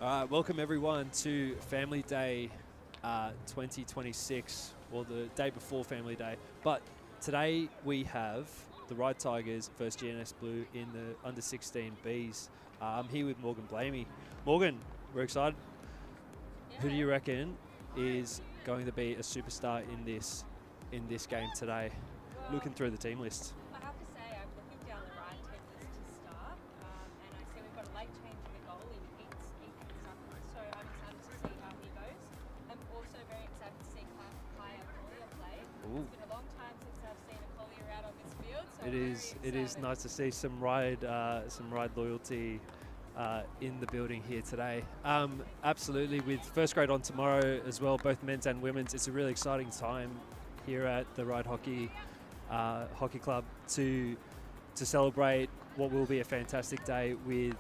All right, welcome everyone to Family Day 2026, or the day before Family Day. But today we have the Ryde Tigers versus GNS Blue in the under 16 Bs. I'm here with Morgan Blamey. Morgan, we're excited. Yeah. Who do you reckon is going to be a superstar in this game today? Well, looking through the team list. I have to say, I'm looking down the Ryde team list to start, and I see we've got a late change in the goalie, Ethan Sutton, so I'm excited to see how he goes. I'm also very excited to see Kaya Collier play. Ooh. It's been a long time since I've seen a Collier out on this field, so it is nice to see some Ryde loyalty in the building here today. Absolutely, with first grade on tomorrow as well, both men's and women's. It's a really exciting time here at the Ryde Hockey Club to celebrate what will be a fantastic day with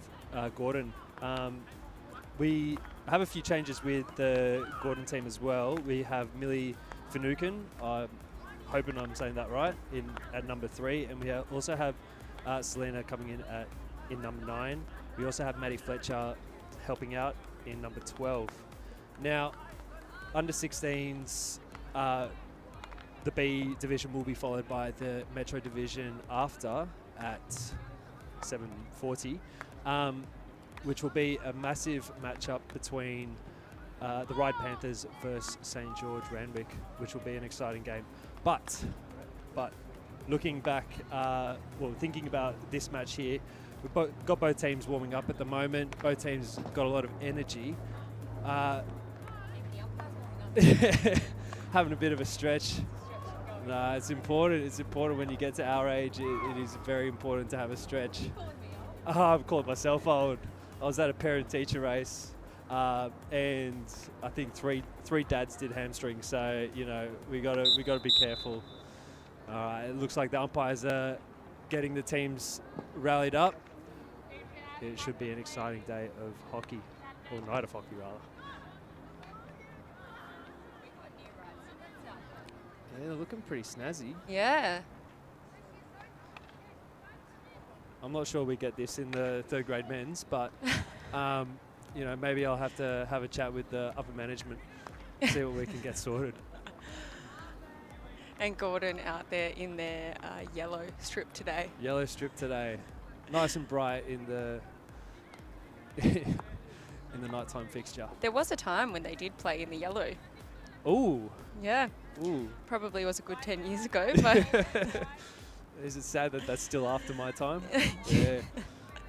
Gordon. We have a few changes with the Gordon team as well. We have Millie Finucane, hoping I'm saying that right, at number 3, and we also have Selena coming in number 9. We also have Maddie Fletcher helping out in number 12. Now, under 16s, the B division will be followed by the Metro division after at 7:40, which will be a massive matchup between the Ryde Panthers versus St. George Randwick, which will be an exciting game. But looking back, thinking about this match here, we've got both teams warming up at the moment. Both teams got a lot of energy. Having a bit of a stretch. No, it's important. It's important when you get to our age. It is very important to have a stretch. I've called myself old. I was at a parent-teacher race, and I think three dads did hamstrings. So we gotta be careful. All right, it looks like the umpires are getting the teams rallied up. It should be an exciting day of hockey, or night of hockey rather. Yeah, they're looking pretty snazzy. Yeah. I'm not sure we get this in the third grade men's, but maybe I'll have to have a chat with the upper management, see what we can get sorted. And Gordon out there in their yellow strip today. Yellow strip today, nice and bright in the in the nighttime fixture. There was a time when they did play in the yellow. Ooh. Yeah. Ooh. Probably was a good 10 years ago, but is it sad that that's still after my time? Yeah.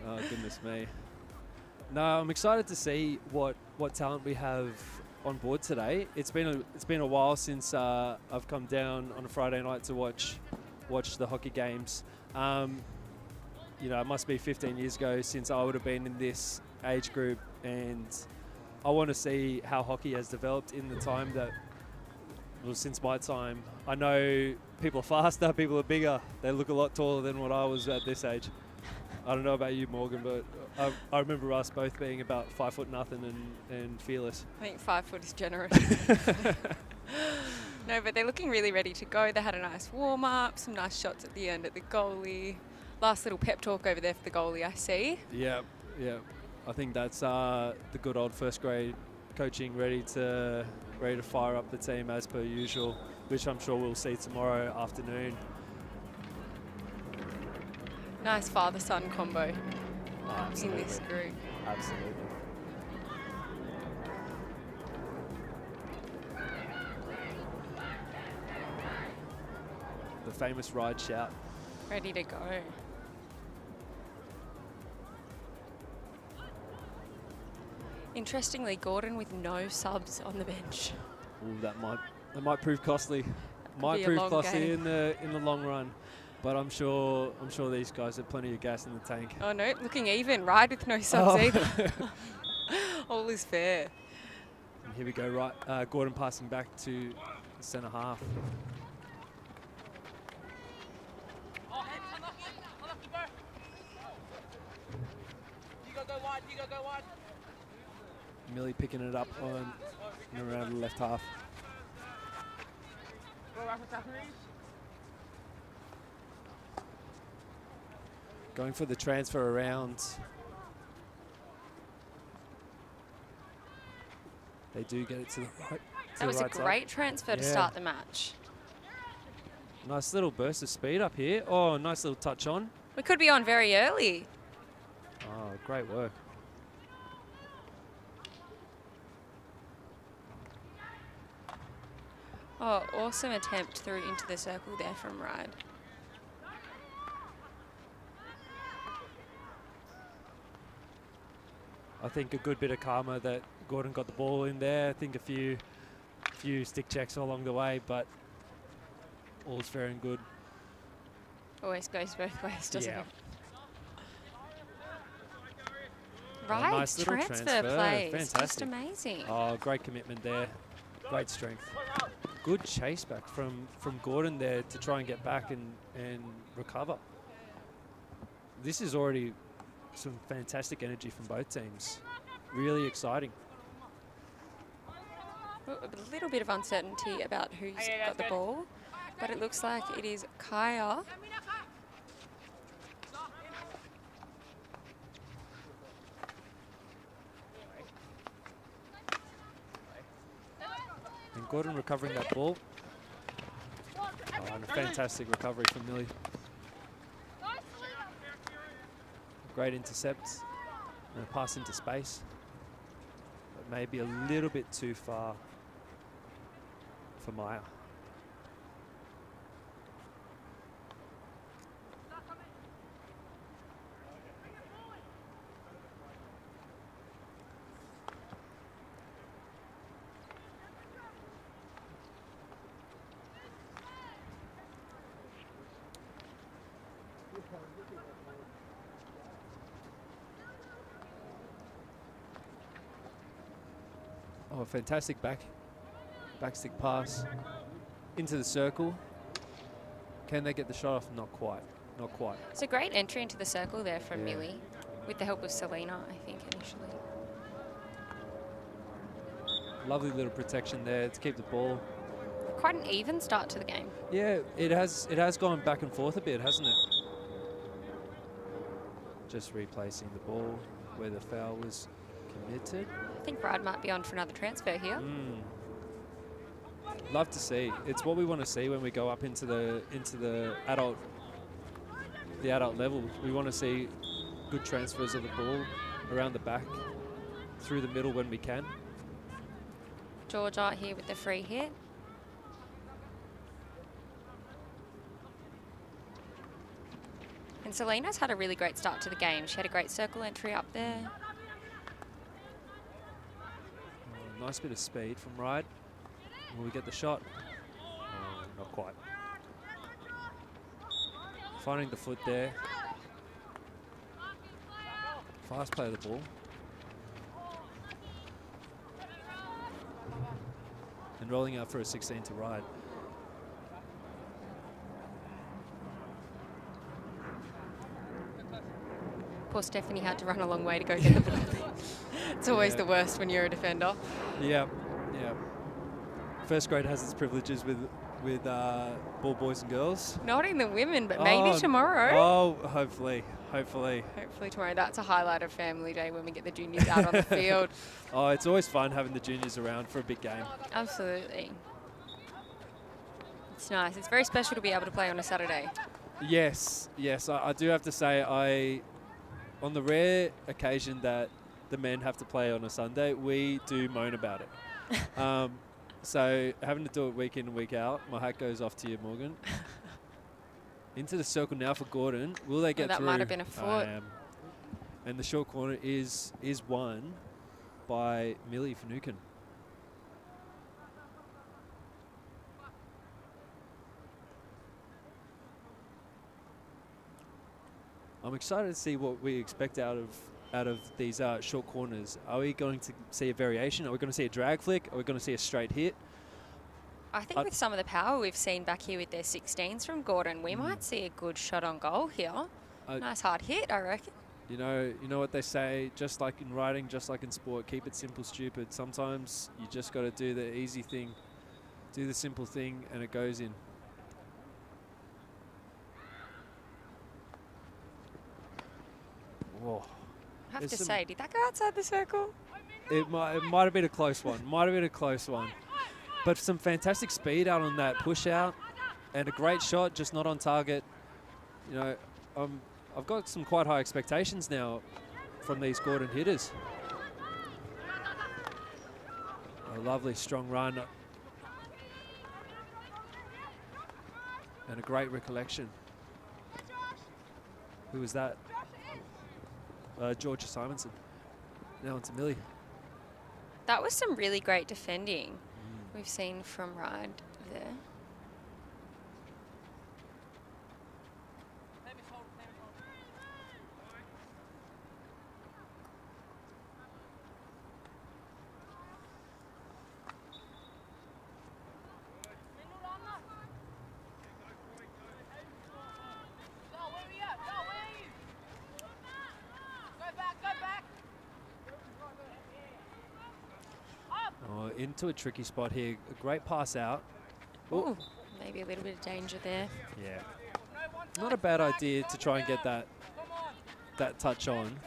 Oh goodness me. No, I'm excited to see what talent we have on board today. It's been a while since I've come down on a Friday night to watch the hockey games. It must be 15 years ago since I would have been in this age group, and I want to see how hockey has developed in the time since my time. I know people are faster, people are bigger. They look a lot taller than what I was at this age. I don't know about you, Morgan, but I remember us both being about 5'0" and fearless. I think 5 foot is generous. No, but they're looking really ready to go. They had a nice warm-up, some nice shots at the end at the goalie. Last little pep talk over there for the goalie, I see. Yeah. I think that's the good old first grade coaching ready to fire up the team as per usual, which I'm sure we'll see tomorrow afternoon. Nice father-son combo in this group. Absolutely. The famous Ryde shout. Ready to go. Interestingly, Gordon with no subs on the bench. Ooh, that might prove costly. Might be prove a long costly game. in the long run. But I'm sure these guys have plenty of gas in the tank. Oh no, looking even. Ryde with no subs either. All is fair. And here we go, right. Gordon passing back to the centre half. Go wide. Millie picking it up on and around the left half. Going for the transfer around. they do get it to the right. That was a great transfer to start the match. Nice little burst of speed up here. Oh, nice little touch on. We could be on very early. Oh, great work. Oh, awesome attempt through into the circle there from Ryde. I think a good bit of karma that Gordon got the ball in there. I think a few stick checks along the way, but all's fair and good. Always goes both ways, doesn't it? Right, nice transfer play. Fantastic. Just amazing. Oh, great commitment there. Great strength. Good chase back from Gordon there to try and get back and recover. This is already some fantastic energy from both teams. Really exciting. A little bit of uncertainty about who's got the ball, but it looks like it is Kaya. And Gordon recovering that ball. Oh, and a fantastic recovery from Millie. Great intercepts and a pass into space, but maybe a little bit too far for Maya. Oh, fantastic back stick pass into the circle. Can they get the shot off? Not quite. Not quite. It's a great entry into the circle there from Millie, with the help of Selena, I think, initially. Lovely little protection there to keep the ball. Quite an even start to the game. Yeah, it has gone back and forth a bit, hasn't it? Just replacing the ball where the foul was committed. I think Ryde might be on for another transfer here. Love to see. It's what we want to see when we go up into the adult level. We want to see good transfers of the ball around the back, through the middle when we can. Georgia here with the free hit. And Selena's had a really great start to the game. She had a great circle entry up there. Oh, nice bit of speed from Ryde. Will we get the shot? Oh, not quite. Finding the foot there. Fast play of the ball. And rolling out for a 16 to Ryde. Poor Stephanie had to run a long way to go get the ball. It's always the worst when you're a defender. Yeah, yeah. First grade has its privileges with ball boys and girls. Not in the women, but maybe tomorrow. Oh, hopefully. Hopefully tomorrow. That's a highlight of Family Day when we get the juniors out on the field. Oh, it's always fun having the juniors around for a big game. Absolutely. It's nice. It's very special to be able to play on a Saturday. Yes. I do have to say, on the rare occasion that the men have to play on a Sunday, we do moan about it. So having to do it week in and week out, my hat goes off to you, Morgan. Into the circle now for Gordon. Will they get through? That might have been a foot. And the short corner is won by Millie Finucane. I'm excited to see what we expect out of these short corners. Are we going to see a variation? Are we going to see a drag flick? Are we going to see a straight hit? I think with some of the power we've seen back here with their 16s from Gordon, we might see a good shot on goal here. Nice hard hit, I reckon. You know what they say, just like in writing, just like in sport, keep it simple, stupid. Sometimes you just got to do the easy thing, do the simple thing, and it goes in. Whoa. I have to say, did that go outside the circle? It might have been a close one. Might have been a close one. But some fantastic speed out on that push out, and a great shot, just not on target. You know, I've got some quite high expectations now from these Gordon hitters. A lovely strong run. And a great recollection. Who was that? George Simonson. Now onto Millie. That was some really great defending we've seen from Ryde there. Into a tricky spot here. A great pass out. Ooh, maybe a little bit of danger there. Yeah. Not a bad idea to try and get that touch on.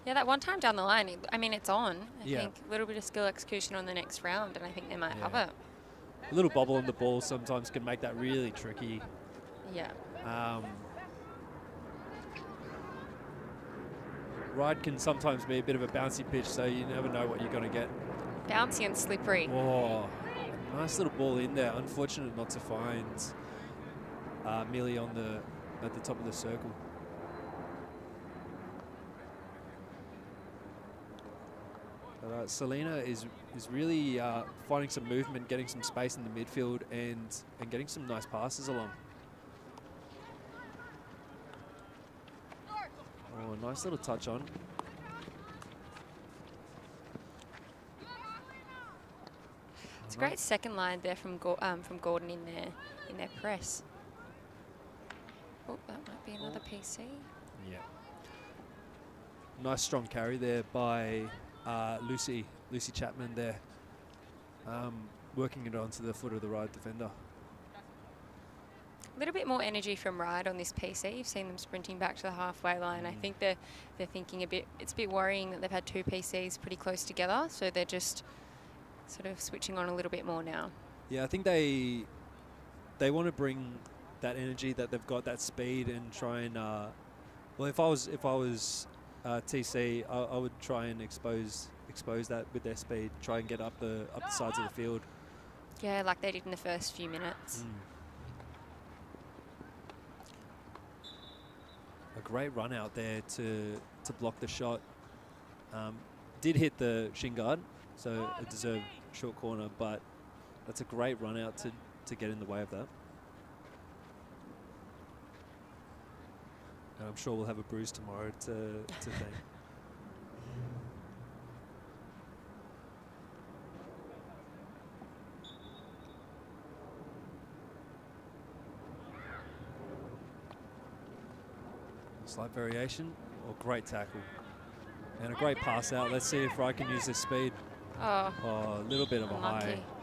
Yeah, that one time down the line, I mean, it's on. I Yeah. think a little bit of skill execution on the next round, and I think they might have it. A little bobble on the ball sometimes can make that really tricky. Yeah. Ryde can sometimes be a bit of a bouncy pitch, so you never know what you're going to get. Bouncy and slippery. Oh, nice little ball in there. Unfortunate not to find Millie at the top of the circle. But, Selena is really finding some movement, getting some space in the midfield, and getting some nice passes along. Oh, nice little touch on. It's a great second line there from Gordon in their press. Oh, that might be another PC. Yeah. Nice strong carry there by Lucy Chapman there, working it onto the foot of the Ryde defender. A little bit more energy from Ryde on this PC. You've seen them sprinting back to the halfway line. I think they're thinking it's a bit worrying that they've had two PCs pretty close together, so they're just sort of switching on a little bit more now. Yeah, I think they want to bring that energy that they've got, that speed, and try and well, if I was TC, I would try and expose that with their speed, try and get up the sides of the field. Yeah, like they did in the first few minutes. A great run out there to block the shot. Did hit the shin guard, so a deserved short corner, but that's a great run out to get in the way of that. And I'm sure we'll have a bruise tomorrow to thank. Slight variation or great tackle. And a great pass out. Let's see if Ryde can use this speed. Oh, a little bit of a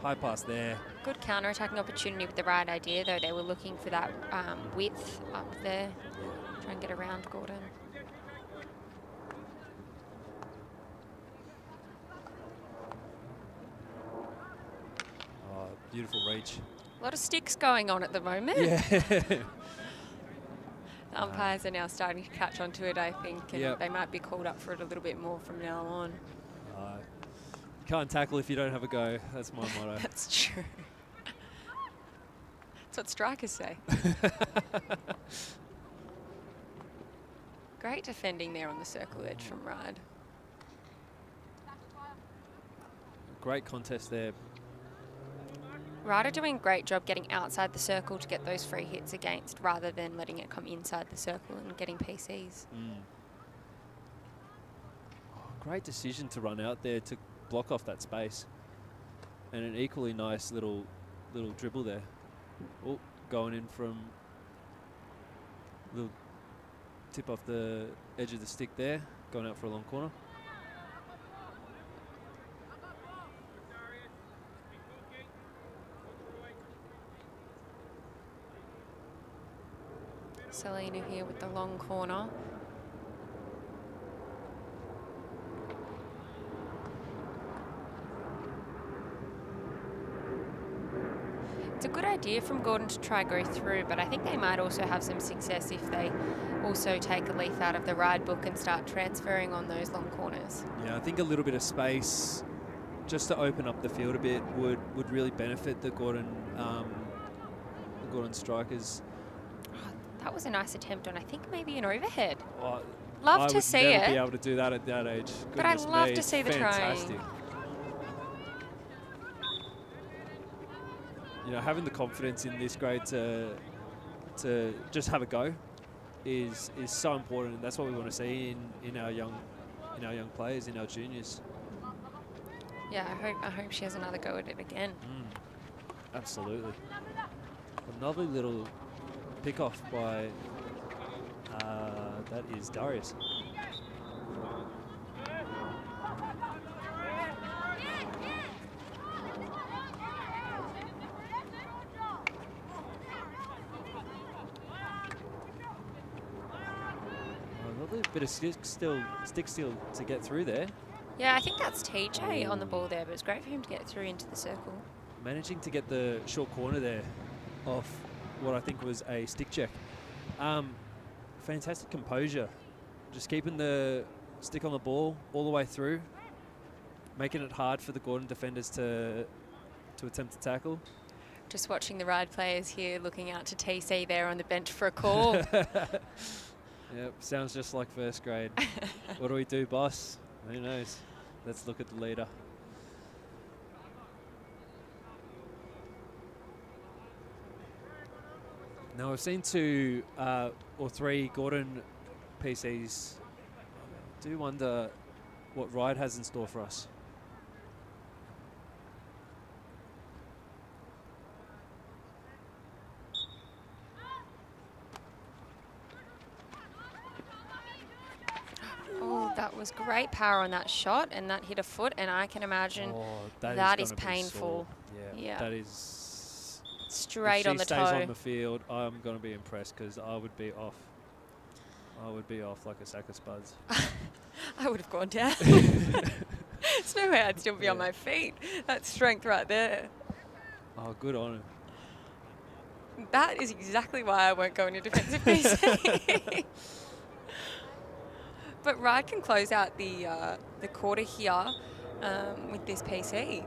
high pass there. Good counter-attacking opportunity with the right idea, though. They were looking for that width up there. Try and get around Gordon. Oh, beautiful reach. A lot of sticks going on at the moment. Yeah. The umpires are now starting to catch on to it, I think, and they might be called up for it a little bit more from now on. You can't tackle if you don't have a go. That's my motto. That's true. That's what strikers say. Great defending there on the circle edge from Ryde. Great contest there. Ryde are doing a great job getting outside the circle to get those free hits against, rather than letting it come inside the circle and getting PCs. Great decision to run out there to block off that space. And an equally nice little dribble there. Oh, going in from little tip off the edge of the stick there, going out for a long corner. Selena here with the long corner. It's a good idea from Gordon to try go through, but I think they might also have some success if they also take a leaf out of the Ryde book and start transferring on those long corners. Yeah, I think a little bit of space just to open up the field a bit would really benefit the Gordon strikers. Oh, that was a nice attempt on, I think, maybe an overhead. Oh, Love to see it. I would never be able to do that at that age. But I Goodness love me, to see the trying. fantastic. You know, having the confidence in this grade to just have a go is so important, and that's what we want to see in our young players, in our juniors. Yeah, I hope she has another go at it again. Absolutely. A lovely little pick off by that is Darius. A bit of stick still to get through there. Yeah, I think that's TJ on the ball there, but it's great for him to get through into the circle. Managing to get the short corner there off what I think was a stick check. Fantastic composure. Just keeping the stick on the ball all the way through, making it hard for the Gordon defenders to attempt to tackle. Just watching the Ryde players here looking out to TC there on the bench for a call. Yep, sounds just like first grade. What do we do, boss? Who knows? Let's look at the leader. Now, I've seen 2 or 3 Gordon PCs. I do wonder what Ryde has in store for us. That was great power on that shot, and that hit a foot, and I can imagine that is painful. Yeah, that is straight on the toe. If she stays on the field, I'm going to be impressed, because I would be off. I would be off like a sack of spuds. I would have gone down. There's no way I'd still be on my feet. That's strength right there. Oh, good on him. That is exactly why I won't go into defensive PC. But Ryde can close out the quarter here with this PC.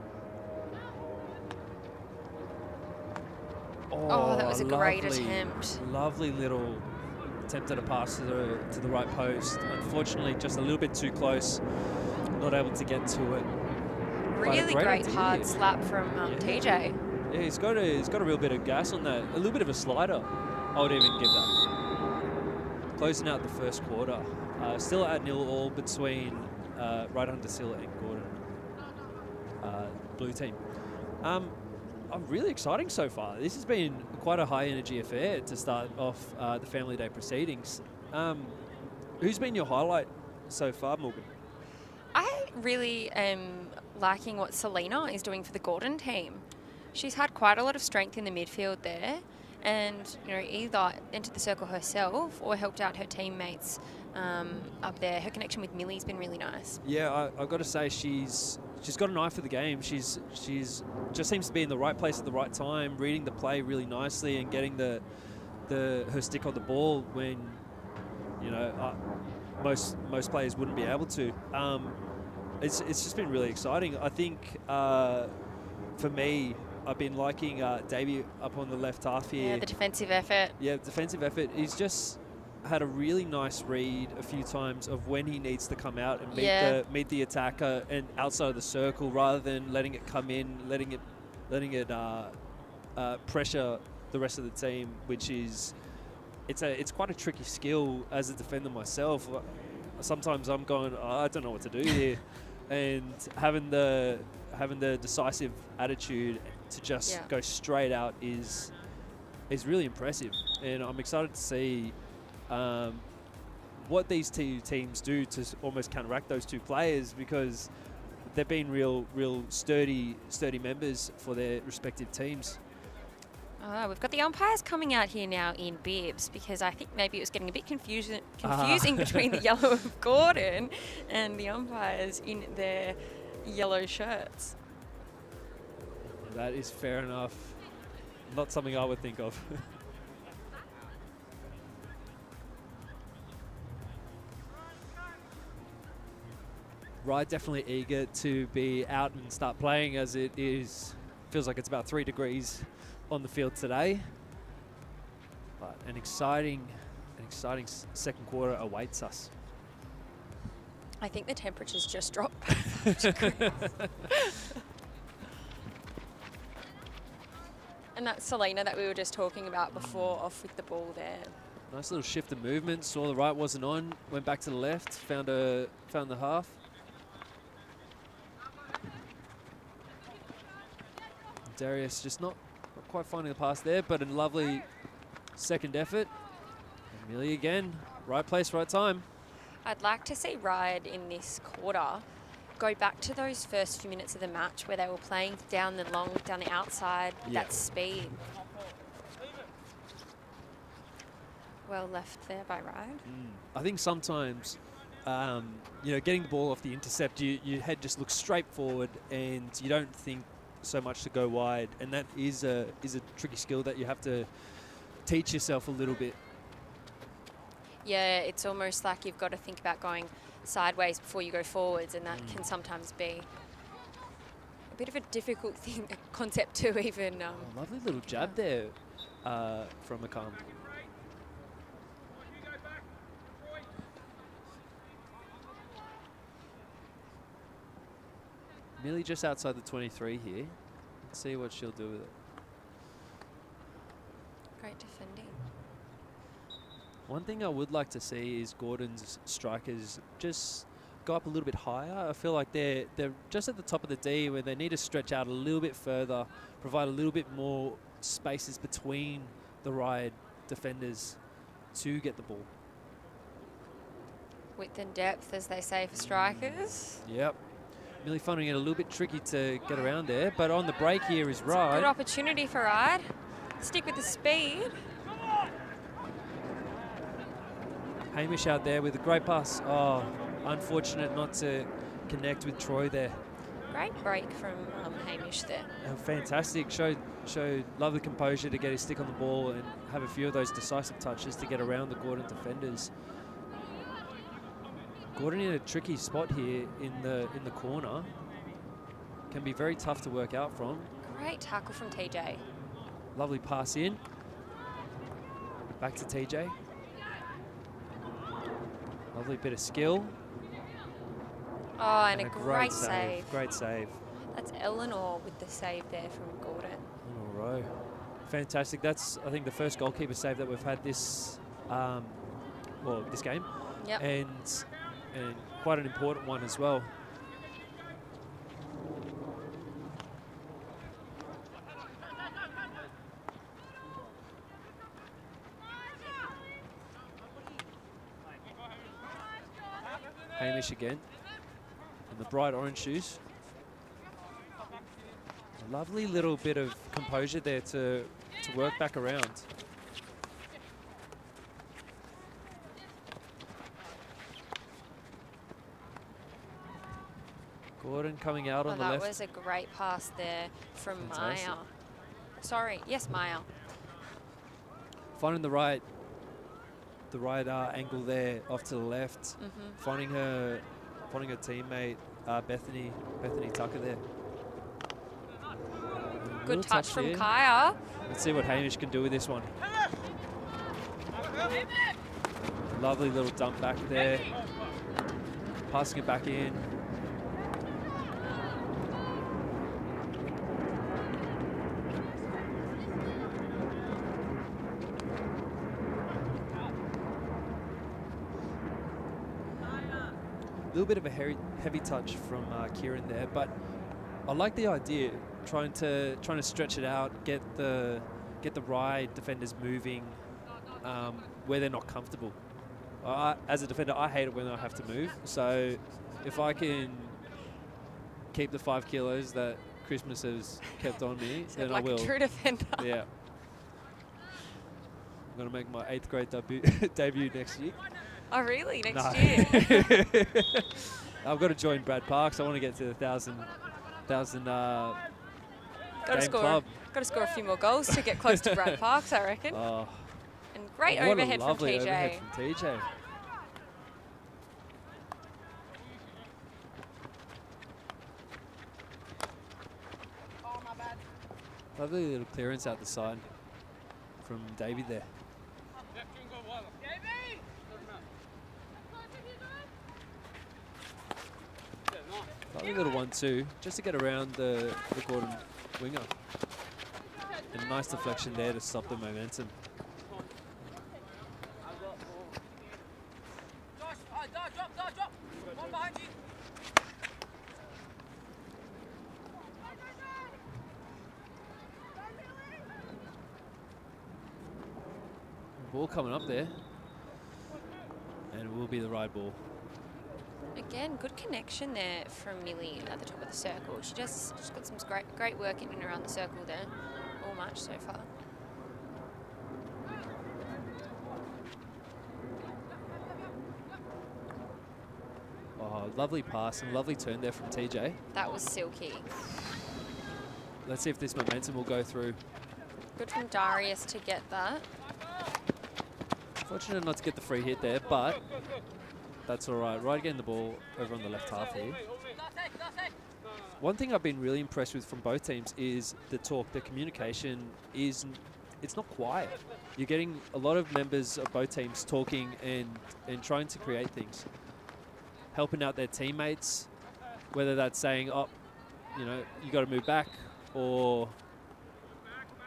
Oh, that was a great attempt. Lovely little attempt at a pass to the right post. Unfortunately, just a little bit too close. Not able to get to it. Really great hard slap from TJ. Yeah, he's got a real bit of gas on that. A little bit of a slider, I would even give that. Closing out the first quarter. Still at 0-0 between Ryde Hunter Seal and Gordon, blue team. Really exciting so far. This has been quite a high energy affair to start off the Family Day proceedings. Who's been your highlight so far, Morgan? I really am liking what Selena is doing for the Gordon team. She's had quite a lot of strength in the midfield there, and either entered the circle herself or helped out her teammates up there. Her connection with Millie's been really nice. Yeah, I've got to say she's got an eye for the game. She's just seems to be in the right place at the right time, reading the play really nicely and getting her stick on the ball when most players wouldn't be able to. It's just been really exciting. I think for me, I've been liking Davey up on the left half here. Yeah, the defensive effort. Yeah, defensive effort. He's just had a really nice read a few times of when he needs to come out and meet the attacker and outside of the circle, rather than letting it come in, letting it pressure the rest of the team, which is it's quite a tricky skill as a defender myself. Sometimes I'm going, I don't know what to do here, and having the decisive attitude to just go straight out is really impressive, and I'm excited to see what these two teams do to almost counteract those two players, because they've been real sturdy members for their respective teams. We've got the umpires coming out here now in bibs, because I think maybe it was getting a bit confusing between the yellow of Gordon and the umpires in their yellow shirts. That is fair enough. Not something I would think of. Ryde definitely eager to be out and start playing, as it feels like it's about 3 degrees on the field today. But an exciting second quarter awaits us. I think the temperature's just dropped. And that's Selena that we were just talking about before, off with the ball there. Nice little shift of movement. Saw the right wasn't on, went back to the left, found the half. Darius just not quite finding the pass there, but a lovely second effort. And Millie again, right place, right time. I'd like to see Ryde in this quarter go back to those first few minutes of the match where they were playing down the outside, that speed. Well left there by Ryde. I think sometimes, you know, getting the ball off the intercept, your head just looks straight forward and you don't think so much to go wide, and that is a tricky skill that you have to teach yourself a little bit. Yeah, it's almost like you've got to think about going sideways before you go forwards, and that can sometimes be a bit of a difficult concept to even. Lovely little jab there from McCallum. Millie just outside the 23 here. Let's see what she'll do with it. Great defending. One thing I would like to see is Gordon's strikers just go up a little bit higher. I feel like they're just at the top of the D where they need to stretch out a little bit further, provide a little bit more spaces between the Ryde defenders to get the ball. Width and depth, as they say for strikers. Yep. Millie finding it a little bit tricky to get around there, but on the break here is Ryde. Good opportunity for Ryde. Stick with the speed. Hamish out there with a great pass. Oh, unfortunate not to connect with Troy there. Great break from Hamish there. Fantastic. Showed lovely composure to get his stick on the ball and have a few of those decisive touches to get around the Gordon defenders. Gordon in a tricky spot here in the corner. Can be very tough to work out from. Great tackle from TJ. Lovely pass in. Back to TJ. Lovely bit of skill. Oh, and a great save. Great save. That's Eleanor with the save there from Gordon. In a row. Fantastic. That's, I think, the first goalkeeper save that we've had this this game. Yep. And quite an important one as well. Hamish again in the bright orange shoes. A lovely little bit of composure there to work back around. Gordon coming out on the left. That was a great pass there from Fantastic. Maya. Sorry, yes, Maya. Finding the right angle there off to the left. Finding her teammate Bethany Tucker there. Good touch from here. Kaya. Let's see what Hamish can do with this one. Lovely little dump back there. Passing it back in. A little bit of a heavy touch from Kieran there, but I like the idea, trying to stretch it out, get the Ryde defenders moving where they're not comfortable. As a defender, I hate it when I have to move. So if I can keep the 5 kilos that Christmas has kept on me, then like I will. A true defender. Yeah. I'm going to make my 8th grade debut next year. Oh, really? Next year? I've got to join Brad Parks. I want to get to the 1,000 Got to score a few more goals to get close to Brad Parks, I reckon. Oh, And great what overhead a from lovely TJ. overhead from TJ. Lovely little clearance out the side from Davey there. Lovely little 1-2 just to get around the Gordon winger. And a nice deflection there to stop the momentum. Ball coming up there. And it will be the Ryde ball. Again, good connection there from Millie at the top of the circle. She's got some great work in and around the circle there. All match so far. Oh, lovely pass and lovely turn there from TJ. That was silky. Let's see if this momentum will go through. Good from Darius to get that. Fortunate not to get the free hit there, but that's all right. Ryde getting the ball over on the left half here. One thing I've been really impressed with from both teams is the talk. The communication it's not quiet. You're getting a lot of members of both teams talking and trying to create things. Helping out their teammates, whether that's saying, oh, you know, you got to move back, or,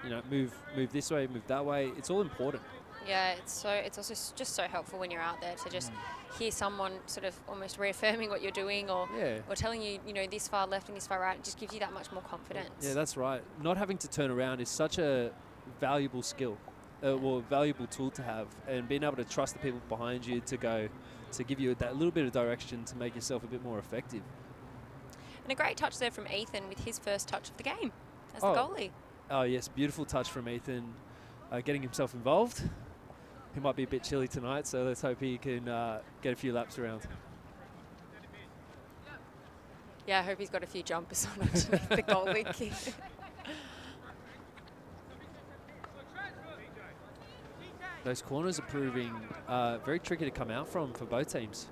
you know, move this way, move that way. It's all important. Yeah, it's also just so helpful when you're out there to just hear someone sort of almost reaffirming what you're doing, or telling you, you know, this far left and this far right. It just gives you that much more confidence. Yeah, that's right. Not having to turn around is such a valuable skill, well, valuable tool to have, and being able to trust the people behind you to give you that little bit of direction to make yourself a bit more effective. And a great touch there from Ethan with his first touch of the game as the goalie. Oh yes, beautiful touch from Ethan, getting himself involved. He might be a bit chilly tonight, so let's hope he can get a few laps around. Yeah, I hope he's got a few jumpers on underneath the goalie kit. Those corners are proving very tricky to come out from for both teams.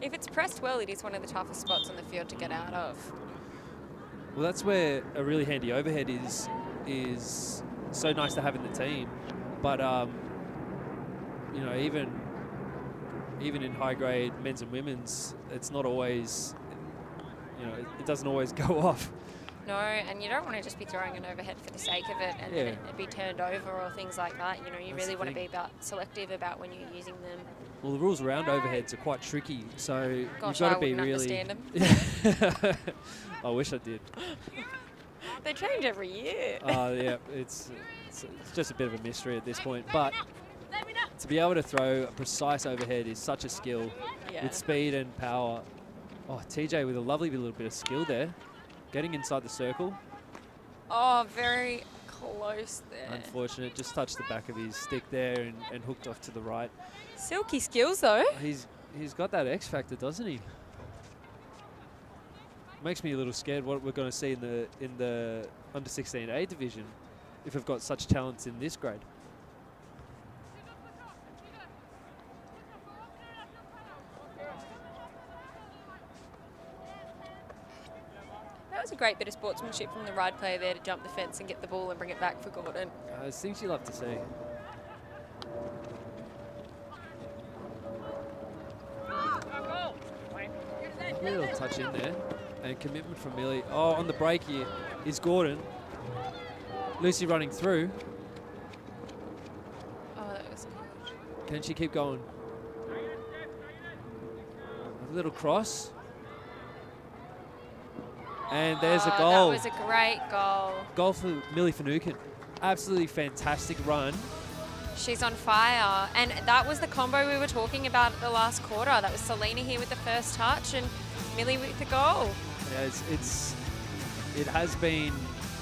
If it's pressed well, it is one of the toughest spots on the field to get out of. Well, that's where a really handy overhead is so nice to have in the team, but you know, even in high grade men's and women's, it's not always, you know, it doesn't always go off. No, and you don't want to just be throwing an overhead for the sake of it and then it be turned over or things like that. You know, you really want to be selective about when you're using them. Well, the rules around overheads are quite tricky, so gosh, you've got to be really. Understand them. I wish I did. They change every year. Yeah, it's just a bit of a mystery at this point. But to be able to throw a precise overhead is such a skill with speed and power. Oh, TJ with a lovely little bit of skill there, getting inside the circle. Oh, very close there. Unfortunate, just touched the back of his stick there and hooked off to the right. Silky skills though. He's got that X factor, doesn't he? Makes me a little scared what we're going to see in the under 16A division if we've got such talents in this grade. That was a great bit of sportsmanship from the Ryde player there to jump the fence and get the ball and bring it back for Gordon. It's things you love to see. A little touch in there. And commitment from Millie. Oh, on the break here is Gordon. Lucy running through. Oh, that was good. Can she keep going? A little cross. And there's a goal. That was a great goal. Goal for Millie Finucane. Absolutely fantastic run. She's on fire. And that was the combo we were talking about at the last quarter. That was Selena here with the first touch and Millie with the goal. Yeah, it has been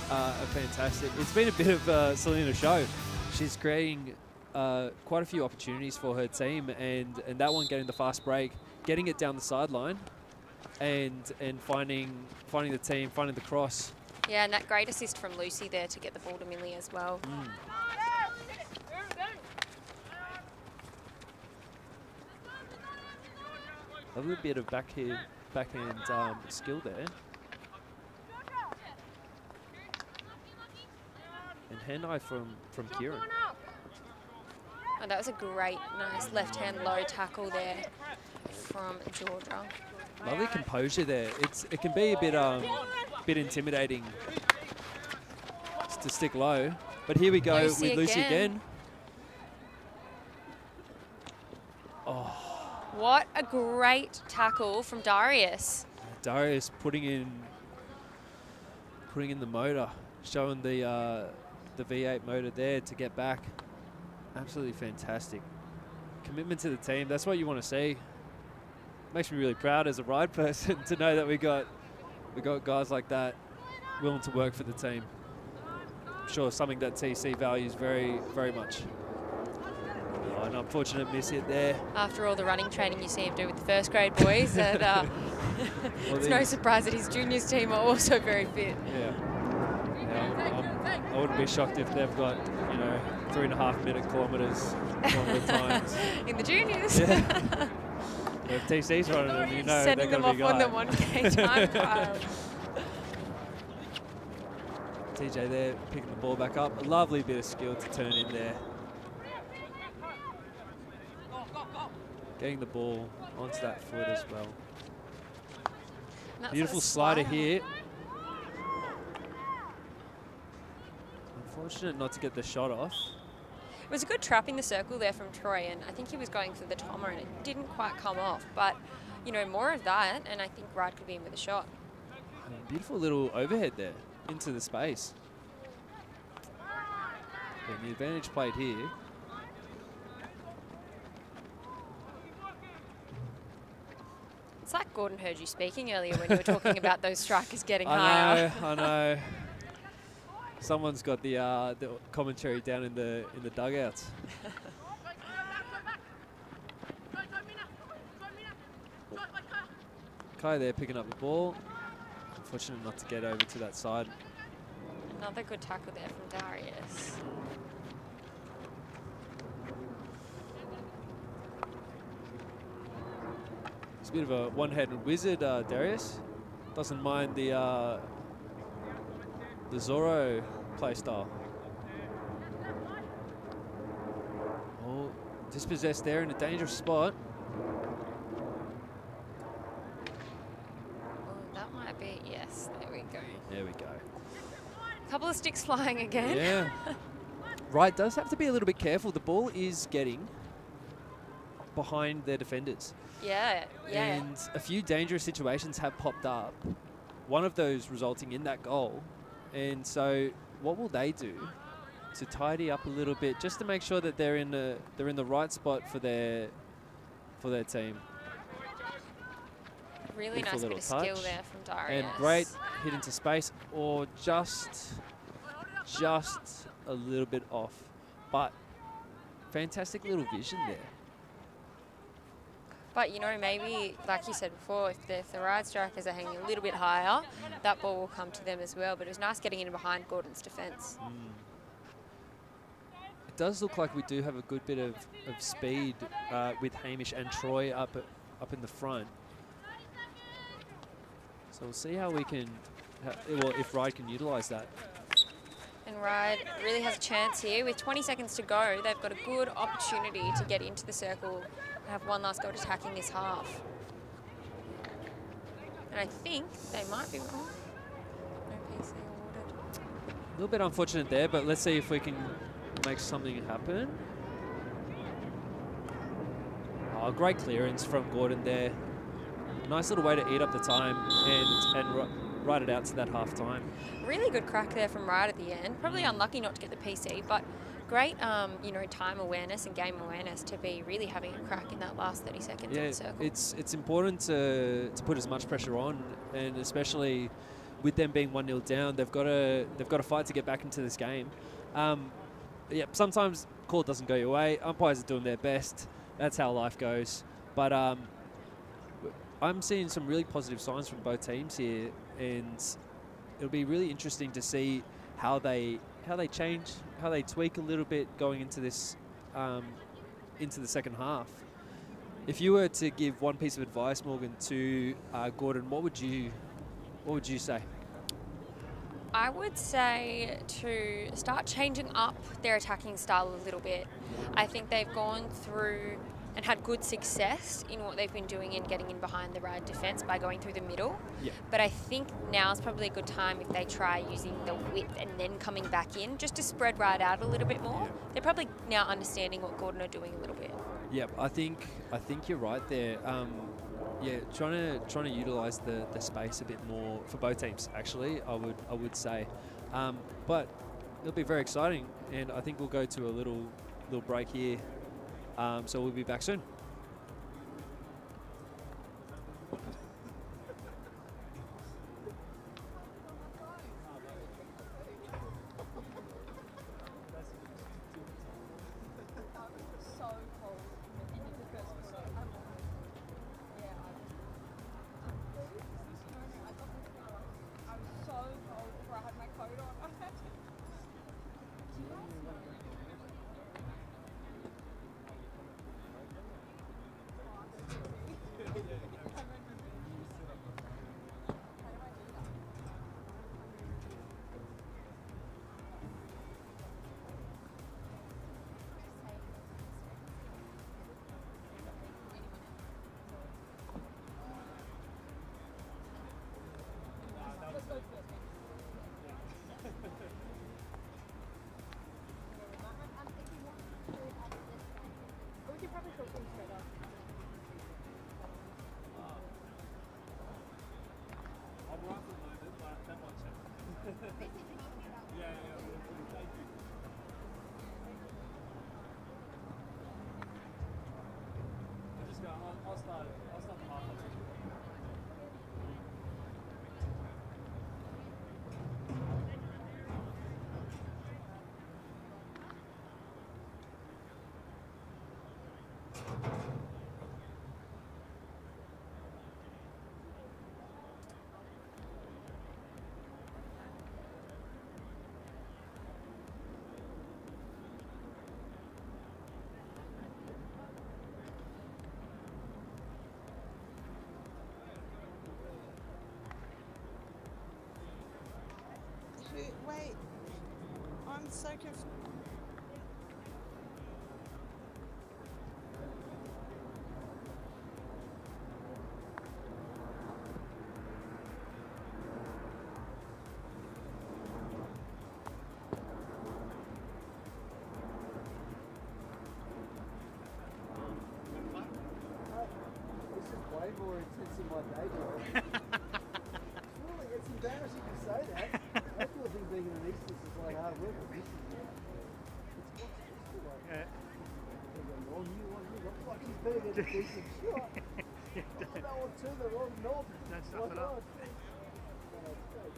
a fantastic. It's been a bit of Selena show. She's creating quite a few opportunities for her team, and that one getting the fast break, getting it down the sideline. and finding the team, finding the cross. Yeah, and that great assist from Lucy there to get the ball to Millie as well. A little bit of backhand skill there. And hand eye from Kieran. Oh, that was a great, nice left-hand low tackle there from Georgia. Lovely composure there. It can be a bit intimidating to stick low, but here we go with Lucy again. Oh, what a great tackle from Darius. Darius putting in the motor, showing the V8 motor there to get back. Absolutely fantastic. Commitment to the team. That's what you want to see. Makes me really proud as a Ryde person to know that we got guys like that willing to work for the team. I'm sure something that TC values very, very much. Oh, an unfortunate miss hit there. After all the running training you see him do with the first grade boys, and well, it's no surprise that his juniors team are also very fit. Yeah. I wouldn't be shocked if they've got 3.5-minute kilometre times in the juniors. Yeah. If TC's running them, you know setting they're them going to off be on the 1K time trial. TJ there picking the ball back up. A lovely bit of skill to turn in there. Getting the ball onto that foot as well. Beautiful slider here. Unfortunate not to get the shot off. It was a good trap in the circle there from Troy, and I think he was going for the Tomer and it didn't quite come off. But, more of that, and I think Ryde could be in with a shot. Beautiful little overhead there into the space. And the advantage played here. It's like Gordon heard you speaking earlier when you were talking about those strikers getting higher. I know. Someone's got the commentary down in the dugouts. Kai there picking up the ball. Unfortunate not to get over to that side. Another good tackle there from Darius. It's a bit of a one-handed wizard, Darius. Doesn't mind the Zorro playstyle. Oh, dispossessed there in a dangerous spot. Oh, that might be, yes, there we go. There we go. Couple of sticks flying again. Yeah. Ryde does have to be a little bit careful. The ball is getting behind their defenders. Yeah. And a few dangerous situations have popped up. One of those resulting in that goal. And so what will they do to tidy up a little bit just to make sure that they're in the right spot for their team? Really Beautiful nice bit of skill touch. there from Darius. And great hit into space, or just a little bit off. But fantastic little vision there. But, maybe, like you said before, if the Ryde strikers are hanging a little bit higher, that ball will come to them as well. But it was nice getting in behind Gordon's defence. It does look like we do have a good bit of speed with Hamish and Troy up in the front. So we'll see how we can, if Ryde can utilise that. And Ryde really has a chance here. With 20 seconds to go, they've got a good opportunity to get into the circle and have one last go at attacking this half. And I think they might be wrong. No PC awarded. A little bit unfortunate there, but let's see if we can make something happen. Oh, great clearance from Gordon there. Nice little way to eat up the time and ride it out to that half time. Really good crack there from Ryde at the end. Probably unlucky not to get the PC, but great, time awareness and game awareness to be really having a crack in that last 30 seconds in the circle. It's important to put as much pressure on, and especially with them being 1-0 down, they've got to fight to get back into this game. Sometimes call doesn't go your way. Umpires are doing their best. That's how life goes. But I'm seeing some really positive signs from both teams here, and it'll be really interesting to see how they change, how they tweak a little bit going into this into the second half. If you were to give one piece of advice, Morgan, to Gordon, what would you say? I would say to start changing up their attacking style a little bit. I think they've gone through and had good success in what they've been doing in getting in behind the Ryde defence by going through the middle. Yeah. But I think now is probably a good time if they try using the width and then coming back in, just to spread Ryde out a little bit more. Yeah. They're probably now understanding what Gordon are doing a little bit. Yeah, I think you're right there. Yeah, trying to utilise the space a bit more for both teams. Actually, I would say, but it'll be very exciting, and I think we'll go to a little break here. So we'll be back soon. Wait, I'm so confused. This is way more intense than my day job. Surely it's embarrassing to say that. I still think being an anaesthetist is like hard work. But this is, it's what's useful. Like, Yeah. What the fuck is better than a decent shot? I don't know what to, they're all knob. Don't stuff it up. It's great.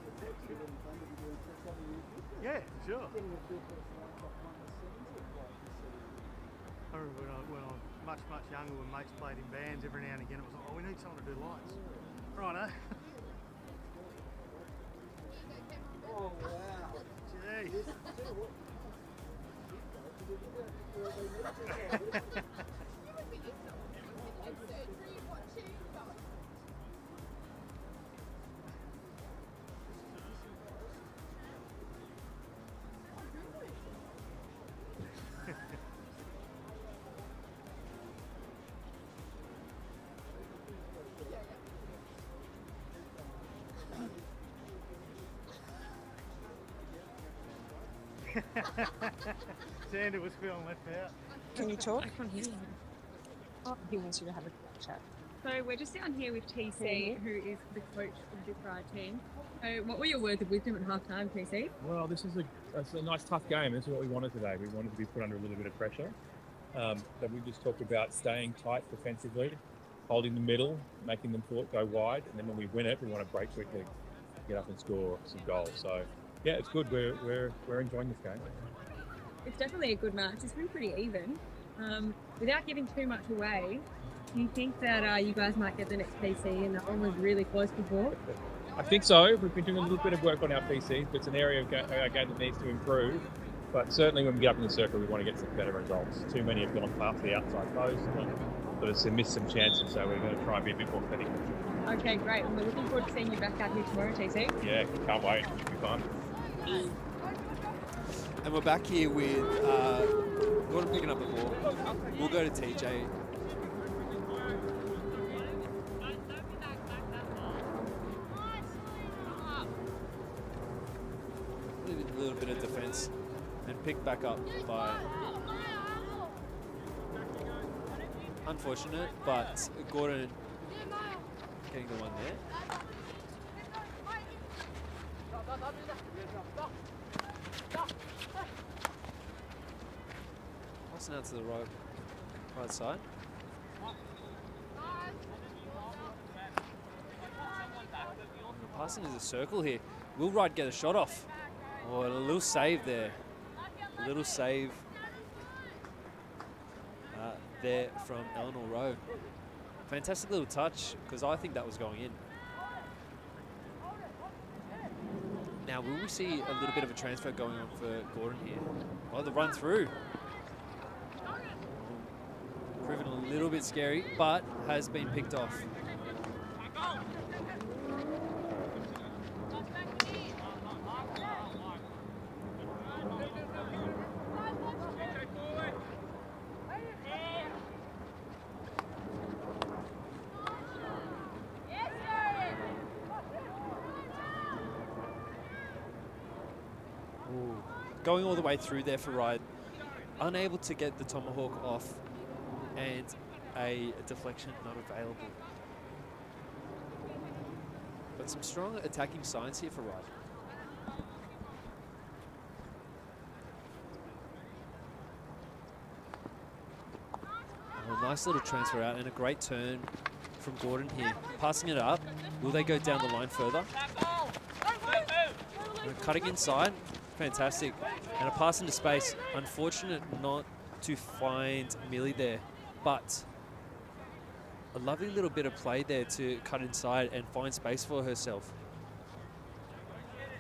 It's actually really fun to be doing something you do. Yeah, sure. Getting a feel for it's like behind the scenes of like this sort of I remember when I was much younger, when mates played in bands, every now and again it was like, oh, we need someone to do lights. Righto. Oh wow. Gee. Yes, tell you what. Sandra was feeling left out. Can you talk? I can't hear you. Oh, he wants you to have a chat. So we're just down here with TC, who is the coach of this Ryde team. So what were your words of wisdom at half time, TC? Well, it's a nice tough game. This is what we wanted today. We wanted to be put under a little bit of pressure. But we just talked about staying tight defensively, holding the middle, making them go wide, and then when we win it, we want to break quickly, get up and score some goals. So yeah, it's good. We're enjoying this game. It's definitely a good match. It's been pretty even. Without giving too much away, Do you think that you guys might get the next PC and that one was really close before? I think so. We've been doing a little bit of work on our PCs, but it's an area of our game that needs to improve. But certainly when we get up in the circle, we want to get some better results. Too many have gone past the outside post and sort of missed some chances, so we're going to try and be a bit more clinical. Okay, great. And we're looking forward to seeing you back out here tomorrow, TC. Yeah, can't wait. It'll be fun. And we're back here with Gordon picking up the ball. We'll go to TJ. A little bit of defense and picked back up by, unfortunate, but Gordon getting the one there. Passing out to the right side. Passing is a circle here. Will Ryde get a shot off? Oh, a little save there. A little save there from Eleanor Rowe. Fantastic little touch, because I think that was going in. Now, will we see a little bit of a transfer going on for Gordon here? Oh, the run through. Proven a little bit scary, but has been picked off. Going all the way through there for Ryde, unable to get the tomahawk off, and a deflection not available. But some strong attacking signs here for Ryde. Oh, nice little transfer out and a great turn from Gordon here. Passing it up. Will they go down the line further? Cutting inside. Fantastic. And a pass into space. Unfortunate not to find Millie there, but a lovely little bit of play there to cut inside and find space for herself.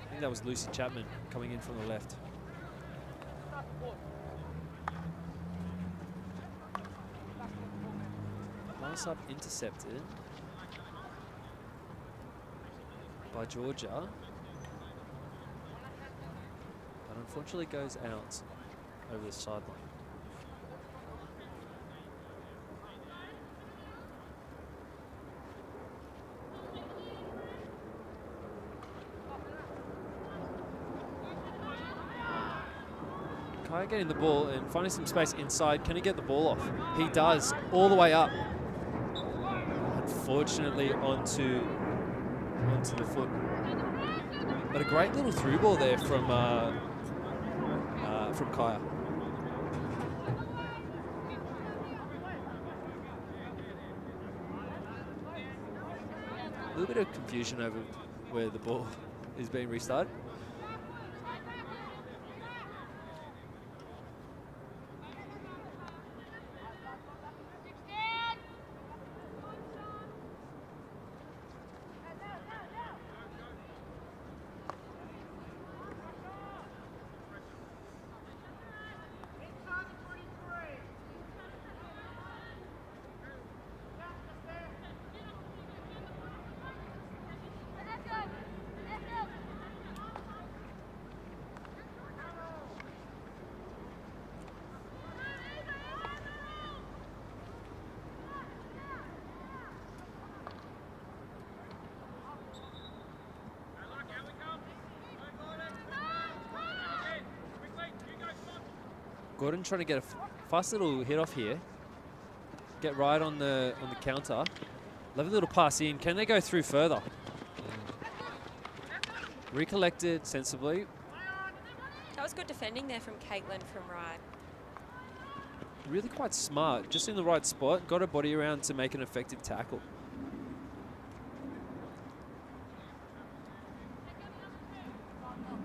I think that was Lucy Chapman coming in from the left. Pass up intercepted by Georgia. But unfortunately goes out over the sideline. Kaya getting the ball and finding some space inside. Can he get the ball off? He does, all the way up. Unfortunately onto the foot. But a great little through ball there from Kaya. A little bit of confusion over where the ball is being restarted. Gordon trying to get a fast little hit off here. Get right on the counter. Lovely little pass in. Can they go through further? Recollected sensibly. That was good defending there from Caitlin from Ryde. Really quite smart. Just in the right spot. Got her body around to make an effective tackle.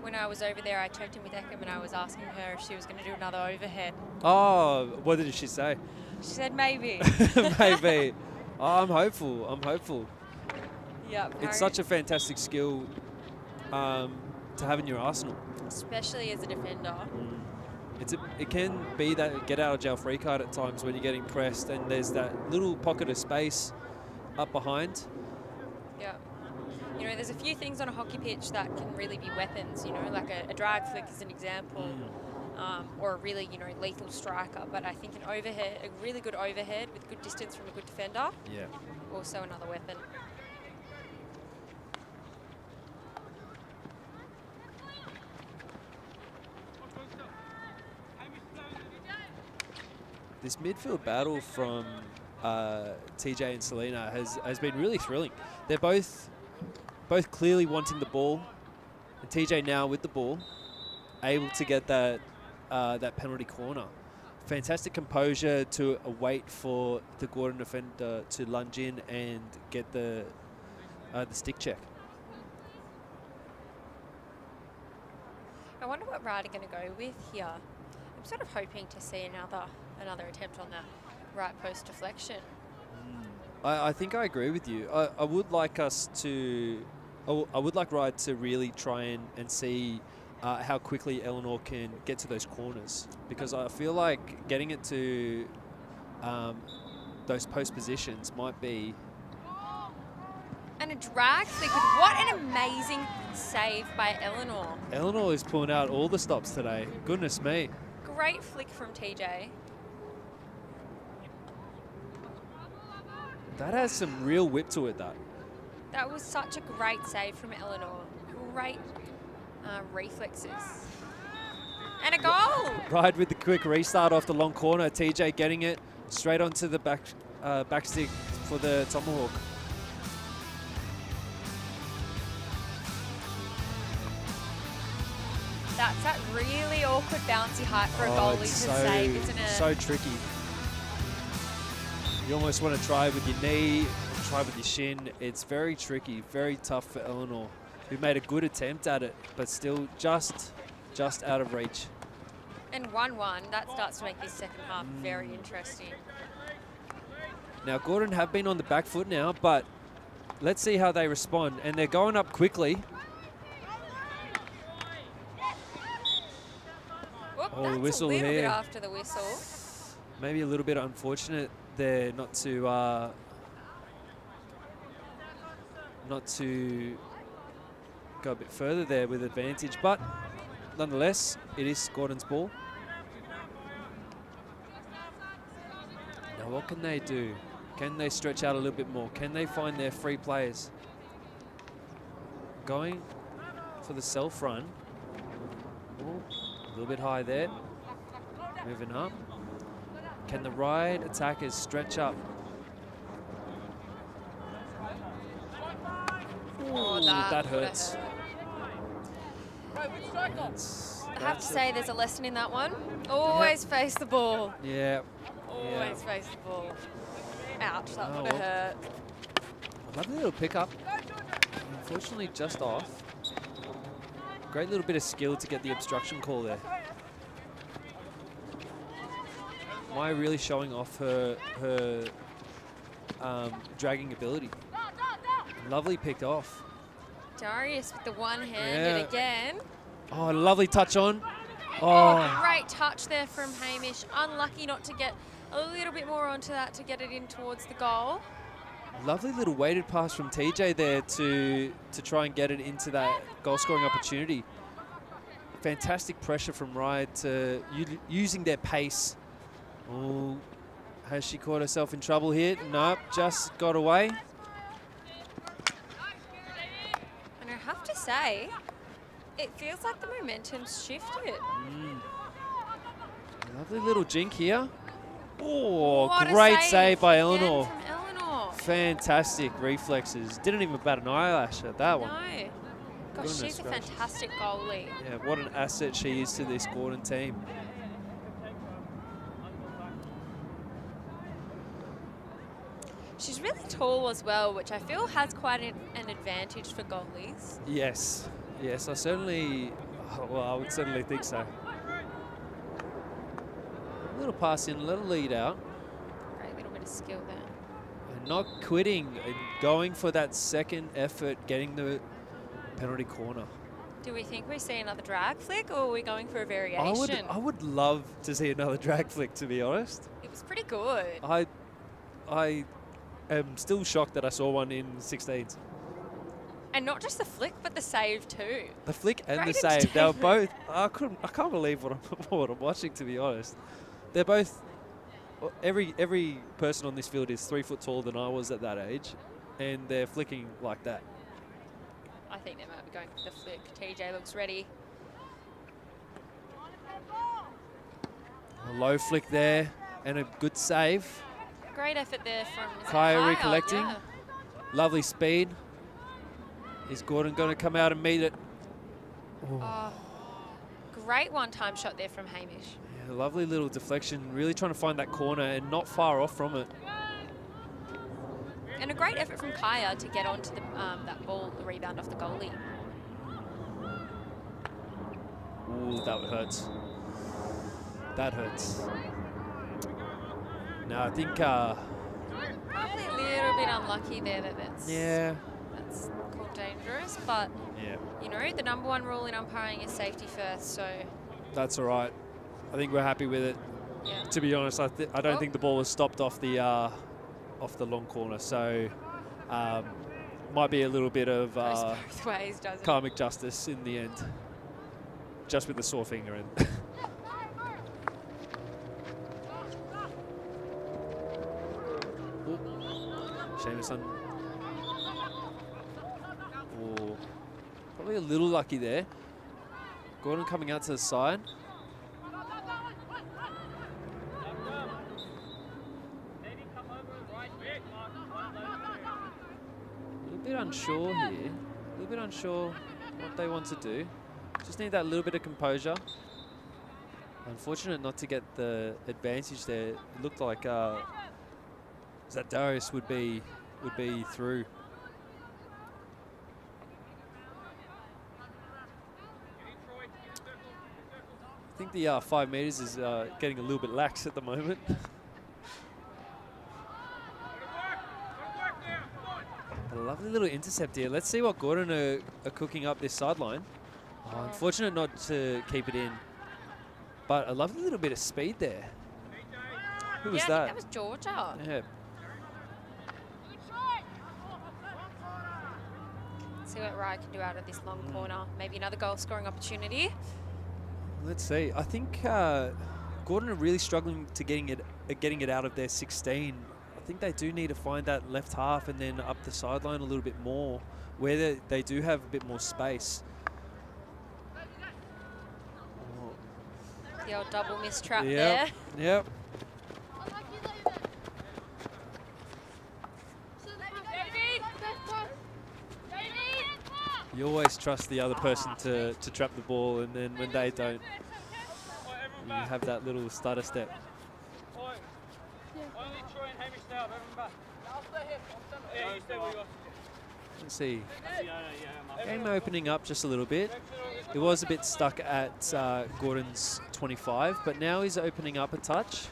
When I was over there, I checked in with Ekam and I was asking her if she was going to do another overhead. Oh, what did she say? She said maybe. Maybe. Oh, I'm hopeful. I'm hopeful. Yep. It's such a fantastic skill to have in your arsenal. Especially as a defender. It can be that get out of jail free card at times when you're getting pressed and there's that little pocket of space up behind. Yeah. You know, there's a few things on a hockey pitch that can really be weapons, you know, like a drag flick is an example, or a really, you know, lethal striker. But I think an overhead, a really good overhead with good distance from a good defender, Yeah. also another weapon. This midfield battle from TJ and Selena has been really thrilling. They're both clearly wanting the ball. And TJ now with the ball, able to get that penalty corner. Fantastic composure to wait for the Gordon defender to lunge in and get the stick check. I wonder what Ryde are going to go with here. I'm sort of hoping to see another attempt on that right post deflection. I think I agree with you. I would like us to. I would like Ryde to really try and see how quickly Eleanor can get to those corners, because I feel like getting it to those post positions might be. And a drag flick. What an amazing save by Eleanor. Eleanor is pulling out all the stops today. Goodness me. Great flick from TJ. That has some real whip to it, that. That was such a great save from Eleanor. Great reflexes. And a goal! Ryde with the quick restart off the long corner. TJ getting it straight onto the back stick for the tomahawk. That's that really awkward bouncy height for a goalie to save, isn't it? So tricky. You almost want to try with your knee, try with your shin. It's very tricky, very tough for Eleanor, who made a good attempt at it, but still just out of reach. And 1-1, that starts to make this second half very interesting. Now, Gordon have been on the back foot now, but let's see how they respond. And they're going up quickly. Whoop, Oh, that's the whistle a little here. bit after the whistle. Maybe a little bit unfortunate there not to go a bit further there with advantage, but nonetheless, it is Gordon's ball. Now, what can they do? Can they stretch out a little bit more? Can they find their free players? Going for the self run. Ooh, a little bit high there. Moving up. Can the Ryde attackers stretch up? Oh, that would've hurts. hurt. I have to say there's a lesson in that one. Always face the ball. Yeah. Always face the ball. Ouch, that Oh, would have well. hurt. Lovely little pickup. Unfortunately, just off. Great little bit of skill to get the obstruction call there. Maya really showing off her dragging ability. Lovely picked off. Darius with the one-handed again. Oh, lovely touch on. Oh, Great touch there from Hamish. Unlucky not to get a little bit more onto that to get it in towards the goal. lovely little weighted pass from TJ there to try and get it into that goal-scoring opportunity. Fantastic pressure from Ryde to using their pace. Oh, has she caught herself in trouble here? Nope, just got away. And I have to say, it feels like the momentum's shifted. Lovely little jink here. Oh, What a great save by again Eleanor. from Eleanor. Fantastic reflexes. Didn't even bat an eyelash at that one. No. Gosh, Goodness she's a gracious. fantastic goalie. Yeah, what an asset she is to this Gordon team. She's really tall as well, which I feel has quite an advantage for goalies. Yes, yes, I would certainly think so. A little pass in, a little lead out. skill there. And not quitting and going for that second effort, getting the penalty corner. Do we think we see another drag flick, or are we going for a variation? I would love to see another drag flick, to be honest. It was pretty good. I am still shocked that I saw one in 16s. And not just the flick, but the save too. The flick and Great the save, they were both. entertainment. I can't believe what I'm watching, to be honest. They're both. Every person on this field is 3 foot taller than I was at that age, and they're flicking like that. I think they might be going for the flick. TJ looks ready. A low flick there, and a good save. Great effort there from Kaya Kaya, recollecting. yeah. Lovely speed. Is Gordon going to come out and meet it? Oh. Oh, great one-time shot there from Hamish. Yeah, lovely little deflection, really trying to find that corner and not far off from it. And a great effort from Kaya to get onto the, that ball, the rebound off the goalie. Ooh, that hurts. That hurts. No, I think... Probably a little bit unlucky there that's called dangerous, but Yeah. you know, the #1 rule in umpiring is safety first, so That's all right. I think we're happy with it. yeah. To be honest, I don't think the ball was stopped off the long corner, so might be a little bit of Goes both ways, doesn't it? karmic justice in the end, just with the sore finger in. Jameson. Oh, probably a little lucky there. Gordon coming out to the side. A little bit unsure here. A little bit unsure what they want to do. Just need that little bit of composure. Unfortunate not to get the advantage there. It looked like Zadarius would be through. I think the 5 meters is getting a little bit lax at the moment. A lovely little intercept here. Let's see what Gordon are cooking up this sideline. Oh, unfortunate not to keep it in. But a lovely little bit of speed there. Who was I that? think that was Georgia. Yeah. See what Ryde can do out of this long corner. Maybe another goal scoring opportunity. Let's see. I think Gordon are really struggling to getting it out of their 16. I think they do need to find that left half and then up the sideline a little bit more, where they do have a bit more space. The old double miss trap Yep, there. yep. You always trust the other person to trap the ball, and then when they don't, you have that little stutter step. Let's see. Game opening up just a little bit. It was a bit stuck at Gordon's 25, but now he's opening up a touch.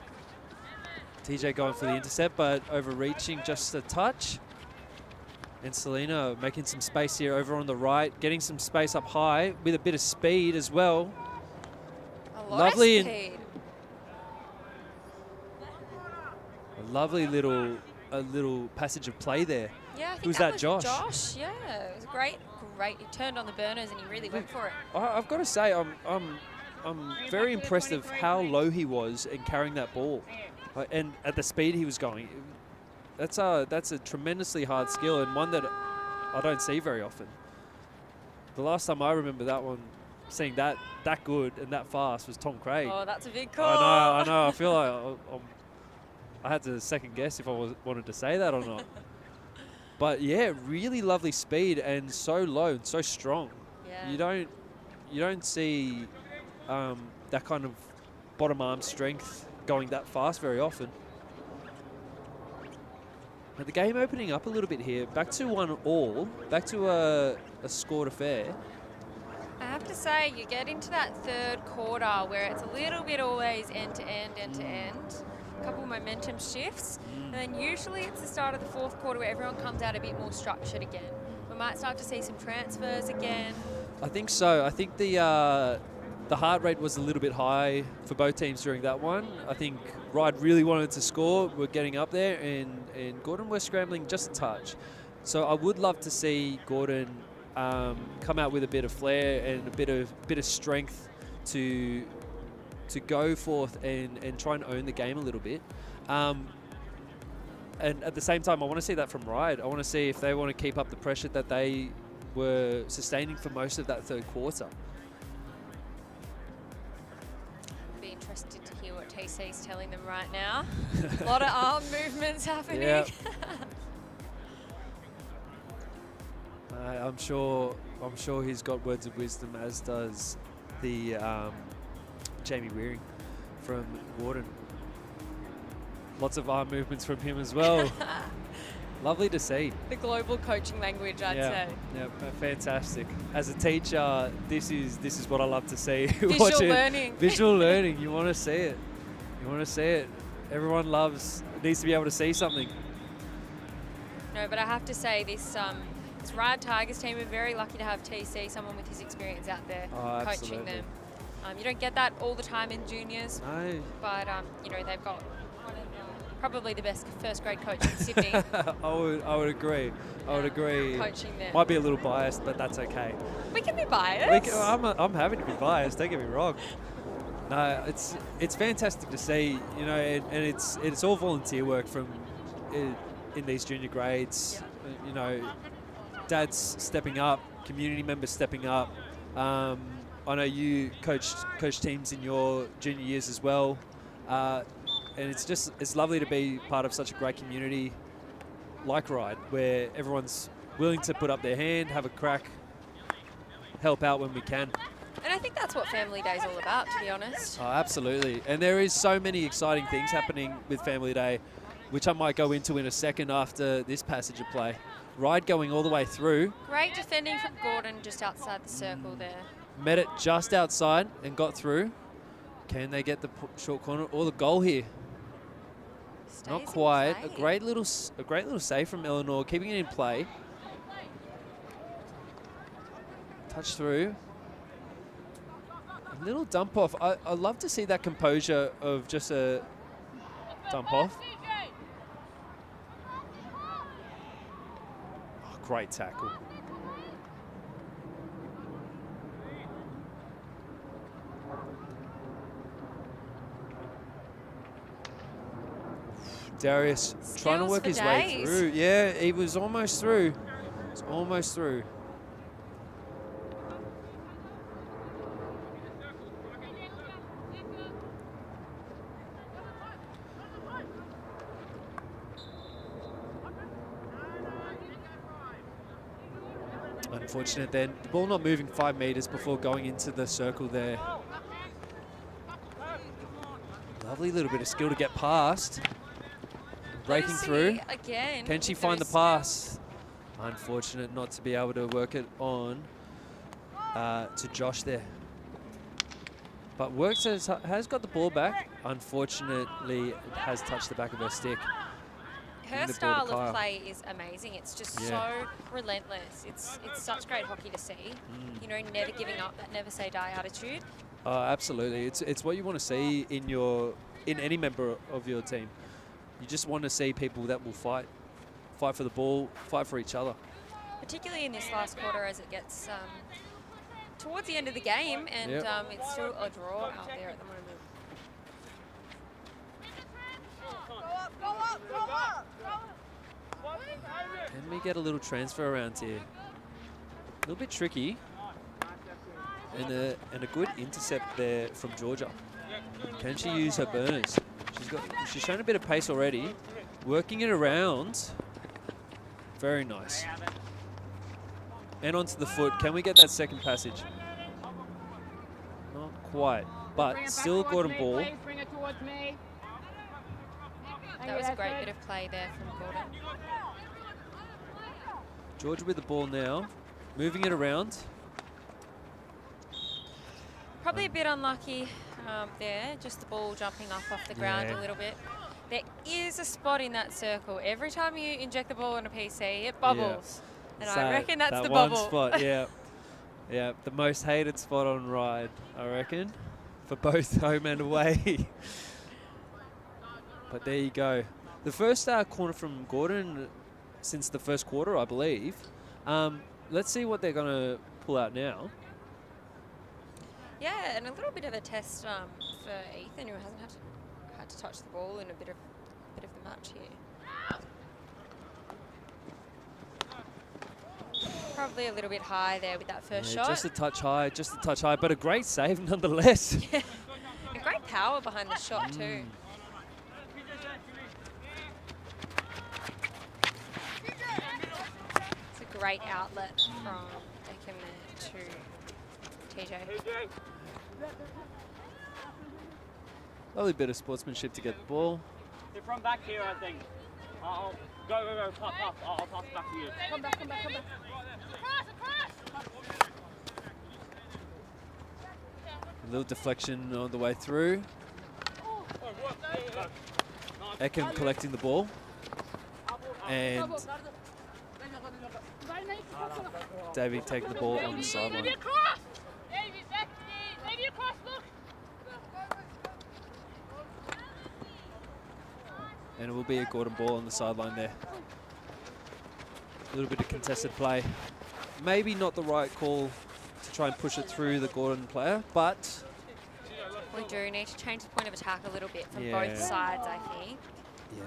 TJ going for the intercept, but overreaching just a touch. And Selena making some space here over on the right, getting some space up high with a bit of speed as well. A lot Lovely of speed. A lovely little passage of play there. Yeah, I think Who's that that, was Josh? Josh, yeah. It was great. He turned on the burners and he really went for it. I've got to say, I'm very impressed of how low he was in carrying that ball, and at the speed he was going. That's a tremendously hard skill, and one that I don't see very often. The last time I remember that one, seeing that good and that fast, was Tom Craig. Oh, that's a big call. I know. I feel like I had to second guess if I wanted to say that or not. But yeah, really lovely speed and so low and so strong. Yeah. You don't see that kind of bottom arm strength going that fast very often. But the game opening up a little bit here. Back to 1-1, back to a scored affair. I have to say, you get into that third quarter where it's a little bit always end to end, a couple of momentum shifts, and then usually it's the start of the fourth quarter where everyone comes out a bit more structured again. We might start to see some transfers again. I think so. I think the heart rate was a little bit high for both teams during that one. I think Ryde really wanted to score. We're getting up there, and Gordon were scrambling just a touch. So I would love to see Gordon come out with a bit of flair and a bit of strength to go forth and try and own the game a little bit. And at the same time, I want to see that from Ryde. I want to see if they want to keep up the pressure that they were sustaining for most of that third quarter. Be interested to hear what TC's telling them right now. A lot of arm movements happening. Yep. I'm sure he's got words of wisdom, as does the Jamie Wearing from Gordon. Lots of arm movements from him as well. Lovely to see. The global coaching language, I'd say. Yeah, fantastic. As a teacher, this is what I love to see. Visual learning. Visual learning. You want to see it. You want to see it. Everyone needs to be able to see something. No, but I have to say this Ryde Tigers team are very lucky to have TC, someone with his experience out there coaching absolutely. them. You don't get that all the time in juniors. No. But you know, they've got probably the best first grade coach in Sydney. I would agree. I would agree. Coaching them. Might be a little biased, but that's okay. We can be biased. I'm happy to be biased. Don't get me wrong. No, it's fantastic to see. You know, and it's all volunteer work from in these junior grades. You know, dads stepping up, community members stepping up. I know you coached teams in your junior years as well. And it's lovely to be part of such a great community like Ryde, where everyone's willing to put up their hand, have a crack, help out when we can. And I think that's what Family Day is all about, to be honest. Oh, absolutely. And there is so many exciting things happening with Family Day, which I might go into in a second after this passage of play. Ryde going all the way through. Great defending from Gordon just outside the circle there. Met it just outside and got through. Can they get the short corner or the goal here? Stays Not in quite. play. A great little save from Eleanor, keeping it in play. Touch through. A little dump off. I love to see that composure of just a dump off. Oh, great tackle. Darius trying to work his way through. Yeah, he was almost through. It's almost through. Unfortunate then. The ball not moving 5 meters before going into the circle there. Lovely little bit of skill to get past. Breaking through. Again. Can she find the pass? Unfortunate not to be able to work it on to Josh there. But Works has got the ball back. Unfortunately, it has touched the back of her stick. Her style of play is amazing. It's just so relentless. It's such great hockey to see. You know, never giving up, that never say die attitude. Absolutely. It's what you want to see in any member of your team. You just want to see people that will fight for the ball, fight for each other. Particularly in this last quarter as it gets towards the end of the game, and it's still a draw out there at the moment. Can we get a little transfer around here? A little bit tricky. And a good intercept there from Georgia. Can she use her burners? She's shown a bit of pace already. Working it around. Very nice. And onto the foot. Can we get that second passage? Not quite. But still Gordon ball. That was a great bit of play there from Gordon. Georgia with the ball now. Moving it around. Probably a bit unlucky there. Just the ball jumping up off the ground a little bit. There is a spot in that circle. Every time you inject the ball on a PC, it bubbles. And I reckon that's that the one bubble. spot, yeah. Yeah, the most hated spot on Ryde, I reckon, for both home and away. But there you go. The first corner from Gordon since the first quarter, I believe. Let's see what they're going to pull out now. Yeah, and a little bit of a test for Ethan, who hasn't had to touch the ball in a bit of the match here. Probably a little bit high there with that first shot. Just a touch high, but a great save nonetheless. And great power behind the shot too. It's a great outlet from Ekman to TJ. Lovely bit of sportsmanship to get the ball. They're from back here, I think. Go, pass. I'll pass it back to you. Come back. A little deflection on the way through. Ekem collecting the ball. And Davey taking the ball on the sideline. And it will be a Gordon ball on the sideline there. A little bit of contested play. Maybe not the right call to try and push it through the Gordon player, but... We do need to change the point of attack a little bit from both sides, I think. Yeah.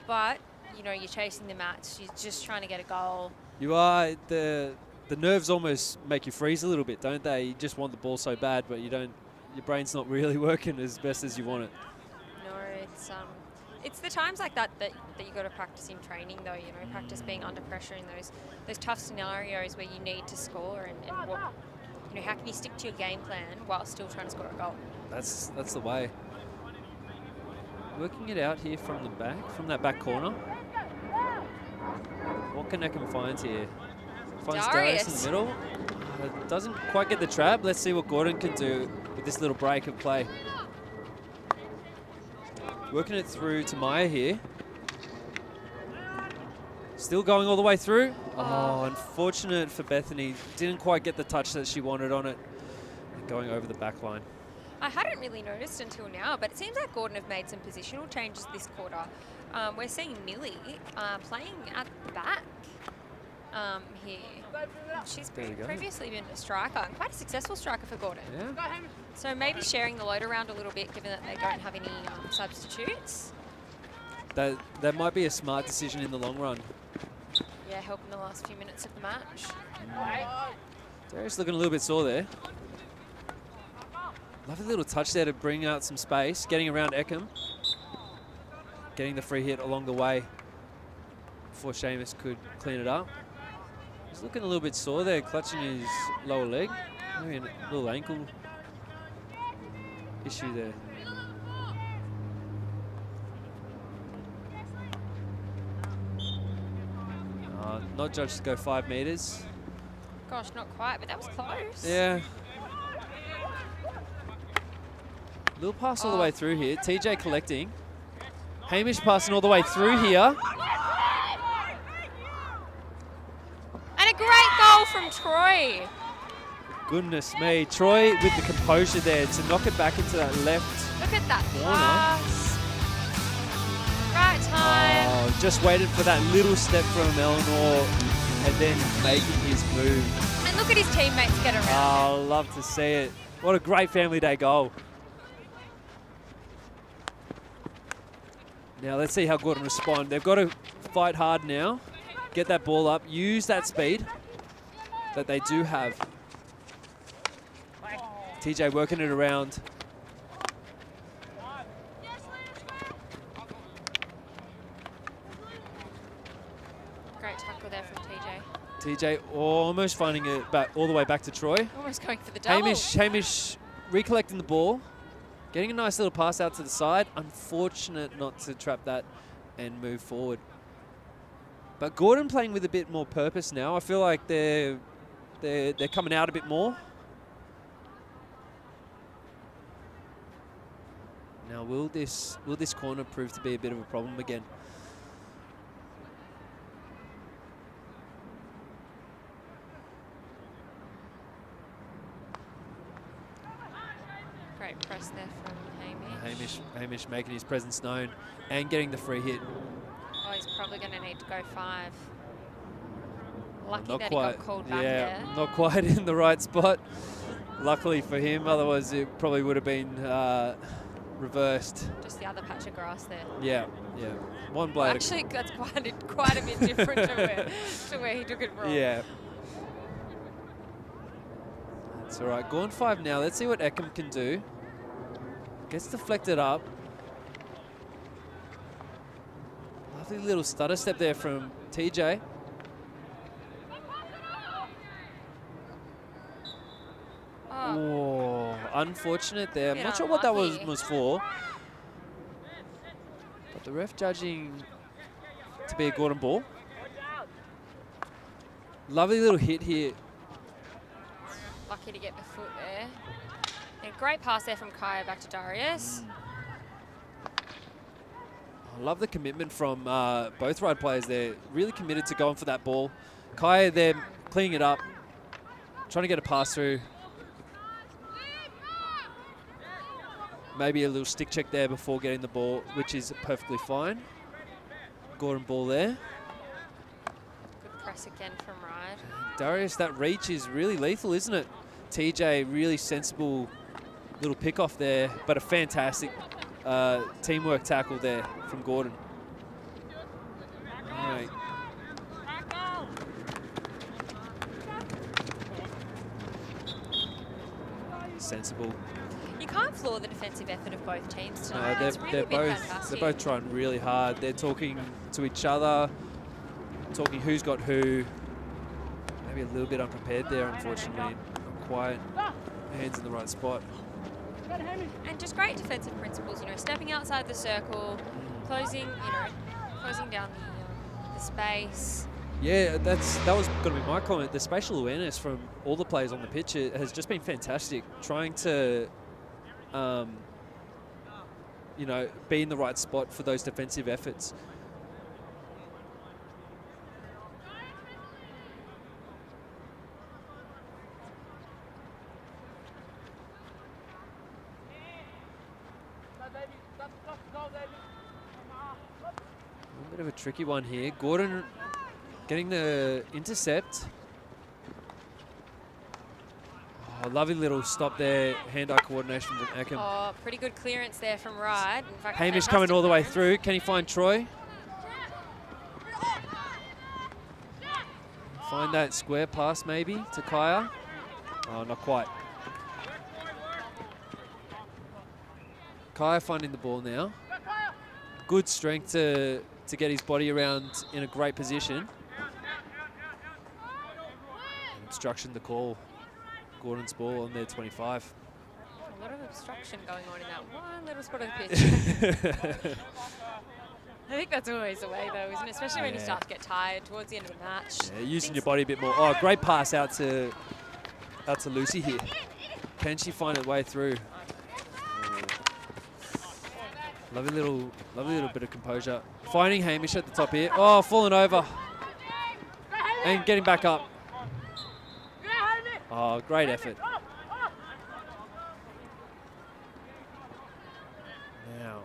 But, you know, you're chasing the match. You're just trying to get a goal. You are. The nerves almost make you freeze a little bit, don't they? You just want the ball so bad, but you don't. Your brain's not really working as best as you want it. No, it's the times like that that you got to practice in training, though. You know, practice being under pressure in those tough scenarios where you need to score, and what, you know, how can you stick to your game plan while still trying to score a goal? That's the way. Working it out here from the back, from that back corner. What can Ekem find here? Finds Darius in the middle. Doesn't quite get the trap. Let's see what Gordon can do with this little break of play. Working it through to Maya here. Still going all the way through. Oh, unfortunate for Bethany. Didn't quite get the touch that she wanted on it. Going over the back line. I hadn't really noticed until now, but it seems like Gordon have made some positional changes this quarter. We're seeing Millie playing at the back here. She's previously been a striker, and quite a successful striker for Gordon. Yeah. So maybe sharing the load around a little bit, given that they don't have any substitutes. That might be a smart decision in the long run. Yeah, helping the last few minutes of the match. Darius looking a little bit sore there. Lovely little touch there to bring out some space. Getting around Ekem. Getting the free hit along the way before Seamus could clean it up. He's looking a little bit sore there, clutching his lower leg. Maybe a little ankle issue there. Not judged to go 5 meters. Gosh, not quite, but that was close. Yeah. Little pass all the way through here. TJ collecting. Hamish passing all the way through here. And a great goal from Troy. Goodness me. Troy with the composure there to knock it back into that left. Look at that corner. pass. Right time. Oh, just waited for that little step from Eleanor and then making his move. And look at his teammates get around. Oh, love to see it. What a great family day goal. Now let's see how Gordon respond. They've got to fight hard now, get that ball up, use that speed that they do have. TJ working it around. Great tackle there from TJ. TJ almost finding it back all the way back to Troy. Almost going for the double. Hamish recollecting the ball. Getting a nice little pass out to the side. Unfortunate not to trap that and move forward. But Gordon playing with a bit more purpose now. I feel like they're coming out a bit more. Now Now, will this corner prove to be a bit of a problem again? Great press there from Hamish. Hamish making his presence known and getting the free hit. Oh, he's probably going to need to go 5. Lucky Not that quite, he got called back yeah, there. not quite in the right spot. Luckily for him, otherwise it probably would have been reversed. Just the other patch of grass there. Yeah. One blade. Well, actually, that's quite a bit different to where he took it from. Yeah. That's all right. Gone 5 now. Let's see what Eckham can do. Gets deflected up. Lovely little stutter step there from TJ. Oh, unfortunate there. I'm not sure what that was for. But the ref judging to be a Gordon ball. Lovely little hit here. Lucky to get the foot there. And a great pass there from Kaya back to Darius. I love the commitment from both Ryde players there. Really committed to going for that ball. Kaya there cleaning it up. Trying to get a pass through. Maybe a little stick check there before getting the ball, which is perfectly fine. Gordon ball there. Good press again from Ryde. Darius, that reach is really lethal, isn't it? TJ, really sensible little pick off there, but a fantastic teamwork tackle there from Gordon. All right. Sensible. You can't floor the defensive effort of both teams tonight. It's really been fantastic. They're both trying really hard. They're talking to each other, talking who's got who. Maybe a little bit unprepared there, unfortunately. Not quite hands in the right spot. And just great defensive principles, stepping outside the circle, closing down the space. Yeah, that was going to be my comment. The spatial awareness from all the players on the pitch has just been fantastic. Trying to, be in the right spot for those defensive efforts. A bit of a tricky one here. Gordon getting the intercept. Oh, lovely little stop there. Hand-eye coordination from Eckham. Oh, pretty good clearance there from Ryde. In fact, Hamish coming all the way through. Can he find Troy? Find that square pass maybe to Kaya. Oh, not quite. Kaya finding the ball now. Good strength to get his body around in a great position. Obstruction the call. Gordon's ball on their 25. A lot of obstruction going on in that one little spot of the pitch. I think that's always the way, though, isn't it? Especially when you start to get tired towards the end of the match. Yeah, using your body a bit more. Oh, great pass out to Lucy here. Can she find her way through? Lovely little bit of composure. Finding Hamish at the top here. Oh, falling over. And getting back up. Oh, great effort. Now,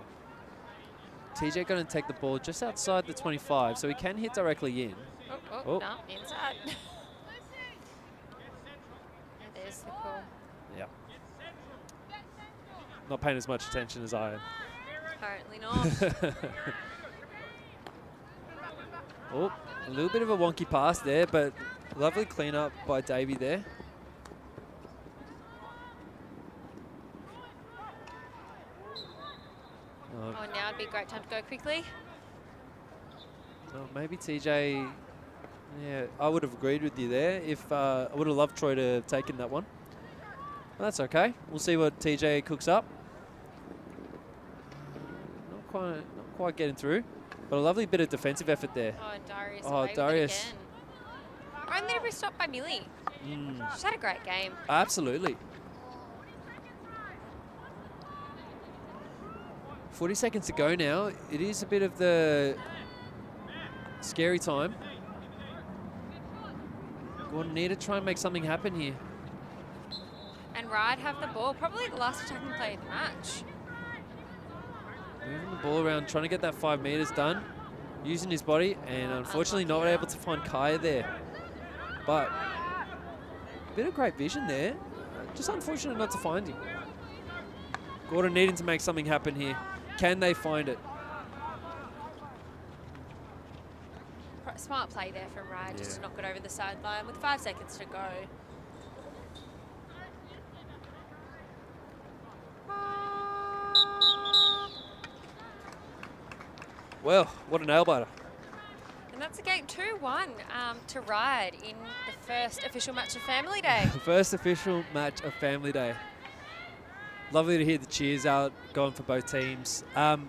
TJ going to take the ball just outside the 25, so he can hit directly in. No, inside. There's the call. Yeah. Not paying as much attention as I am. Apparently not. Oh, a little bit of a wonky pass there, but lovely clean up by Davey there. Oh, now would be a great time to go quickly. Oh, maybe TJ, yeah, I would have agreed with you there. If I would have loved Troy to have taken that one. Well, that's okay. We'll see what TJ cooks up. Not quite getting through, but a lovely bit of defensive effort there. Oh, and Darius. Oh, Darius. Only to be stopped by Millie. She's had a great game. Absolutely. 40 seconds to go now. It is a bit of the scary time. Gordon need to try and make something happen here. And Ryde have the ball, probably the last attacking play of the match. Moving the ball around, trying to get that 5 meters done, using his body, and unfortunately not able to find Kaya there. But a bit of great vision there. Just unfortunate not to find him. Gordon needing to make something happen here. Can they find it? Smart play there from Ryde, just to knock it over the sideline with 5 seconds to go. Well, what a nail biter. And that's a game 2-1 to Ryde in the first official match of Family Day. First official match of Family Day. Lovely to hear the cheers out going for both teams. I've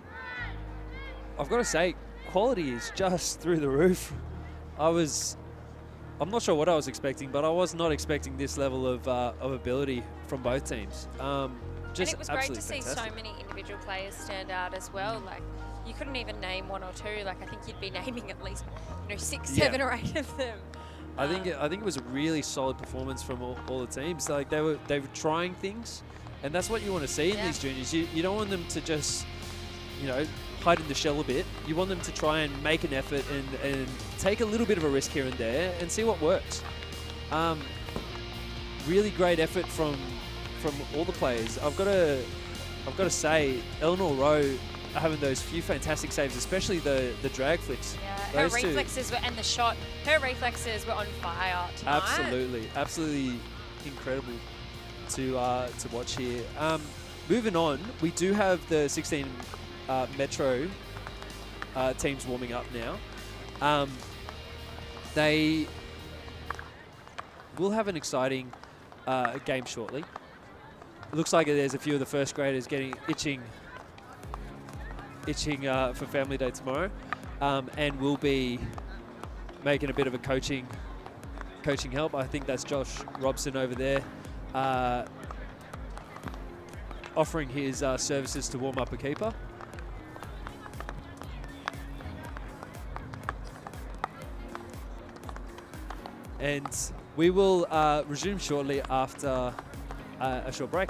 got to say, quality is just through the roof. I'm not sure what I was expecting, but I was not expecting this level of ability from both teams. Just and it was great to see fantastic. so many individual players stand out as well. Like, you couldn't even name 1 or 2. Like, I think you'd be naming at least 6, 7 or 8 of them. I think it was a really solid performance from all the teams. Like they were trying things, and that's what you want to see in these juniors. You don't want them to just hide in the shell a bit. You want them to try and make an effort and take a little bit of a risk here and there and see what works. Really great effort from all the players. I've got to say, Eleanor Rowe having those few fantastic saves, especially the drag flicks. Yeah, her reflexes and the shot. Her reflexes were on fire tonight. Absolutely incredible to watch here. Moving on, we do have the 16 Metro teams warming up now. They will have an exciting game shortly. It looks like there's a few of the first graders itching for Family Day tomorrow, and we'll be making a bit of a coaching help. I think that's Josh Robson over there, offering his services to warm up a keeper. And we will resume shortly after a short break.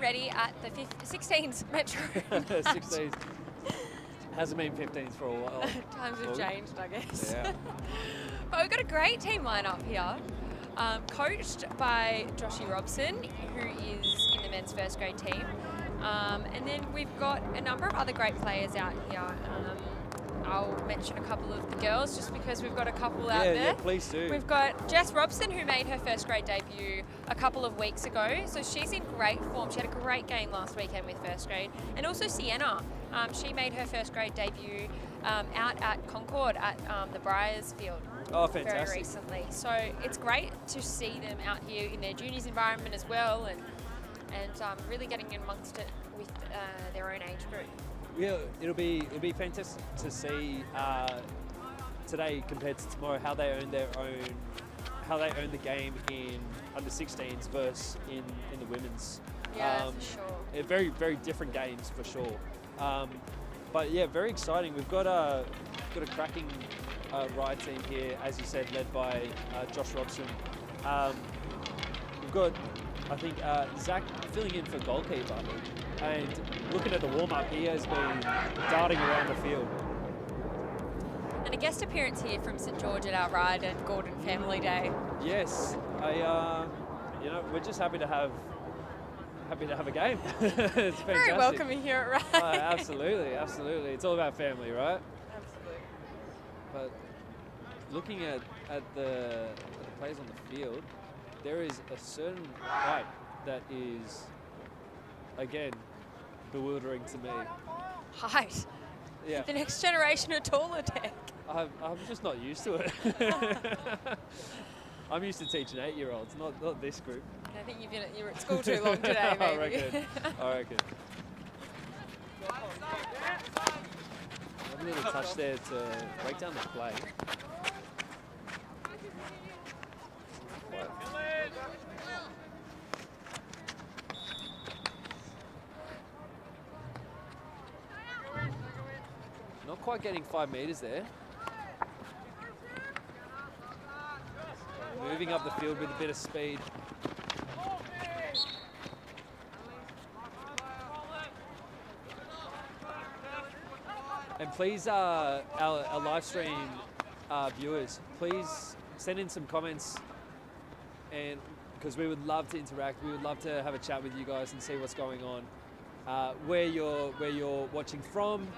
ready at the 16s metro. 16s. Hasn't been 15s for a while. Times have changed, I guess. Yeah. But we've got a great team lineup here, coached by Joshy Robson, who is in the men's first grade team. And then we've got a number of other great players out here. I'll mention a couple of the girls just because we've got a couple out there. Yeah, please do. We've got Jess Robson, who made her first grade debut a couple of weeks ago. So she's in great form. She had a great game last weekend with first grade. And also Sienna. She made her first grade debut out at Concord at the Briars Field. Oh, fantastic. Very recently. So it's great to see them out here in their juniors environment as well and really getting in amongst it with their own age group. Yeah, it'll be fantastic to see today compared to tomorrow how they earn the game in under 16s versus in the women's. Yeah, for sure. Yeah, very different games for sure. But yeah, very exciting. We've got a cracking Ryde team here, as you said, led by Josh Robson. We've got, I think, Zach filling in for goalkeeper. And looking at the warm-up, he has been darting around the field. And a guest appearance here from St George at our Ryde and Gordon Family Day. Yes, we're just happy to have a game. It's fantastic. Very welcoming here at Ryde. Absolutely. It's all about family, right? Absolutely. But looking at the players on the field, there is a certain height that is, again, bewildering to me. Height? Yeah. The next generation of taller tech. I'm just not used to it. I'm used to teaching 8-year-olds, not this group. I think you were at school too long today, maybe. I reckon. A little touch there to break down the play. Not quite getting 5 metres there. Moving up the field with a bit of speed. And please, our live stream viewers, please send in some comments, and because we would love to interact, we would love to have a chat with you guys and see what's going on, where you're watching from,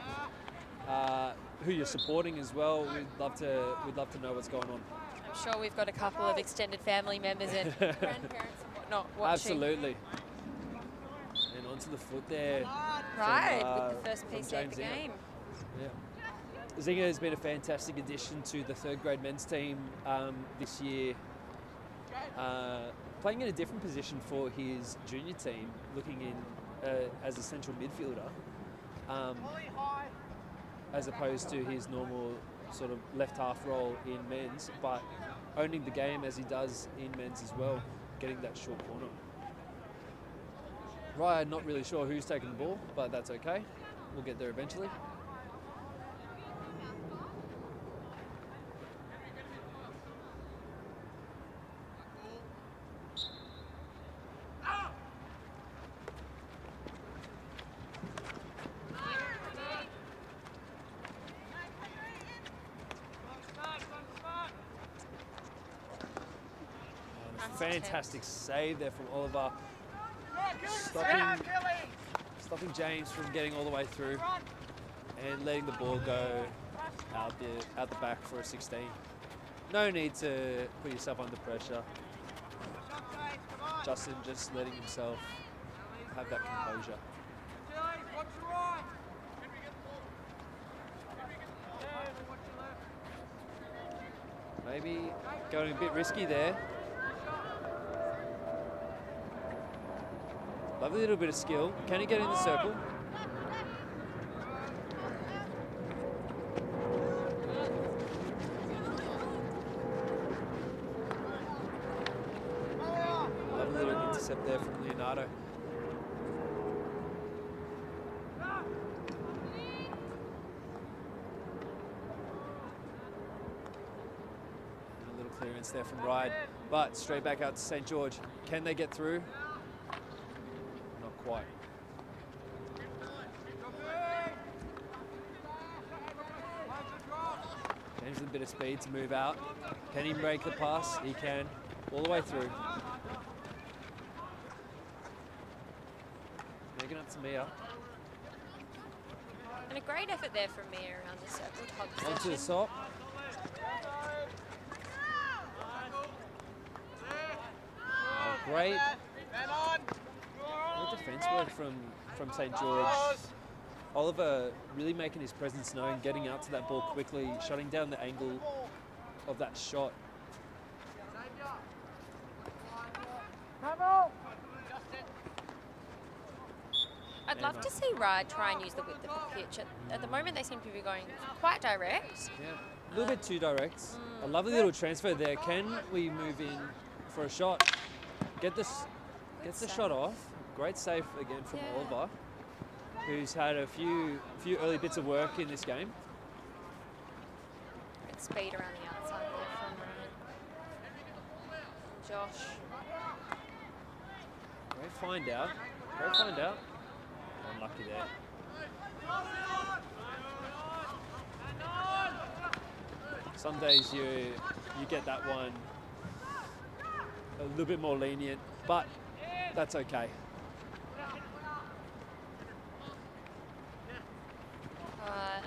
who you're supporting as well. We'd love to know what's going on. I'm sure we've got a couple of extended family members and grandparents and whatnot watching. Absolutely. And onto the foot there. Right, with the first piece of James the game. Yeah. Zinger has been a fantastic addition to the third grade men's team this year. Playing in a different position for his junior team, looking in as a central midfielder, as opposed to his normal sort of left half role in men's, but owning the game as he does in men's as well, getting that short corner. Right, not really sure who's taking the ball, but that's okay. We'll get there eventually. Fantastic save there from Oliver, stopping James from getting all the way through and letting the ball go out the back for a 16. No need to put yourself under pressure. Justin just letting himself have that composure. Maybe going a bit risky there. Lovely little bit of skill. Can he get in the circle? Lovely little intercept there from Leonardo. And a little clearance there from Ryde, but straight back out to St George. Can they get through? Quite. bit of speed to move out. Can he break the pass? He can. All the way through. Making up to Mia. And a great effort there from Mia around the circle to hold Onto the possession. top. Oh, great defence work from St. George. Oliver really making his presence known, getting out to that ball quickly, shutting down the angle of that shot. I'd love to see Ryde try and use the width of the pitch. At the moment, they seem to be going quite direct. Yeah, a little bit too direct. A lovely little transfer there. Can we move in for a shot? Gets the shot off. Great save again from Oliver, who's had a few early bits of work in this game. Great speed around the outside there from Ryde. Josh. Great find out. Great find out. Unlucky there. Some days you get that one a little bit more lenient, but that's okay.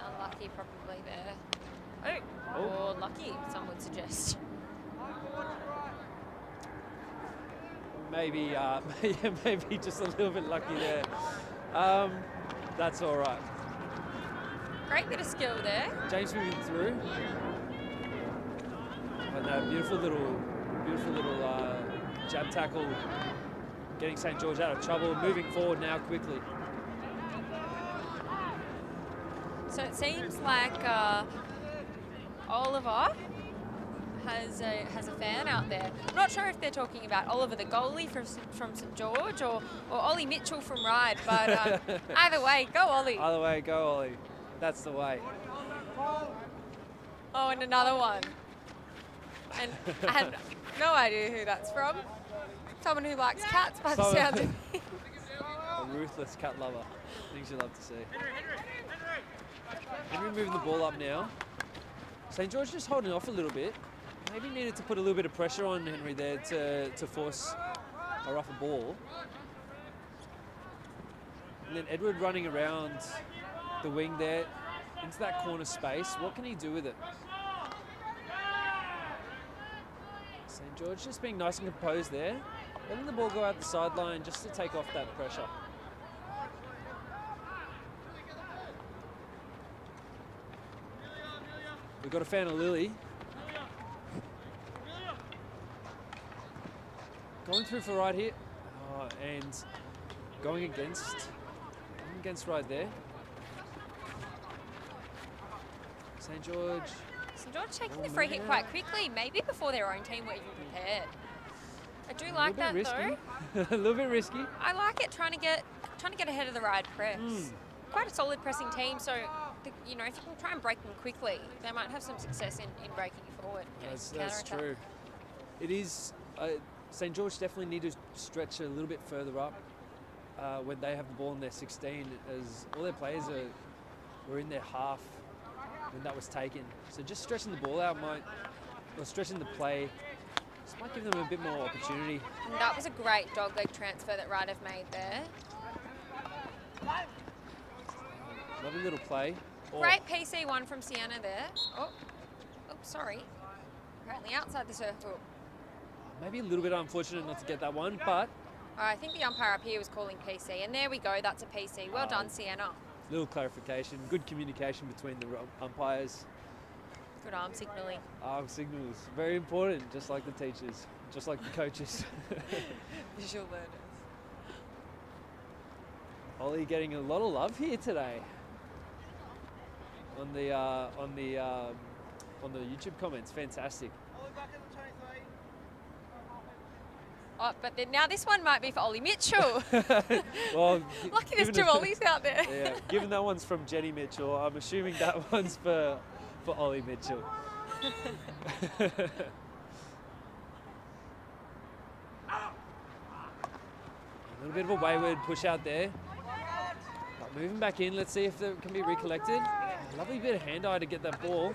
Unlucky probably there. Or lucky, some would suggest. Maybe, maybe just a little bit lucky there. That's all right. Great bit of skill there. James moving through. And a beautiful little jab tackle, getting St. George out of trouble. Moving forward now quickly. So it seems like Oliver has a fan out there. I'm not sure if they're talking about Oliver the goalie from St. George or Ollie Mitchell from Ryde, but either way, go Ollie. Either way, go Ollie. That's the way. Oh, and another one. And I had no idea who that's from. Someone who likes cats by the sound of it. A ruthless cat lover. Things you love to see. Henry moving the ball up now. St. George just holding off a little bit. Maybe needed to put a little bit of pressure on Henry there to force a rougher ball. And then Edward running around the wing there into that corner space. What can he do with it? St. George just being nice and composed there. Letting the ball go out the sideline just to take off that pressure. We've got a fan of Lily. Going through for Ryde here. And going against Ryde there. St. George. St. George taking the free hit quite quickly, maybe before their own team were even prepared. I do like that though. A little bit risky. I like it, trying to get ahead of the Ryde press. Quite a solid pressing team, so you know, if you can try and break them quickly, they might have some success in breaking you forward. That's true. It is. St. George definitely need to stretch a little bit further up when they have the ball in their 16, as all their players were in their half when that was taken. So just stretching the ball out or stretching the play, just might give them a bit more opportunity. And that was a great dogleg transfer that Ryde have made there. Lovely little play. Great PC one from Sienna there. Oh, sorry. Apparently outside the circle. Maybe a little bit unfortunate not to get that one, but I think the umpire up here was calling PC, and there we go. That's a PC. Well done, Sienna. Little clarification. Good communication between the umpires. Good arm signalling. Arm signals. Very important, just like the teachers, just like the coaches. Visual learners. Ollie getting a lot of love here today on the YouTube comments. Fantastic. Oh, but then now this one might be for Ollie Mitchell. Well, lucky there's two Ollies out there. Yeah, given that one's from Jenny Mitchell, I'm assuming that one's for Ollie Mitchell. A little bit of a wayward push out there. But moving back in, let's see if it can be recollected. Lovely bit of hand-eye to get that ball.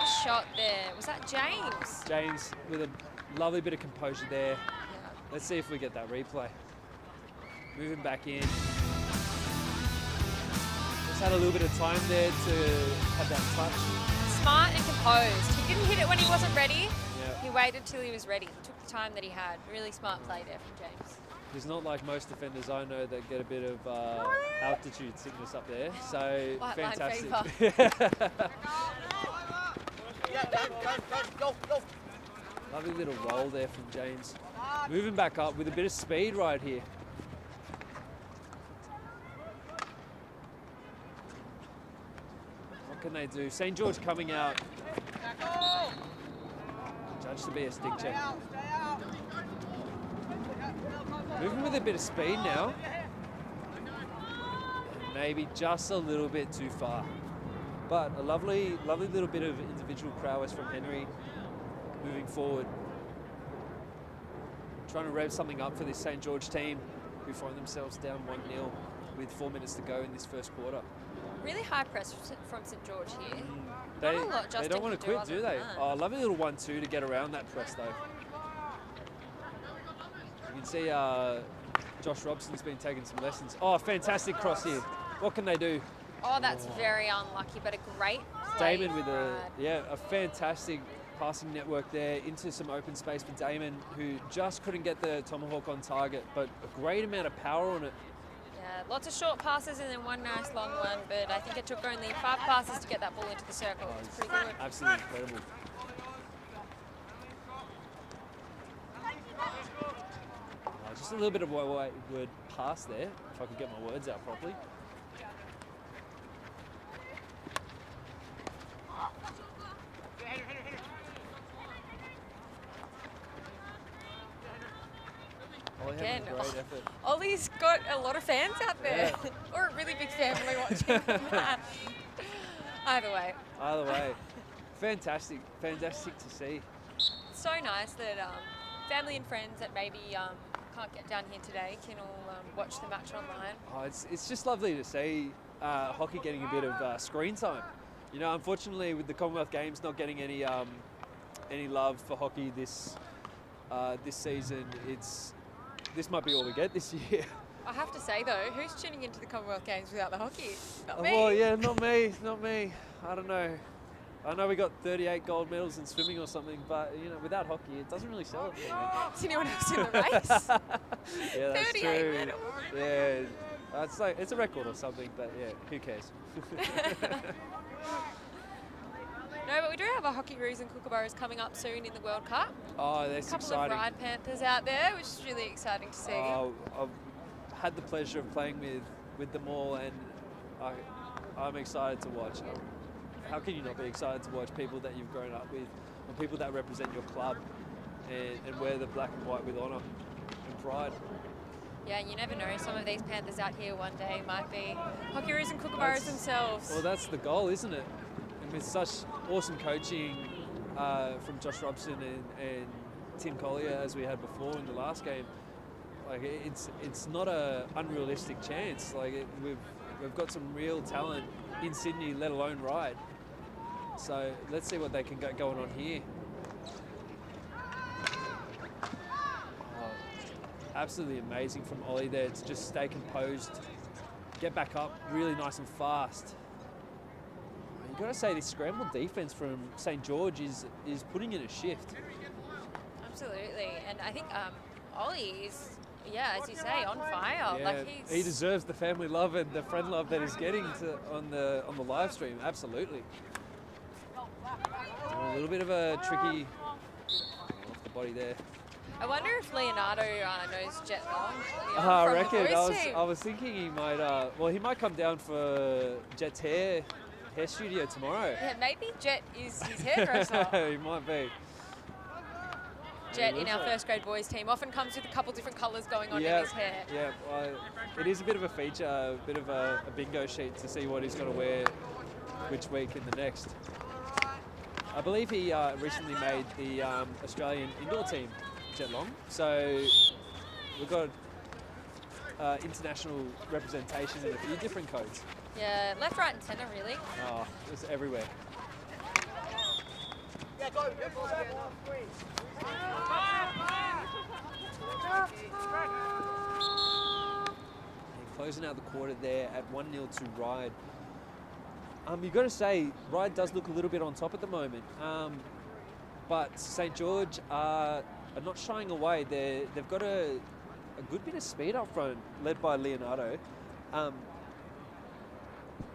Nice shot there. Was that James? James with a lovely bit of composure there. Yeah. Let's see if we get that replay. Moving back in. Just had a little bit of time there to have that touch. Smart and composed. He didn't hit it when he wasn't ready. Yeah. He waited till he was ready. Took the time that he had. Really smart play there from James. He's not like most defenders I know that get a bit of altitude sickness up there. So White line fantastic. Lovely little roll there from James. Moving back up with a bit of speed right here. What can they do? St. George coming out. Judged to be a stick check. Moving with a bit of speed now. Maybe just a little bit too far. But a lovely little bit of individual prowess from Henry moving forward. Trying to rev something up for this St. George team who find themselves down 1-0 with 4 minutes to go in this first quarter. Really high press from St. George here. They, Not a lot they Justin don't want to can do quit, do other they? than that. Oh, lovely little 1-2 to get around that press though. You can see Josh Robson's been taking some lessons. Oh, fantastic cross here. What can they do? Oh, that's very unlucky, but a great play Damon with from a fantastic passing network there into some open space for Damon, who just couldn't get the tomahawk on target, but a great amount of power on it. Yeah, lots of short passes and then one nice long one, but I think it took only 5 passes to get that ball into the circle. It's pretty good. Absolutely incredible. Just a little bit of a word pass there, if I could get my words out properly. Again, Great effort. Ollie's got a lot of fans out there, or a really big family watching. Either way. Either way. Fantastic to see. So nice that family and friends that maybe can't get down here today can all watch the match online. Oh, it's just lovely to see hockey getting a bit of screen time. You know, unfortunately, with the Commonwealth Games not getting any love for hockey this season, this might be all we get this year. I have to say though, who's tuning into the Commonwealth Games without the hockey? Not me. Well, yeah, not me. I don't know. I know we got 38 gold medals in swimming or something, but you know, without hockey, it doesn't really sell it for me. Is anyone else in the race? Yeah, that's 38 true. medals. Yeah, it's a record or something, but yeah, who cares? No, but we do have our Hockeyroos and Kookaburras coming up soon in the World Cup. Oh, that's A couple exciting. of Ryde Panthers out there, which is really exciting to see. Oh, I've had the pleasure of playing with them all, and I'm excited to watch. How can you not be excited to watch people that you've grown up with, or people that represent your club, and wear the black and white with honour and pride? Yeah, you never know. Some of these Panthers out here one day might be Hockeyroos and Kookaburras themselves. Well, that's the goal, isn't it? And with such awesome coaching from Josh Robson and Tim Collier, as we had before in the last game, like it's not a unrealistic chance. Like we've got some real talent in Sydney, let alone Ryde. So let's see what they can get going on here. Oh, absolutely amazing from Ollie there to just stay composed, get back up really nice and fast. You've got to say this scramble defense from St. George is putting in a shift. Absolutely, and I think Ollie is, as you say, on fire. Yeah, Like he deserves the family love and the friend love that he's getting on the live stream. Absolutely. A little bit of a tricky off the body there. I wonder if Leonardo knows Jet Long. I from reckon. The boys team. I was thinking he might. He might come down for Jet's hair studio tomorrow. Yeah, maybe Jet is his hairdresser. He might be. Jet in our first grade boys team often comes with a couple different colours going on in his hair. Yeah, it is a bit of a feature, a bit of a bingo sheet to see what he's going to wear which week in the next. I believe he recently made the Australian indoor team, Jet Long. So we've got international representation in a few different codes. Yeah, left, right and centre really. Oh, it's everywhere. Closing out the quarter there at 1-0 to Ryde. You've got to say, Ryde does look a little bit on top at the moment. But St. George are not shying away. They've got a good bit of speed up front, led by Leonardo.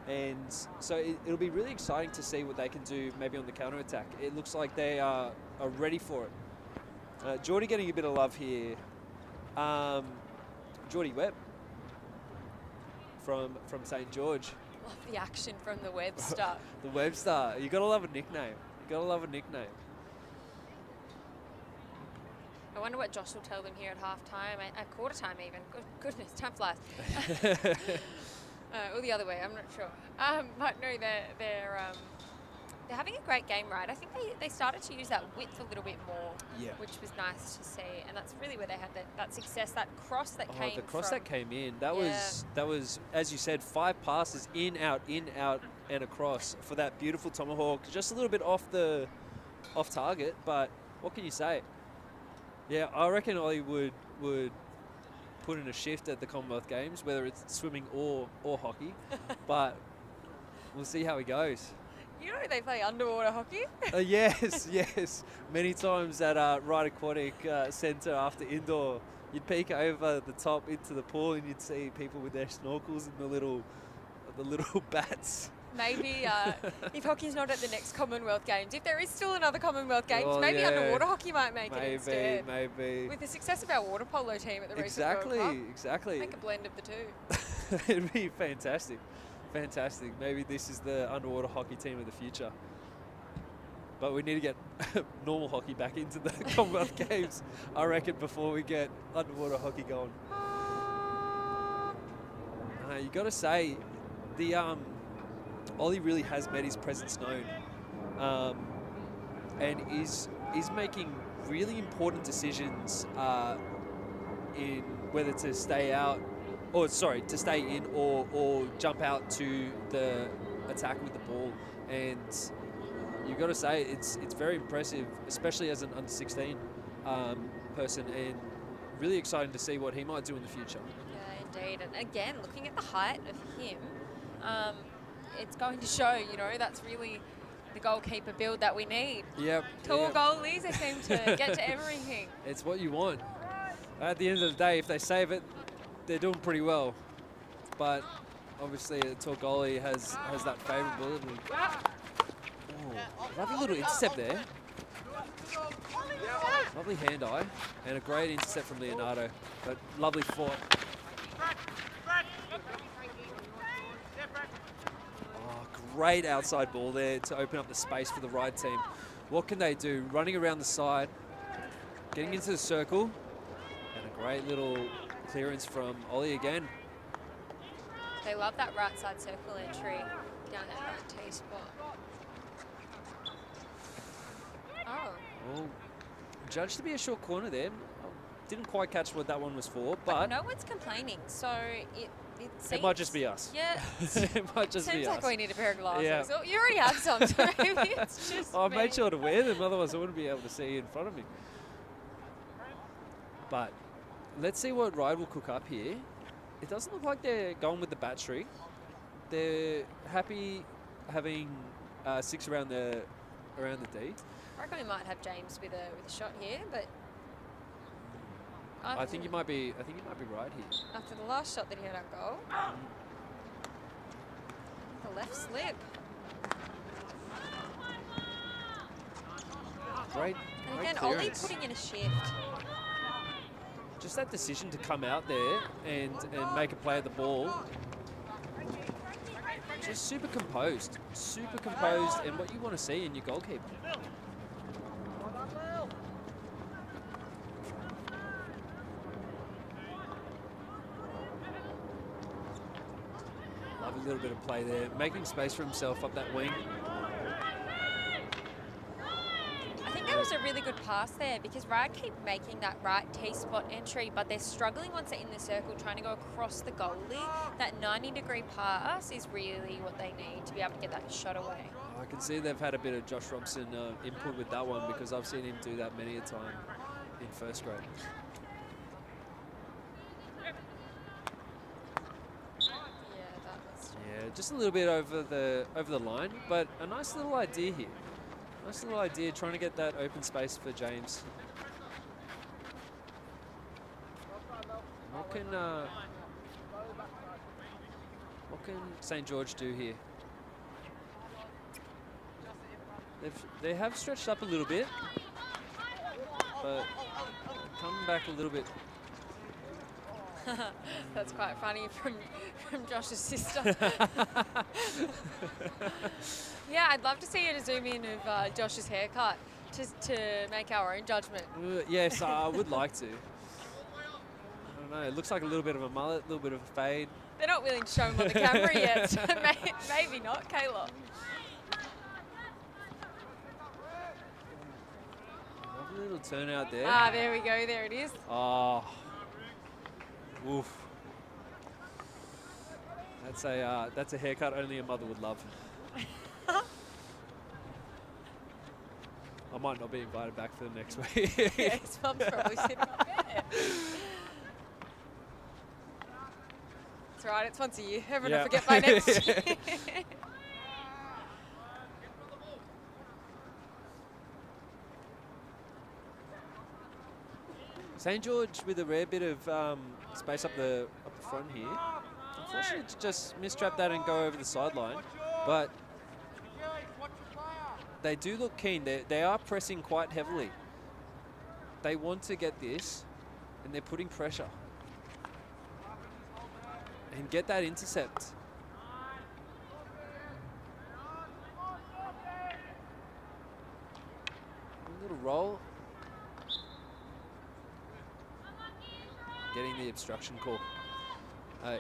And so it'll be really exciting to see what they can do maybe on the counter-attack. It looks like they are ready for it. Geordie getting a bit of love here. Geordie Webb from St. George. Love the action from the Webster. The Webster. You gotta love a nickname. You gotta love a nickname. I wonder what Josh will tell them here at half-time, at quarter-time even. Goodness, time flies. Or the other way, I'm not sure. But no, they're having a great game, right? I think they started to use that width a little bit more, which was nice to see. And that's really where they had that success, that cross that came the cross from. that came in, that was, as you said, 5 passes in, out, and across for that beautiful tomahawk. Just a little bit off target, but what can you say? Yeah, I reckon Ollie would put in a shift at the Commonwealth Games, whether it's swimming or hockey, but we'll see how he goes. You know they play underwater hockey? Yes. Many times at Ryde Aquatic Centre after indoor, you'd peek over the top into the pool and you'd see people with their snorkels and the little bats. Maybe if hockey's not at the next Commonwealth Games, if there is still another Commonwealth Games, maybe underwater hockey might make it instead. Maybe. With the success of our water polo team at the recent World Cup. Exactly. Make a blend of the two. It'd be fantastic. Maybe this is the underwater hockey team of the future. But we need to get normal hockey back into the Commonwealth Games, I reckon, before we get underwater hockey going. You got to say, the Ollie really has made his presence known, and is making really important decisions in whether to stay out, or to stay in or jump out to the attack with the ball. And you've got to say it's very impressive, especially as an under-16 person, and really exciting to see what he might do in the future. Yeah, indeed. And again, looking at the height of him, it's going to show, that's really the goalkeeper build that we need. Yep. Tall goalies, they seem to get to everything. It's what you want. At the end of the day, if they save it, they're doing pretty well. But obviously, a tall goalie has that favourability. Oh, lovely little intercept there. Lovely hand-eye. And a great intercept from Leonardo. But lovely fought. Great outside ball there to open up the space for the Ryde team. What can they do? Running around the side, getting into the circle, and a great little clearance from Ollie again. They love that right side circle entry down that right T spot. Well, judged to be a short corner there. Didn't quite catch what that one was for, but no one's complaining, so it seems... It might just be us. Yeah. It might just be us. Seems like we need a pair of glasses. Yeah. So you already have some, so maybe it's just I made sure to wear them, otherwise I wouldn't be able to see in front of me. But let's see what Ryde will cook up here. It doesn't look like they're going with the battery. They're happy having 6 around the D. I reckon we might have James with a shot here, but I think you might be right here. After the last shot that he had on goal, the left slip. Great. And again, Ollie putting in a shift. Just that decision to come out there and make a play at the ball. Just super composed, and what you want to see in your goalkeeper. Love a little bit of play there, making space for himself up that wing. I think there was just a really good pass there because Ryde keep making that right T-spot entry, but they're struggling once they're in the circle, trying to go across the goalie. That 90-degree pass is really what they need to be able to get that shot away. I can see they've had a bit of Josh Robson input with that one because I've seen him do that many a time in first grade. Yeah, just a little bit over the line, but a nice little idea here. Nice little idea, trying to get that open space for James. What can St. George do here? They have stretched up a little bit, but coming back a little bit. That's quite funny from Josh's sister. Yeah, I'd love to see you to zoom in of Josh's haircut to make our own judgment. Yes, I would like to. I don't know. It looks like a little bit of a mullet, a little bit of a fade. They're not willing to show him on the camera yet, so maybe not, Kayla. Lovely little turnout there. Ah, there we go. There it is. Oh. Oof. That's a haircut only a mother would love. I might not be invited back for the next week. Yeah, his mum's probably sitting up there. That's right, it's once a year. Everyone will forget by next year. St. George with a rare bit of space up the front here. Unfortunately, just mistrap that and go over the sideline. But they do look keen. They are pressing quite heavily. They want to get this, and they're putting pressure. And get that intercept. A little roll. Getting the obstruction call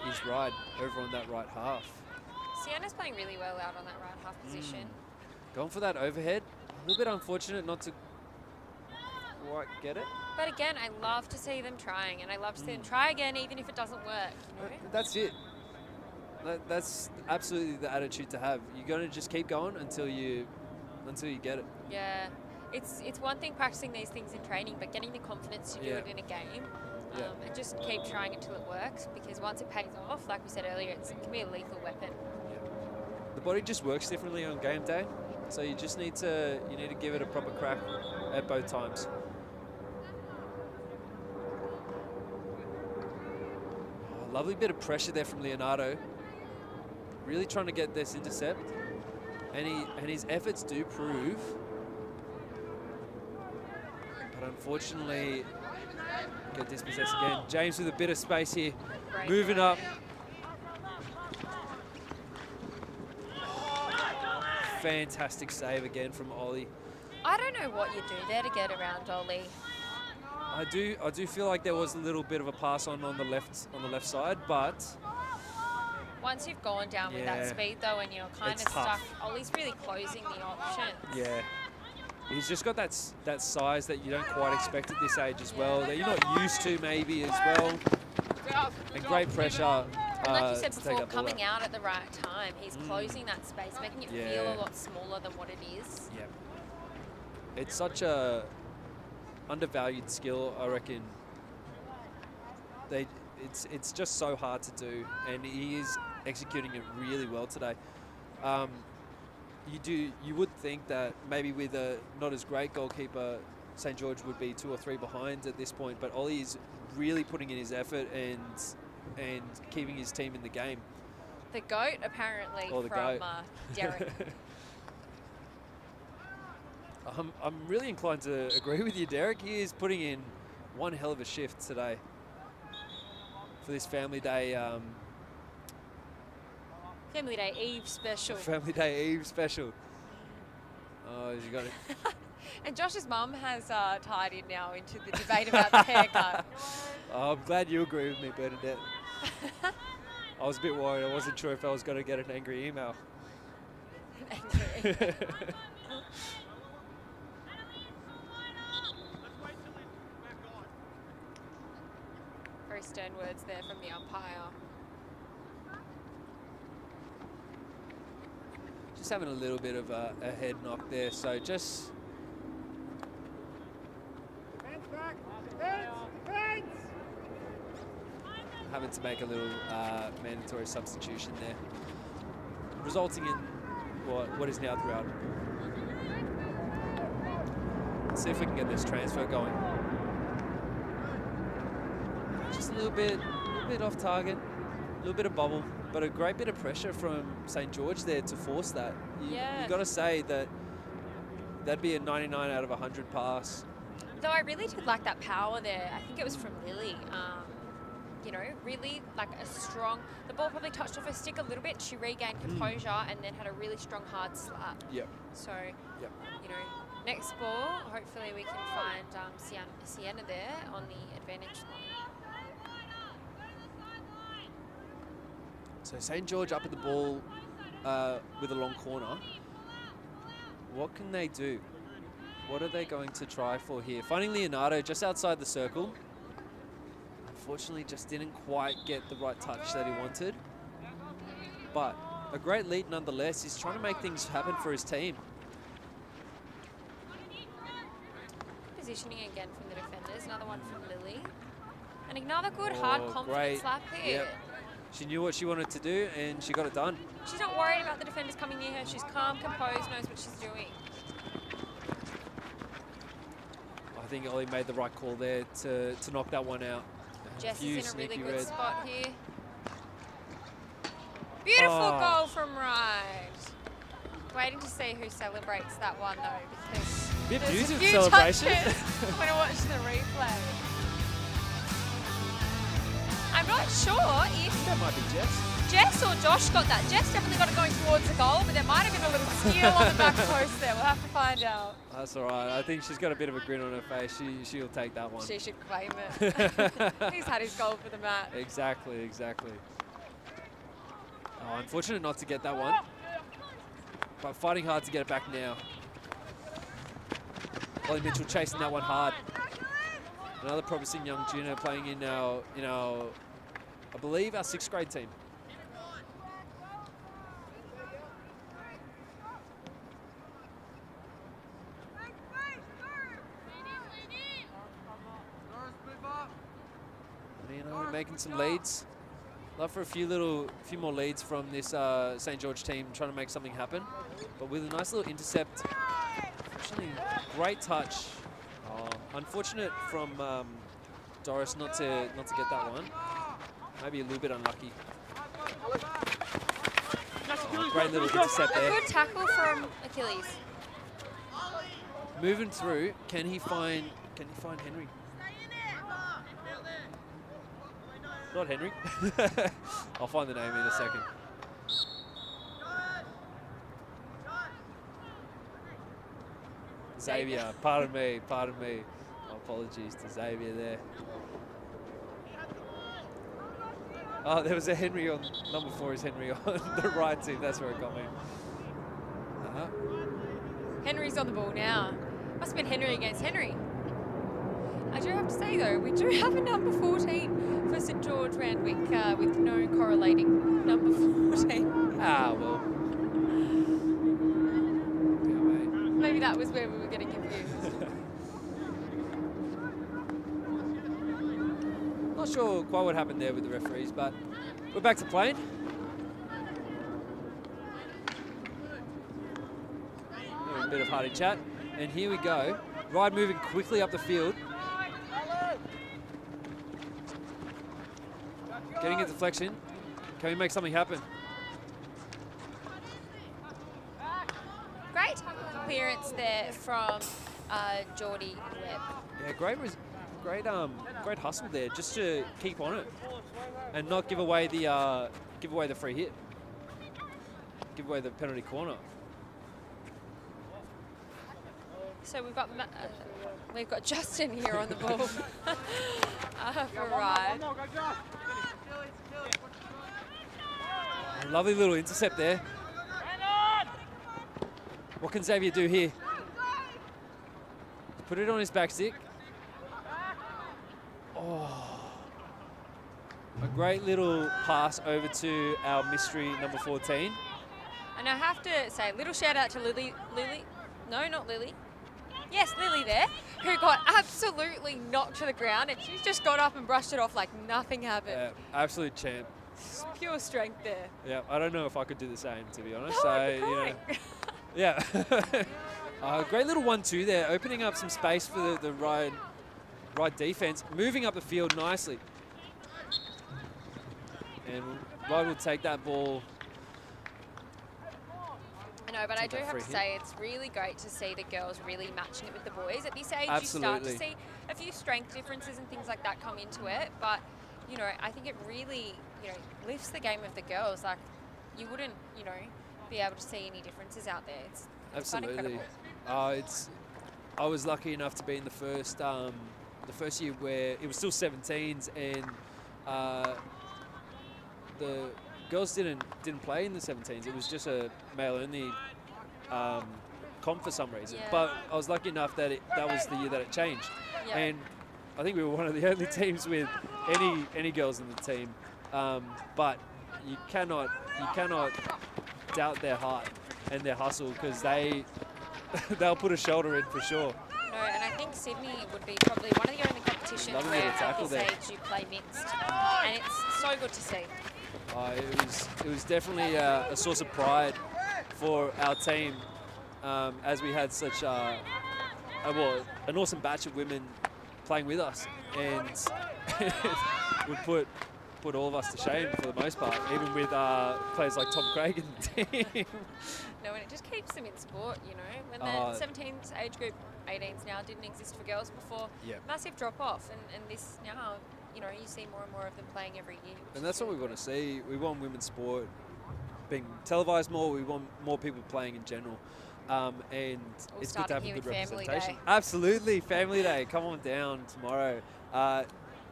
is Ryde over on that right half. Sienna's playing really well out on that right half position. Going for that overhead. A little bit unfortunate not to quite get it. But again, I love to see them trying, and I love to see them try again, even if it doesn't work. You know? That's it. That's absolutely the attitude to have. You're going to just keep going until you get it. Yeah, it's one thing practicing these things in training, but getting the confidence to do it in a game. And just keep trying it till it works, because once it pays off, like we said earlier, it can be a lethal weapon. Yeah. The body just works differently on game day, so you just need to give it a proper crack at both times. Oh, lovely bit of pressure there from Leonardo. Really trying to get this intercept, and his efforts do prove, but unfortunately. Get dispossessed again. James with a bit of space here. Moving up. Fantastic save again from Ollie. I don't know what you do there to get around Ollie. I do feel like there was a little bit of a pass on the left side, but once you've gone down with that speed though, and you're kind of stuck, Ollie's really closing the options. Yeah. He's just got that size that you don't quite expect at this age as well, that you're not used to maybe as well. And great pressure. And like you said before, coming out at the right time, he's closing that space, making it feel a lot smaller than what it is. Yeah. It's such a undervalued skill, I reckon. It's just so hard to do, and he is executing it really well today. You would think that maybe with a not as great goalkeeper, St. George would be 2 or 3 behind at this point, but Ollie is really putting in his effort and keeping his team in the game. The GOAT, apparently, from Derek. I'm really inclined to agree with you, Derek. He is putting in one hell of a shift today for this Family Day Family Day Eve special. Family Day Eve special. Oh, you got it. And Josh's mum has tied in now into the debate about the haircut. Oh, I'm glad you agree with me, Bernadette. I was a bit worried. I wasn't sure if I was going to get an angry email. stern words there from the umpire. Just having a little bit of a head knock there, so just having to make a little mandatory substitution there, resulting in what is now throughout. Let's see if we can get this transfer going. Just a little bit off target, a little bit of bubble, but a great bit of pressure from St. George there to force that. You got to say that that'd be a 99 out of 100 pass. Though I really did like that power there. I think it was from Lily. You know, really like a strong, the ball probably touched off her stick a little bit. She regained composure and then had a really strong hard slap. Yep. So, you know, next ball, hopefully we can find Sienna there on the advantage line. So St. George up at the ball with a long corner. What can they do? What are they going to try for here? Finding Leonardo just outside the circle. Unfortunately, just didn't quite get the right touch that he wanted. But a great lead nonetheless. He's trying to make things happen for his team. Positioning again from the defenders. Another one from Lily. And another good, hard, confident slap here. Yep. She knew what she wanted to do, and she got it done. She's not worried about the defenders coming near her. She's calm, composed, knows what she's doing. I think Ollie made the right call there to knock that one out. Jess is in a really good spot here. Beautiful goal from Ryde. Waiting to see who celebrates that one though, because bit there's a of few celebration. touches when I watch the replay. I'm not sure if that might be Jess or Josh got that. Jess definitely got it going towards the goal, but there might have been a little steal on the back post there. We'll have to find out. That's all right. I think she's got a bit of a grin on her face. She'll take that one. She should claim it. He's had his goal for the match. Exactly. Oh, unfortunate not to get that one, but fighting hard to get it back now. Ollie Mitchell chasing that one hard. Another promising young junior playing in our, I believe, our 6th grade team. We're making some leads. Love for a few more leads from this St. George team trying to make something happen. But with a nice little intercept. Actually, great touch. Unfortunate from Doris not to get that one. Maybe a little bit unlucky. Great little intercept there. A good tackle from Achilles. Moving through, can he find Henry? Not Henry. I'll find the name in a second. Xavier, pardon me. Apologies to Xavier there. Oh, there was a Henry on, number 4 is Henry on the right team. That's where it got me. Henry's on the ball now. Must have been Henry against Henry. I do have to say though, we do have a number 14 for St. George Randwick with no correlating number 14. Ah, well. Maybe that was where we were getting confused. Not sure quite what happened there with the referees, but we're back to playing. A bit of hearty chat, and here we go. Ryde moving quickly up the field. Getting a deflection. Can we make something happen? Great clearance there from Geordie Webb. Yeah, great hustle there, just to keep on it and not give away the free hit, give away the penalty corner. So we've got Justin here on the ball for Ryde. Lovely little intercept there. What can Xavier do here? Put it on his back stick. Oh. A great little pass over to our mystery number 14. And I have to say, little shout out to Lily. No, not Lily. Yes, Lily there, who got absolutely knocked to the ground, and she's just got up and brushed it off like nothing happened. Absolute champ. Pure strength there. Yeah, I don't know if I could do the same, to be honest. No, So, I'd be you know, crying. yeah. Great little 1-2 there, opening up some space for the Ryde defense, moving up the field nicely. And Ryde will take that ball. I know, but I Take do that have free to hit. say it's really great to see the girls really matching it with the boys. At this age, you Absolutely. start to see a few strength differences and things like that come into it. But, you know, I think it really, you know, lifts the game of the girls. Like, you wouldn't, you know, be able to see any differences out there. It's quite Absolutely. incredible. I was lucky enough to be in the first year where it was still 17s, and the girls didn't play in the 17s. It was just a male only comp for some reason. Yeah. But I was lucky enough that that was the year that it changed. Yeah. And I think we were one of the only teams with any girls in the team. But you cannot doubt their heart and their hustle, because they'll put a shoulder in for sure. No, and I think Sydney would be probably one of the only competitions Lovely where little at tackle this there. age you play mixed. And it's so good to see. It was definitely a source of pride for our team, as we had such an awesome batch of women playing with us, and it would put all of us to shame for the most part, even with players like Tom Craig in the team. No, and it just keeps them in sport, you know. When the 17s age group, 18s now didn't exist for girls before, Yeah. massive drop off, and this now, you know, you see more and more of them playing every year. And that's what we want to see. We want women's sport being televised more. We want more people playing in general. And it's good to have a starting here good with Family representation. Day. Absolutely, Family Day. Come on down tomorrow.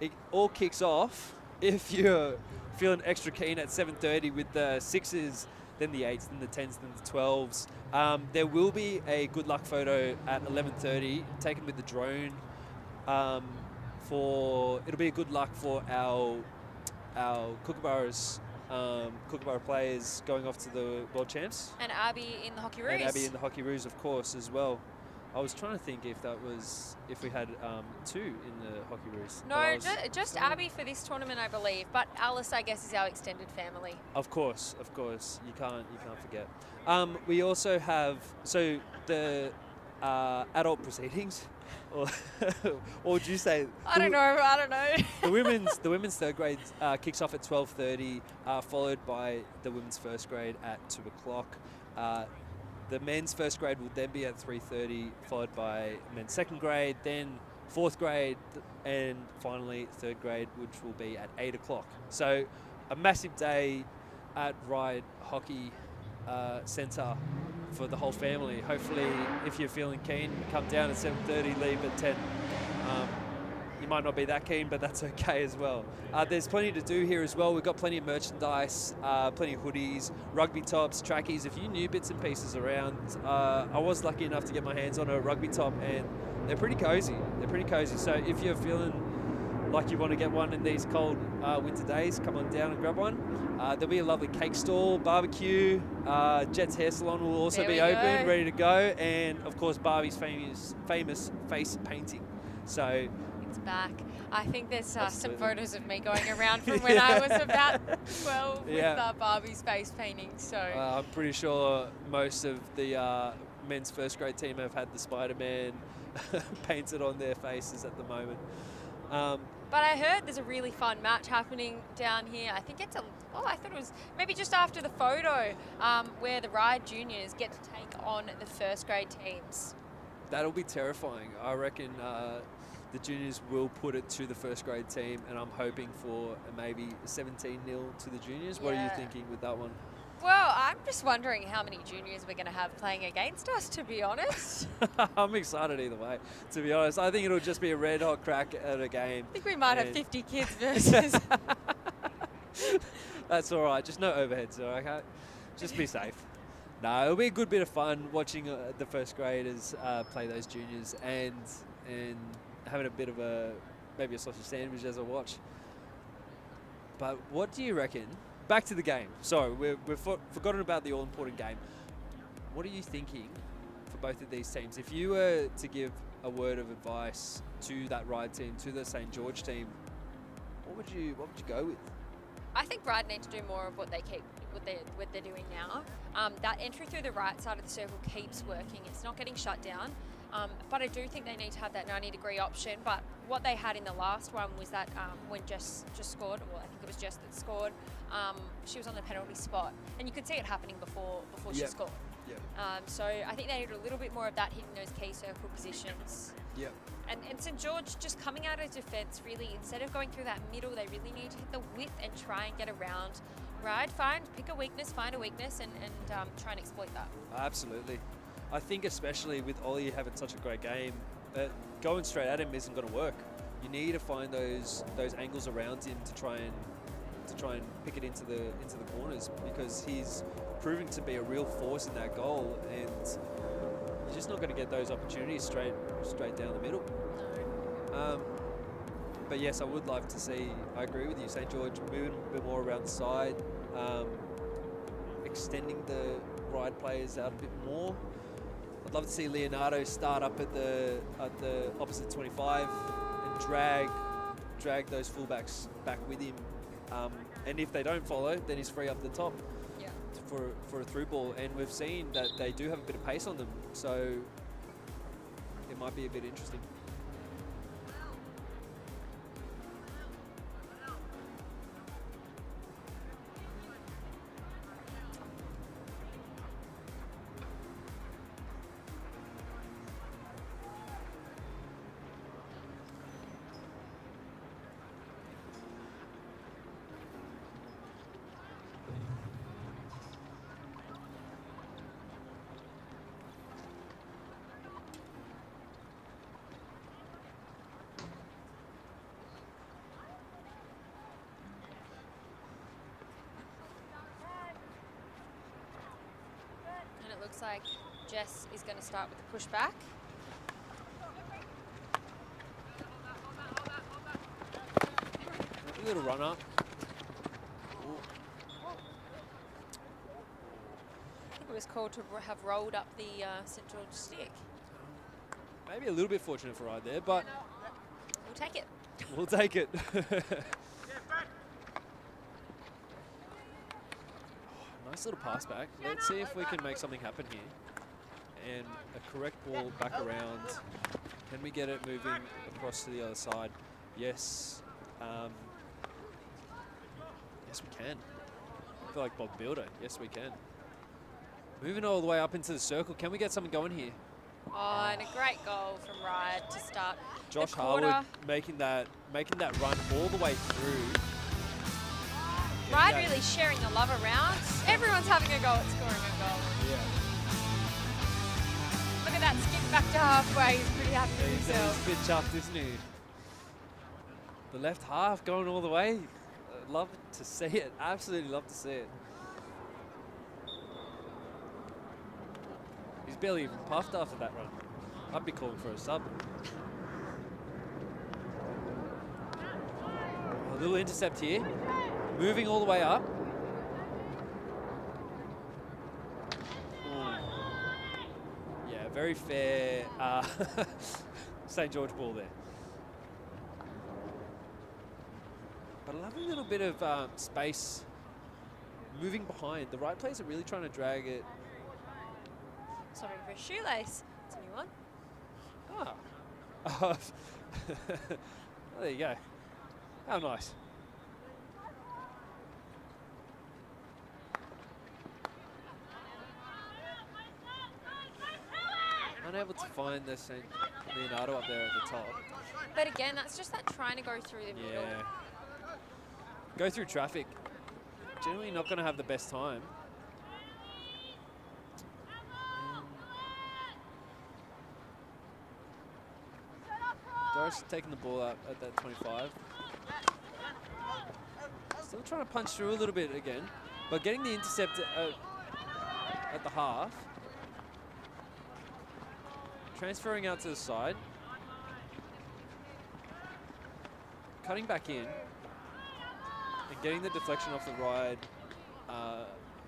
It all kicks off if you're feeling extra keen at 7:30 with the 6s, then the 8s, then the 10s, then the 12s. There will be a good luck photo at 11:30 taken with the drone. It'll be a good luck for our Kookaburras, Kookaburra players going off to the World Champs. And Abby in the Hockey Roos. And Abby in the Hockey Roos, of course, as well. I was trying to think if we had two in the Hockey Roos. No, just Abby for this tournament, I believe. But Alice, I guess, is our extended family. Of course, you can't forget. We also have the adult proceedings, or would you say? I don't know. The women's third grade kicks off at 12:30, followed by the women's first grade at 2 o'clock. The men's first grade will then be at 3:30, followed by men's second grade, then fourth grade, and finally third grade, which will be at 8 o'clock. So a massive day at Ryde Hockey Centre for the whole family. Hopefully, if you're feeling keen, come down at 7:30, leave at 10. You might not be that keen, but that's okay as well. There's plenty to do here as well. We've got plenty of merchandise, plenty of hoodies, rugby tops, trackies, a few new bits and pieces around. I was lucky enough to get my hands on a rugby top, and they're pretty cozy. So if you're feeling like you want to get one in these cold winter days, come on down and grab one. There'll be a lovely cake stall, barbecue. Jet's hair salon will also be open, ready to go, and of course Barbie's famous face painting. So it's back. I think there's some photos of me going around from when I was about 12 with Barbie's face painting. So I'm pretty sure most of the men's first grade team have had the Spider-Man painted on their faces at the moment. But I heard there's a really fun match happening down here. I think I thought it was maybe just after the photo where the Ryde juniors get to take on the first grade teams. That'll be terrifying. I reckon the juniors will put it to the first grade team, and I'm hoping for maybe 17-0 to the juniors. What are you thinking with that one? Well, I'm just wondering how many juniors we're going to have playing against us, to be honest. I'm excited either way, to be honest. I think it'll just be a red hot crack at a game. I think we might have 50 kids versus. That's all right. Just no overheads, okay? Just be safe. No, it'll be a good bit of fun watching the first graders play those juniors and having a bit of maybe a sausage sandwich as I watch. But what do you reckon? Back to the game. Sorry, we've forgotten about the all-important game. What are you thinking for both of these teams? If you were to give a word of advice to that Ryde team, to the St. George team, what would you go with? I think Ryde need to do more of what they're doing now. That entry through the right side of the circle keeps working. It's not getting shut down. But I do think they need to have that 90-degree option. But what they had in the last one was that when Jess just scored, well, I think it was Jess that scored, she was on the penalty spot. And you could see it happening before she scored. Yep. So I think they need a little bit more of that hitting those key circle positions. Yep. And St. George just coming out of defence, really, instead of going through that middle, they really need to hit the width and try and get around. Ryde, pick a weakness, find a weakness, and try and exploit that. Absolutely. I think especially with Ollie having such a great game, going straight at him isn't going to work. You need to find those angles around him to try and pick it into the corners, because he's proving to be a real force in that goal, and you're just not going to get those opportunities straight down the middle. But yes, I would love to see, I agree with you, St. George moving a bit more around the side, extending the Ryde players out a bit more. I'd love to see Leonardo start up at the opposite 25 and drag those fullbacks back with him. And if they don't follow, then he's free up the top for a through ball. And we've seen that they do have a bit of pace on them, so it might be a bit interesting. Looks like Jess is going to start with the pushback. A little run up. I think it was called to have rolled up the St. George stick. Maybe a little bit fortunate for Ryde there, but we'll take it. We'll take it. Nice little pass back. Let's see if we can make something happen here. And a correct ball back around. Can we get it moving across to the other side? Yes. Yes, we can. I feel like Bob Builder. Yes, we can. Moving all the way up into the circle. Can we get something going here? Oh, and a great goal from Ryde to start. Josh Harwood making that run all the way through. Ryde really sharing the love around. Everyone's having a go at scoring a goal. Yeah. Look at that skip back to halfway. He's pretty happy with himself. He's a bit chuffed, isn't he? The left half going all the way. Love to see it. Absolutely love to see it. He's barely even puffed after that run. I'd be calling for a sub. A little intercept here. Moving all the way up. Ooh. Yeah, very fair St. George ball there. But I love a little bit of space moving behind. The Ryde players are really trying to drag it. Sorry for a shoelace. It's a new one. Ah. There you go. How nice. Unable to find the St. Leonardo up there at the top. But again, that's just that trying to go through the middle. Yeah. Go through traffic. Generally not going to have the best time. Doris taking the ball out at that 25. Still trying to punch through a little bit again, but getting the intercept at the half. Transferring out to the side. Cutting back in. And getting the deflection off the Ryde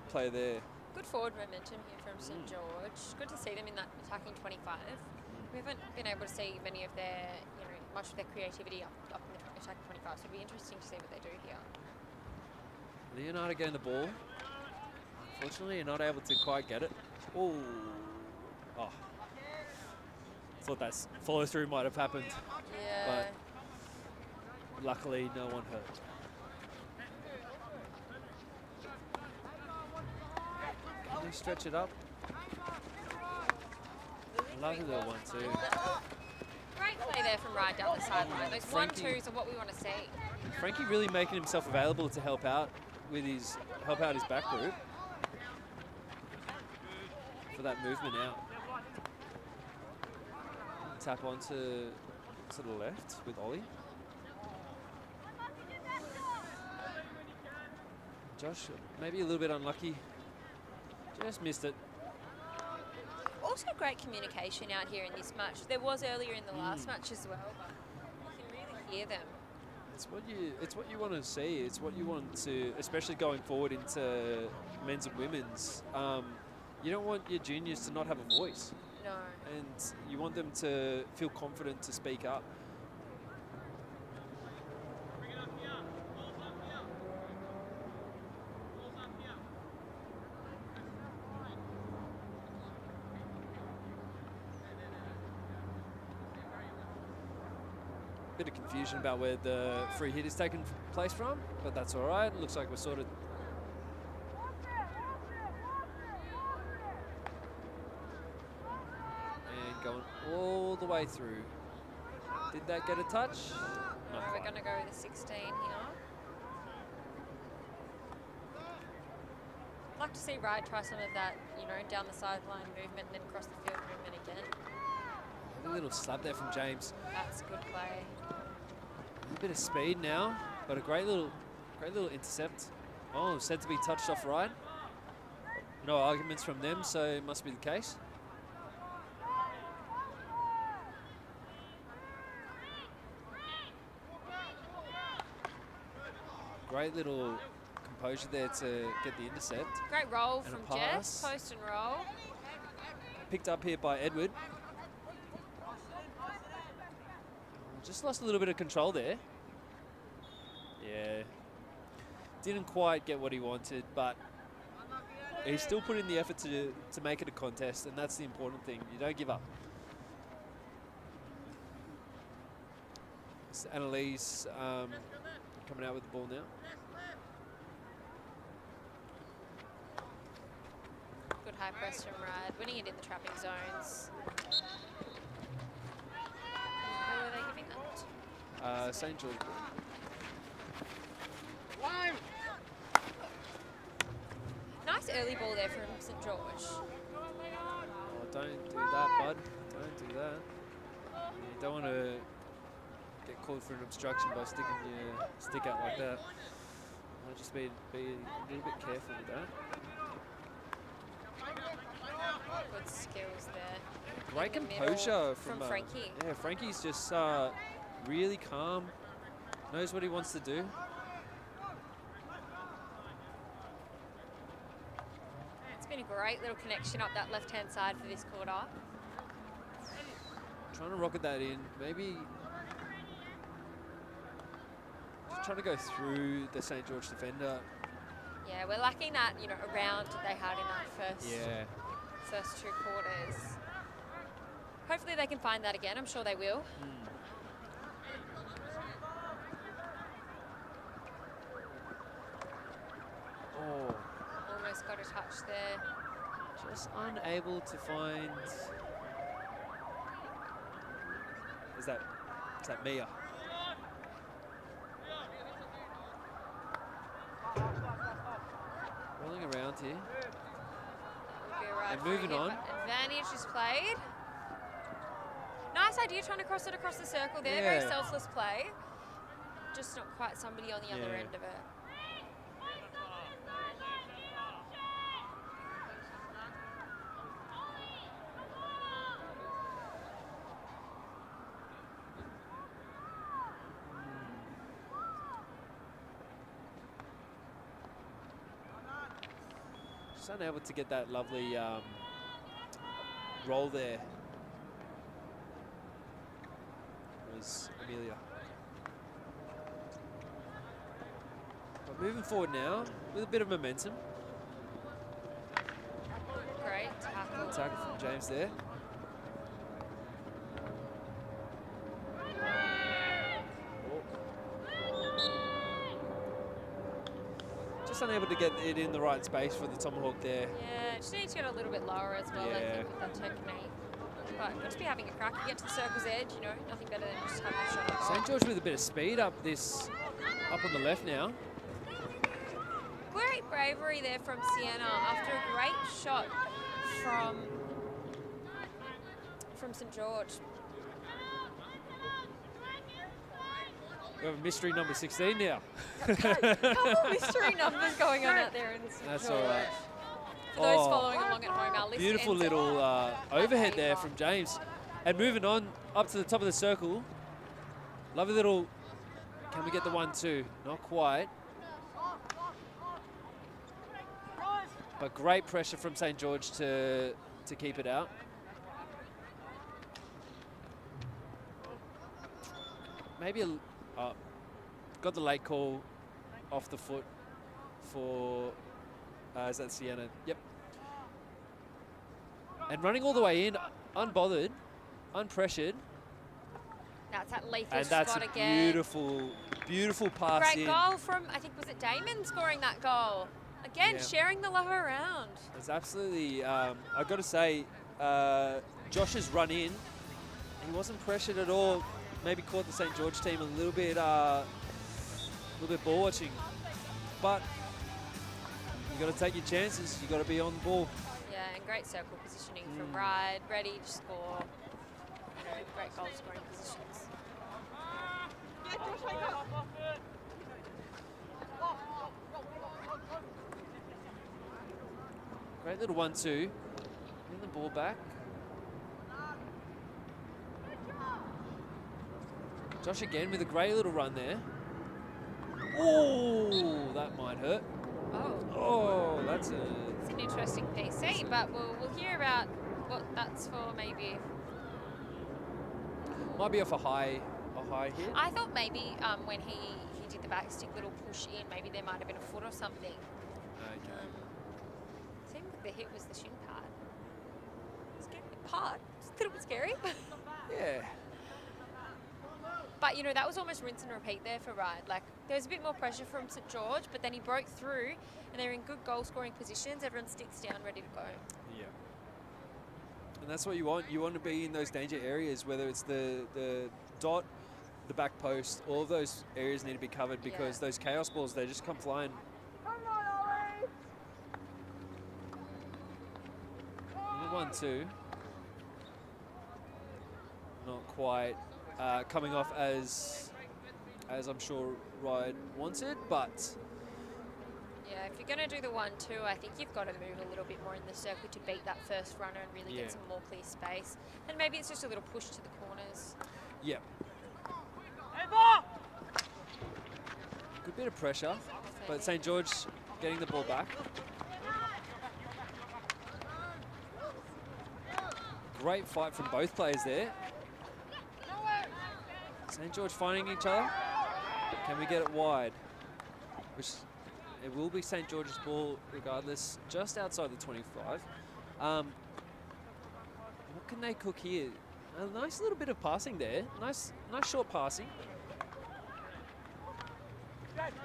play there. Good forward momentum here from St George. Good to see them in that attacking 25. We haven't been able to see many of their, much of their creativity up in the attacking 25, so it'll be interesting to see what they do here. Leonardo getting the ball. Unfortunately, you're not able to quite get it. Ooh. Oh. Thought that follow through might have happened. Yeah. But luckily, no one hurt. Can you stretch it up? Lovely little 1-2. Great play there from Ryde down the sideline. Those Frankie- 1-2s are what we want to see. Frankie really making himself available to help out with his back group for that movement out. Tap onto the left with Ollie. Josh, maybe a little bit unlucky. Just missed it. Also great communication out here in this match. There was earlier in the last match as well, but you can really hear them. It's what you want to see. It's what you want to, especially going forward into men's and women's. You don't want your juniors to not have a voice. No. And you want them to feel confident to speak up. Bit of confusion about where the free hit is taking place from, but that's all right. Looks like we're sorted. And going all the way through. Did that get a touch? No, we're going to go with a 16 here. I'd like to see Ryde try some of that, down the sideline movement and then across the field movement again. A little slap there from James. That's a good play. A bit of speed now, but a great little intercept. Oh, said to be touched off Ryde. No arguments from them, so it must be the case. Great little composure there to get the intercept. Great roll And a from pass. Jess, post and roll. Picked up here by Edward. Just lost a little bit of control there. Yeah. Didn't quite get what he wanted, but he's still put in the effort to make it a contest, and that's the important thing. You don't give up. It's Annalise coming out with the ball now. Good high press from Ryde, winning it in the trapping zones. Who are they giving that? St. George. Nice early ball there from St George. Oh, don't do that, bud. Don't do that. You don't want to get called for an obstruction by sticking your stick out like that. I'll just be a little bit careful with that. Good skills there. Great In the middle composure from from Frankie. Yeah, Frankie's just really calm, knows what he wants to do. It's been a great little connection up that left-hand side for this quarter. Trying to rocket that in, maybe just trying to go through the St. George defender. Yeah, we're lacking that, around they had in that first two quarters. Hopefully they can find that again. I'm sure they will. Oh, Almost got a touch there. just unable to find. Is that Mia? Rolling around here. Would be a right And moving free hit, on. but advantage is played. Nice idea trying to cross it across the circle there. Yeah. Very selfless play. Just not quite somebody on the other Yeah. end of it. Just unable to get that lovely roll there. Was Amelia. But moving forward now with a bit of momentum. Great tackle. Tackle from James there. Just unable to get it in the right space for the tomahawk there. Yeah, just needs to get a little bit lower as well, I Yeah. think, with that technique. But good to be having a crack. You get to the circle's edge, you know, nothing better than just having a shot at St. goal. George with a bit of speed up on the left now. Great bravery there from Sienna after a great shot from St. George. We have a mystery number 16 now. Couple mystery numbers going on out there in St. That's George. all right. For those following along at home, our list Beautiful ends little overhead there NAJHA. from James. And moving on up to the top of the circle. Lovely little, can we get the 1-2? Not quite. But great pressure from St. George to keep it out. Maybe got the late call off the foot for, is that Sienna? Yep. And running all the way in, unbothered, unpressured. That's that lethal And that's spot a again. beautiful, beautiful pass Great in. goal from, I think, was it Damon scoring that goal? Again, Yeah. sharing the love around. It's absolutely, I've got to say, Josh's run in, he wasn't pressured at all. Maybe caught the St. George team a little bit ball watching. But you got to take your chances. You got to be on the ball. Yeah, and great circle positioning from Ryde, ready to score. You know, great goal scoring positions. Great little 1-2. Getting the ball back. Josh again with a great little run there. Oh, that might hurt. Oh, Oh, that's it's an interesting PC, but we'll hear about what that's for maybe. might be off a high hit. I thought maybe when he did the backstick little push in, maybe there might have been a foot or something. Okay. Seemed like the hit was the shin pad. Scary part. It's a little bit scary. Yeah. But, you know, that was almost rinse and repeat there for Ryde. Like, there was a bit more pressure from St. George, but then he broke through, and they're in good goal-scoring positions. Everyone sticks down, ready to go. Yeah. And that's what you want. You want to be in those danger areas, whether it's the dot, the back post, all of those areas need to be covered because those chaos balls, they just come flying. 1-2. Not quite coming off as I'm sure Ryde wants it, but Yeah, if you're going to do the 1-2, I think you've got to move a little bit more in the circle to beat that first runner and really Yeah. get some more clear space. And maybe it's just a little push to the corners. yeah. Good bit of pressure, but St. George getting the ball back. Great fight from both players there. St. George finding each other. Can we get it wide? Which it will be St. George's ball regardless, just outside the 25. What can they cook here? A nice little bit of passing there. Nice short passing.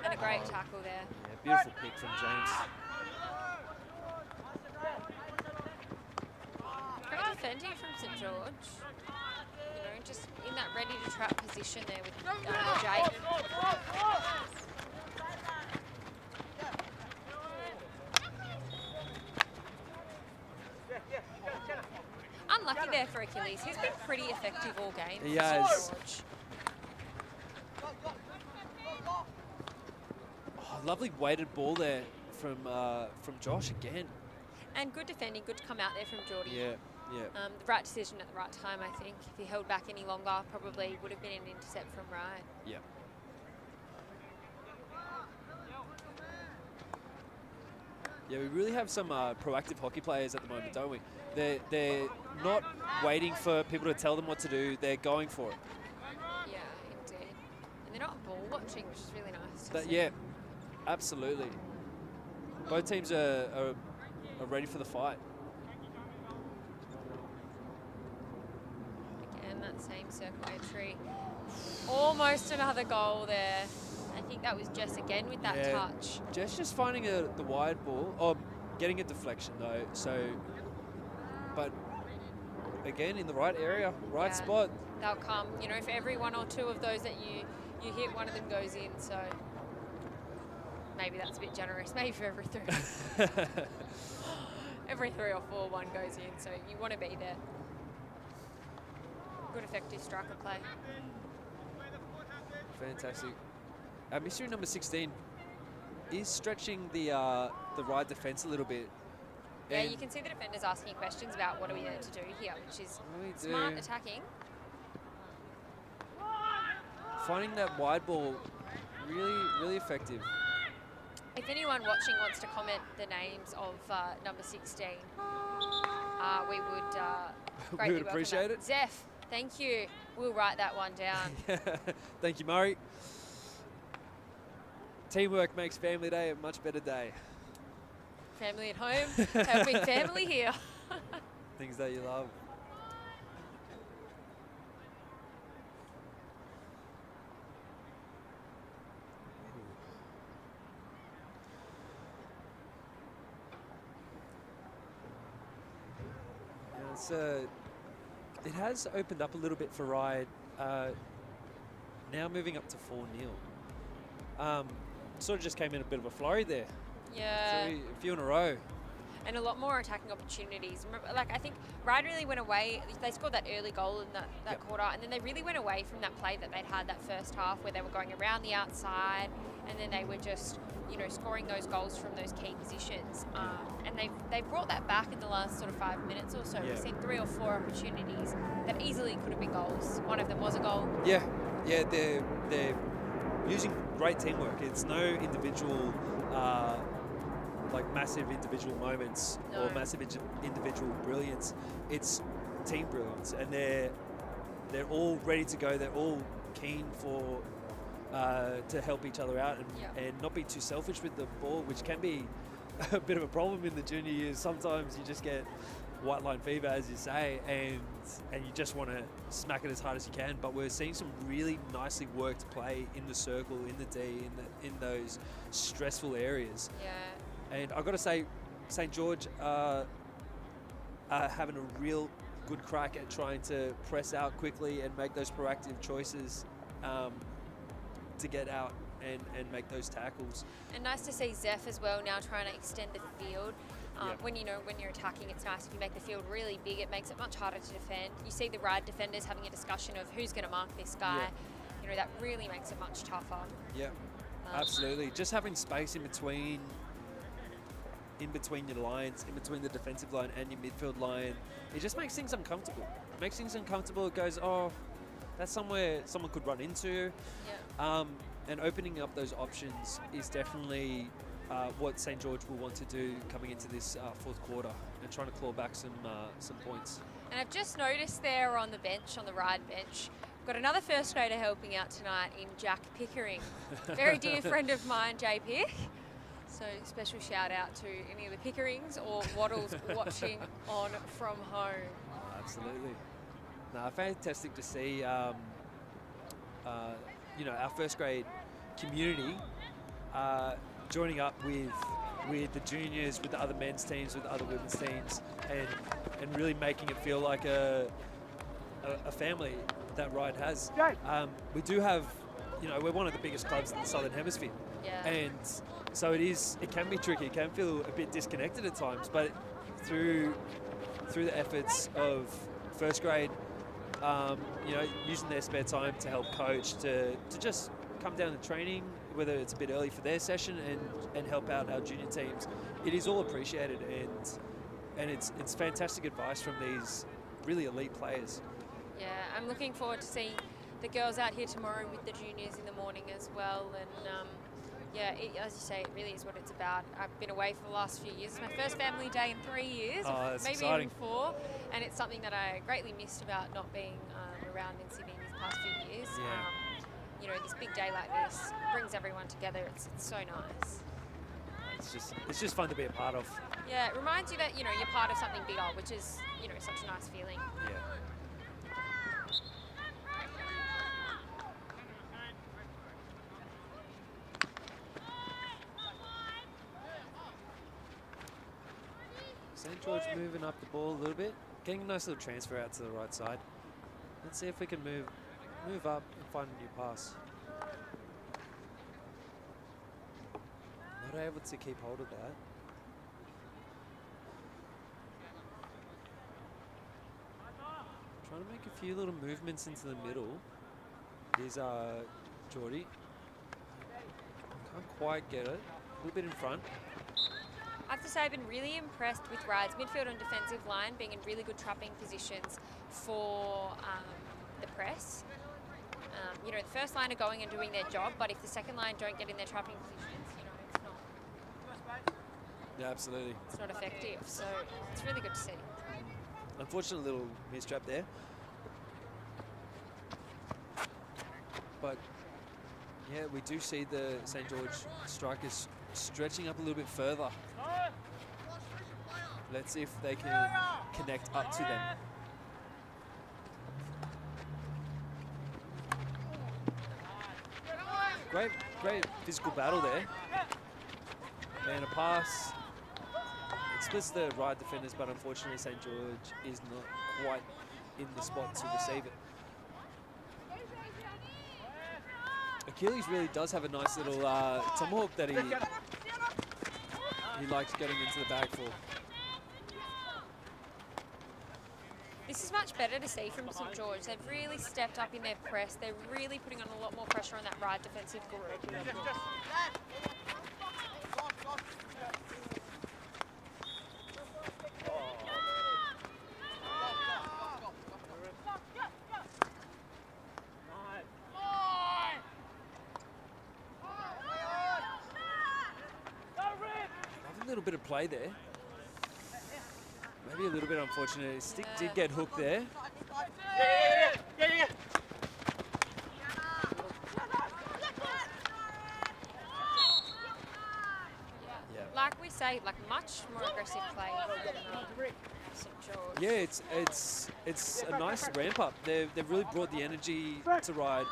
And a great tackle there. Yeah, beautiful pick from James. Great defending from St. George. You know, just in that ready to trap position there with Jake. Unlucky there for Achilles. He's been pretty effective all game. He for St. has. George. Oh, lovely weighted ball there from Josh again. And good defending, good to come out there from Geordie. Yeah, yeah. The right decision at the right time, I think. If he held back any longer, probably would have been an intercept from Ryde. Yeah. Yeah, we really have some proactive hockey players at the moment, don't we? They're not waiting for people to tell them what to do. They're going for it. Yeah, indeed. And they're not ball watching, which is really nice to But see. yeah, absolutely. Both teams are ready for the fight. Again, that same circle entry. Almost another goal there. I think that was Jess again with that Yeah. touch. Jess just finding the wide ball, or getting a deflection though. So, but again in the right area, right Yeah. spot. They'll come, you know, for every one or two of those that you hit, one of them goes in. So maybe that's a bit generous. Maybe for every three. Every 3 or 4, one goes in. So you want to be there. Good effective striker play. Fantastic. Mystery number 16 is stretching the Ryde defence a little bit. Yeah, And you can see the defenders asking questions about what are we there to do here, which is we do. smart attacking. Finding that wide ball really effective. If anyone watching wants to comment the names of number 16, we would We greatly would welcome appreciate that. it. Zeph, thank you. We'll write that one down. Thank you, Murray. Teamwork makes family day a much better day. Family at home, helping family here. Things that you love. Yeah, it's, it has opened up a little bit for Ryde. Now moving up to 4-0. Sort of just came in a bit of a flurry there. Yeah. A few in a row. And a lot more attacking opportunities. Remember, like, I think Ryde really went away. They scored that early goal in that Yep. quarter, and then they really went away from that play that they'd had that first half where they were going around the outside, and then they were just, you know, scoring those goals from those key positions. And they've brought that back in the last sort of 5 minutes or so. Yeah. We've seen 3 or 4 opportunities that easily could have been goals. One of them was a goal. Yeah, they're using great teamwork. It's no individual, like massive individual moments No. or massive individual brilliance. It's team brilliance, and they're all ready to go. They're all keen for to help each other out and not be too selfish with the ball, which can be a bit of a problem in the junior years. Sometimes you just get white line fever, as you say, and you just want to smack it as hard as you can. But we're seeing some really nicely worked play in the circle, in the D, in those stressful areas. Yeah. And I've got to say, St. George are having a real good crack at trying to press out quickly and make those proactive choices to get out and make those tackles. And nice to see Zeph as well now trying to extend the field. Yep. When you're attacking, it's nice if you make the field really big. It makes it much harder to defend. You see the Ryde defenders having a discussion of who's going to mark this guy. Yeah. You know, that really makes it much tougher. Yeah, absolutely. Just having space in between your lines, in between the defensive line and your midfield line, it just makes things uncomfortable. It makes things uncomfortable. It goes, oh, that's somewhere someone could run into. Yeah. And opening up those options is definitely what St. George will want to do coming into this fourth quarter and trying to claw back some points. And I've just noticed there on the bench, on the Ryde bench, got another first grader helping out tonight in Jack Pickering. Very dear friend of mine, Jay Pick. So special shout out to any of the Pickerings or Waddles watching on from home. Absolutely. No, fantastic to see, you know, our first grade community joining up with the juniors, with the other men's teams, with the other women's teams, and really making it feel like a family that Ryde has. We do have, you know, we're one of the biggest clubs in the Southern Hemisphere. Yeah. And so it can be tricky, it can feel a bit disconnected at times, but through the efforts of first grade, you know, using their spare time to help coach, to just come down to training, whether it's a bit early for their session, and help out our junior teams, it is all appreciated, and it's fantastic advice from these really elite players. Yeah, I'm looking forward to seeing the girls out here tomorrow with the juniors in the morning as well. And Yeah, as you say, it really is what it's about. I've been away for the last few years. It's my first family day in 3 years, Oh, that's maybe exciting. even 4, and it's something that I greatly missed about not being around in Sydney these past few years. Yeah. You know, this big day like this brings everyone together. It's so nice. It's just fun to be a part of. Yeah, it reminds you that, you know, you're part of something bigger, which is, you know, such a nice feeling. Yeah. St. George moving up the ball a little bit, getting a nice little transfer out to the right side. Let's see if we can move up and find a new pass. Not able to keep hold of that. Trying to make a few little movements into the middle. Here's Geordie. Can't quite get it. A little bit in front. I have to say I've been really impressed with Ryde's midfield and defensive line being in really good trapping positions for the press. You know, the first line are going and doing their job, but if the second line don't get in their trapping positions, you know, Yeah, absolutely. it's not effective. So it's really good to see. Unfortunate little mistrap there. But yeah, we do see the St. George strikers stretching up a little bit further. Let's see if they can connect up to them. Great physical battle there. And a pass. It splits the Ryde defenders, but unfortunately St. George is not quite in the spot to receive it. Achilles really does have a nice little tomahawk that he likes getting into the bag for. This is much better to see from St. George. They've really stepped up in their press. They're really putting on a lot more pressure on that Ryde defensive group. A little bit of play there. Maybe a little bit unfortunate. His stick did get hooked there. Yeah. Like we say, like much more aggressive play from St. George. Yeah, it's a nice ramp up. They've really brought the energy to Ryde.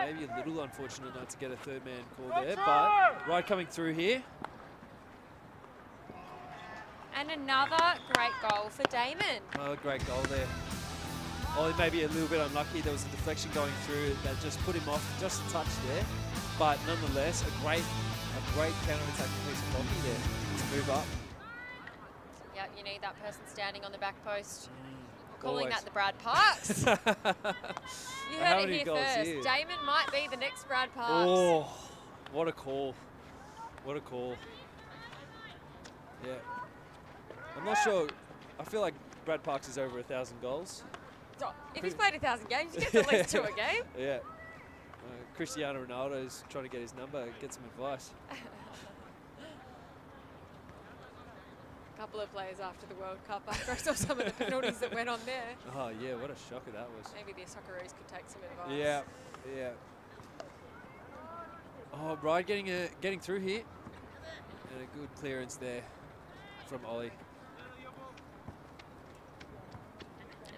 Maybe a little unfortunate not to get a third man call there, but Ryde coming through here. And another great goal for Damon. Another great goal there. Ollie maybe a little bit unlucky. There was a deflection going through that just put him off just a touch there. But nonetheless, a great counter-attacking piece of hockey there to move up. Yeah, you need that person standing on the back post. Calling Always. that the Brad Parks. You How heard it many here goals first. here? Damon might be the next Brad Parks. Oh, what a call. What a call. Yeah. I'm not sure. I feel like Brad Parks is over 1,000 goals. Oh, if he's played 1,000 games, he gets at least 2 a game. Yeah. Cristiano Ronaldo is trying to get his number, get some advice. A couple of players after the World Cup, after I saw some of the penalties that went on there. Oh, yeah, what a shocker that was. Maybe the Socceroos could take some advice. Yeah, yeah. Oh, Ryde getting through here. And a good clearance there from Ollie.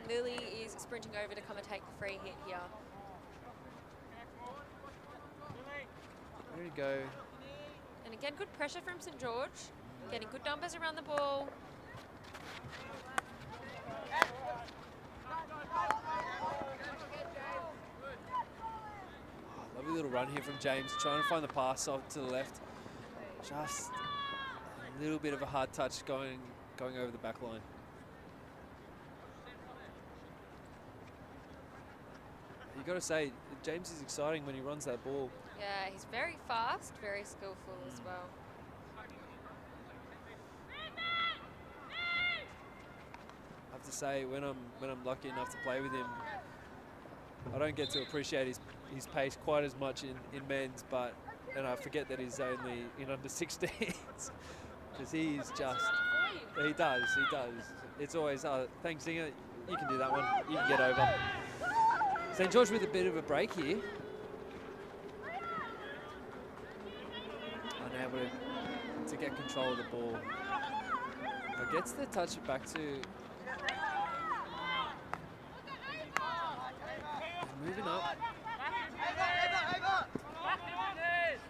And Lily is sprinting over to come and take the free hit here. There you go. And again, good pressure from St. George. Getting good numbers around the ball. Lovely little run here from James, trying to find the pass off to the left. Just a little bit of a hard touch going over the back line. You got to say, James is exciting when he runs that ball. Yeah, he's very fast, very skillful as well. I have to say, when I'm lucky enough to play with him, I don't get to appreciate his pace quite as much in men's, but and I forget that he's only in under 16s because he's just, he does. It's always, thanks Singer, you can do that one, you can get over. St. George with a bit of a break here. Unable to get control of the ball. But gets the touch it back to, moving up.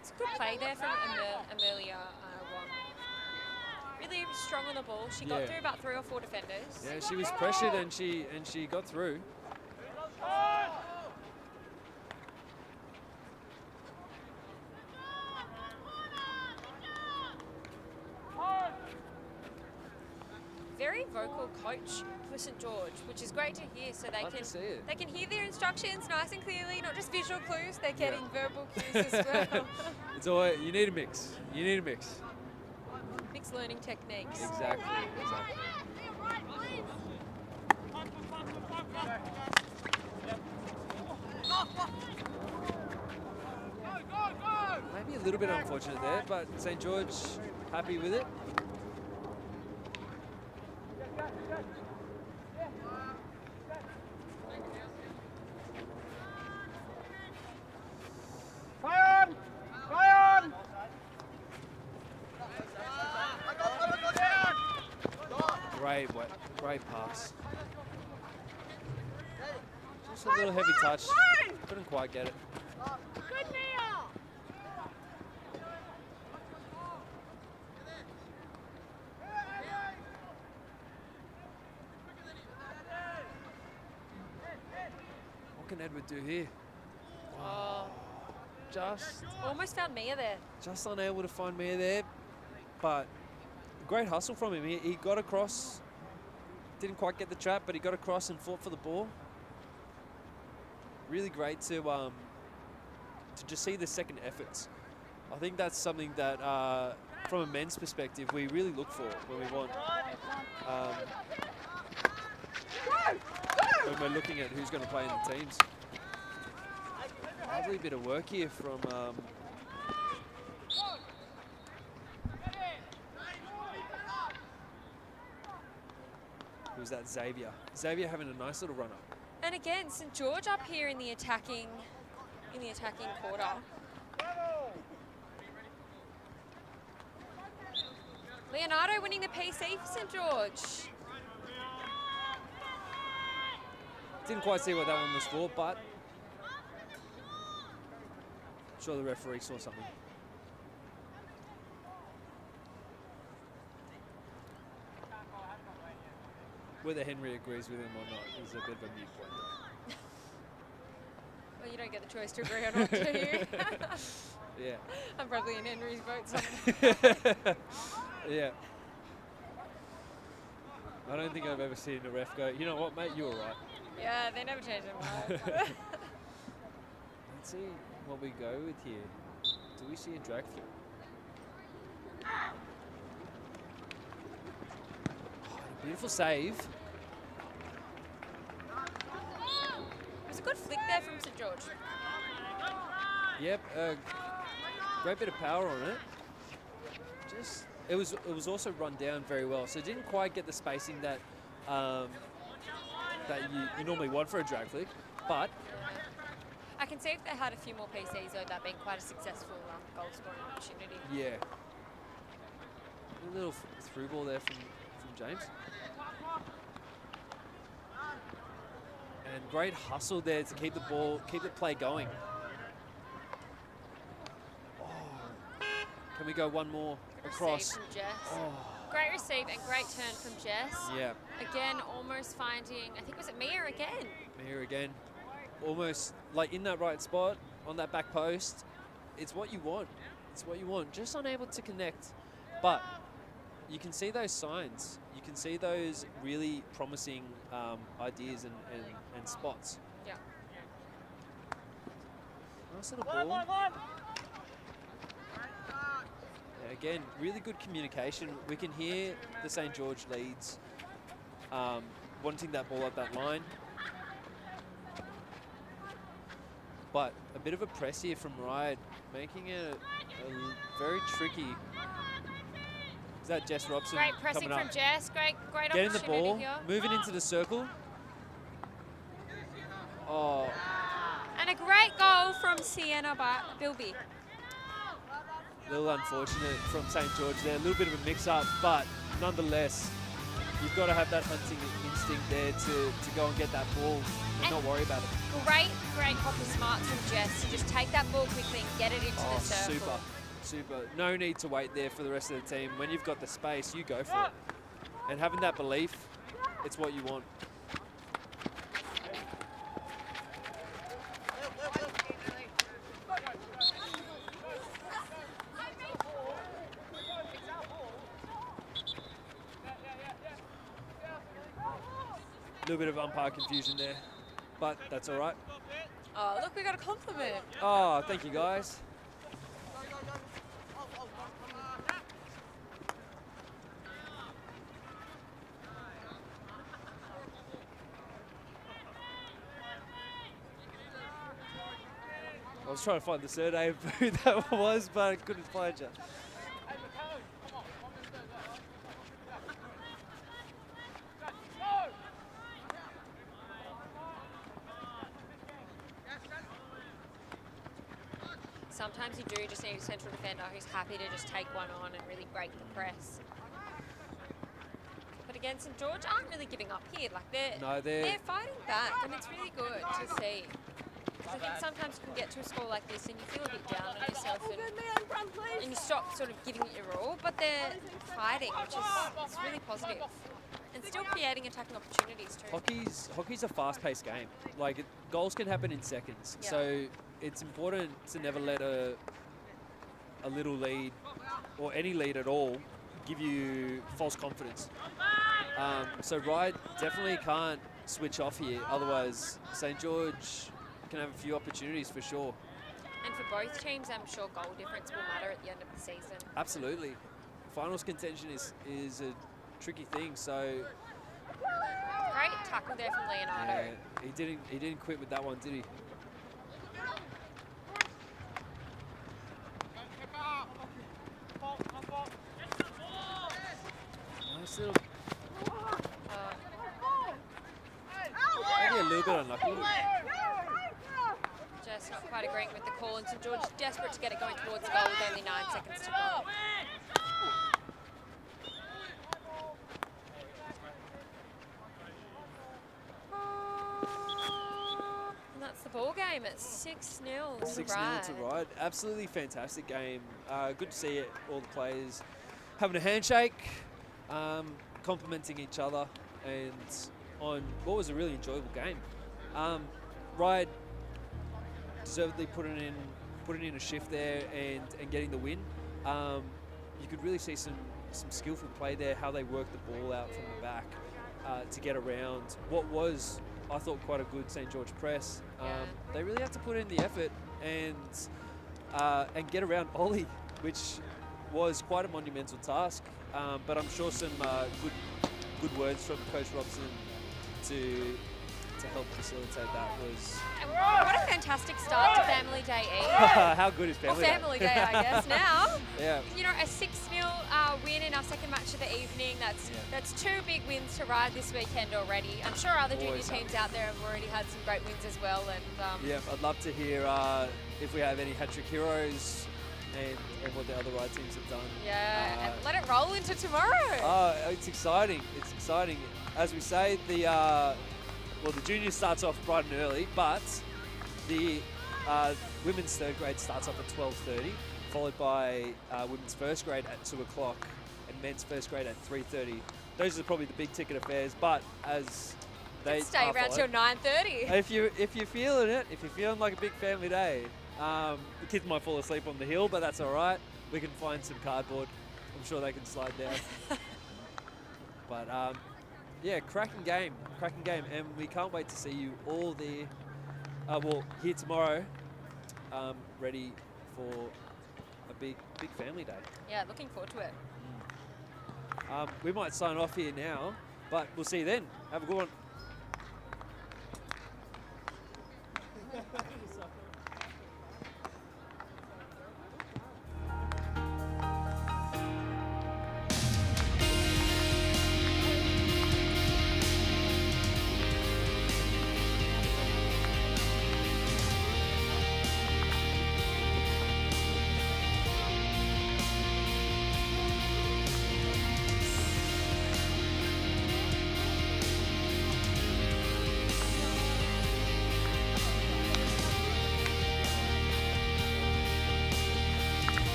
It's a good play there from Amelia Wong. Really strong on the ball. She got through about 3 or 4 defenders. Yeah, she was pressured and she got through. Very vocal coach for St. George, which is great to hear. So they can hear their instructions nice and clearly, not just visual clues. They're getting verbal cues as well. It's always, you need a mix. You need a mix. Mixed learning techniques. Exactly. Maybe a little bit unfortunate there, but St. George happy with it. Great pass. Just a little heavy touch. Couldn't quite get it. What can Edward do here? Oh. Just Almost found Mia there. Just unable to find Mia there, but great hustle from him. He got across, didn't quite get the trap, but he got across and fought for the ball. Really great to just see the second efforts. I think that's something that, from a men's perspective, we really look for when we want, when we're looking at who's going to play in the teams. Lovely bit of work here from who's that? Xavier. Xavier having a nice little run up. And again, St. George up here in the attacking quarter. Leonardo winning the PC for St. George. Didn't quite see what that one was for, but I'm sure the referee saw something. Whether Henry agrees with him or not is a bit of a mute point there. Well, you don't get the choice to agree or not, do you? Yeah. I'm probably in Henry's vote somewhere. Yeah. I don't think I've ever seen a ref go, you know what, mate, you were right. Yeah, they never change their mind. Let's see what we go with here. Do we see a drag through? Oh, beautiful save. It was a good flick there from St. George. Yep, great bit of power on it. Just it was also run down very well, so it didn't quite get the spacing that that you normally want for a drag flick, but I can see if they had a few more PCs, though, that being quite a successful goal scoring opportunity. yeah, a little through ball there from James, and great hustle there to keep the play going. Can we go one more across? Receive from Jess. Oh. Great receive and great turn from Jess. Yeah. Again, almost finding, I think, was it Mia again? Mia again. Almost like in that right spot, on that back post. It's what you want. It's what you want. Just unable to connect. But you can see those signs. You can see those really promising ideas and spots. Yeah. Nice little ball. Again, really good communication. We can hear the St. George leads wanting that ball up that line. But a bit of a press here from Ryde. making it very tricky. Is that Jess Robson Great pressing coming from up? Jess. Great Getting the opportunity ball, here. moving into the circle. Oh, And a great goal from Sienna Bilby. a little unfortunate from St. George there. A little bit of a mix-up, but nonetheless, you've got to have that hunting instinct there to go and get that ball and not worry about it. Great hopper smarts from Jess to just take that ball quickly and get it into the circle. Super. No need to wait there for the rest of the team. When you've got the space, you go for it. And having that belief, it's what you want. A little bit of umpire confusion there, but that's all right. Oh, look, we got a compliment. Oh, thank you, guys. I was trying to find the surname of who that was, but I couldn't find you. Sometimes you do just need a central defender who's happy to just take one on and really break the press. But again, St. George aren't really giving up here. Like they're fighting back, and it's really good to see. Because I think sometimes you can get to a score like this and you feel a bit down on yourself and you stop sort of giving it your all, but they're fighting, which is it's really positive. And still creating attacking opportunities too. Hockey's a fast-paced game. Like goals can happen in seconds, so it's important to never let a little lead or any lead at all give you false confidence. So Ryde definitely can't switch off here, otherwise St. George can have a few opportunities for sure. And for both teams, I'm sure goal difference will matter at the end of the season. Absolutely. Finals contention is a tricky thing, so... Great tackle there from Leonardo. Yeah, he didn't quit with that one, did he? Nice little... maybe a little bit unlucky. Just not quite agreeing with the call, and St. George desperate to get it going towards goal with only 9 seconds to go. And that's the ball game. It's 6-0 to 6-0 to Ryde. Absolutely fantastic game. Good to see it, all the players having a handshake, complimenting each other, and on what was a really enjoyable game. Ryde deservedly putting in a shift there and getting the win. You could really see some skillful play there, how they worked the ball out from the back to get around what was, I thought, quite a good St. George press. They really had to put in the effort and get around Ollie, which was quite a monumental task. But I'm sure some good words from Coach Robson to help facilitate that was... What a fantastic start to Family Day Eve. How good is Family Day? Family Day, I guess, now. Yeah. You know, a 6-0 win in our second match of the evening. That's 2 big wins to ride this weekend already. I'm sure other junior teams out there have already had some great wins as well. And yeah, I'd love to hear if we have any hat-trick heroes and what the other Ryde teams have done. Yeah, and let it roll into tomorrow. Oh, it's exciting. It's exciting. As we say, the junior starts off bright and early, but the women's third grade starts off at 12:30, followed by women's first grade at 2 o'clock and men's first grade at 3:30. Those are probably the big ticket affairs, but as they stay around till 9:30. If you're feeling it, if you're feeling like a big family day, the kids might fall asleep on the hill, but that's all right. We can find some cardboard. I'm sure they can slide down. But yeah, cracking game, and we can't wait to see you all there. Here tomorrow, ready for a big family day. Yeah, looking forward to it. We might sign off here now, but we'll see you then. Have a good one.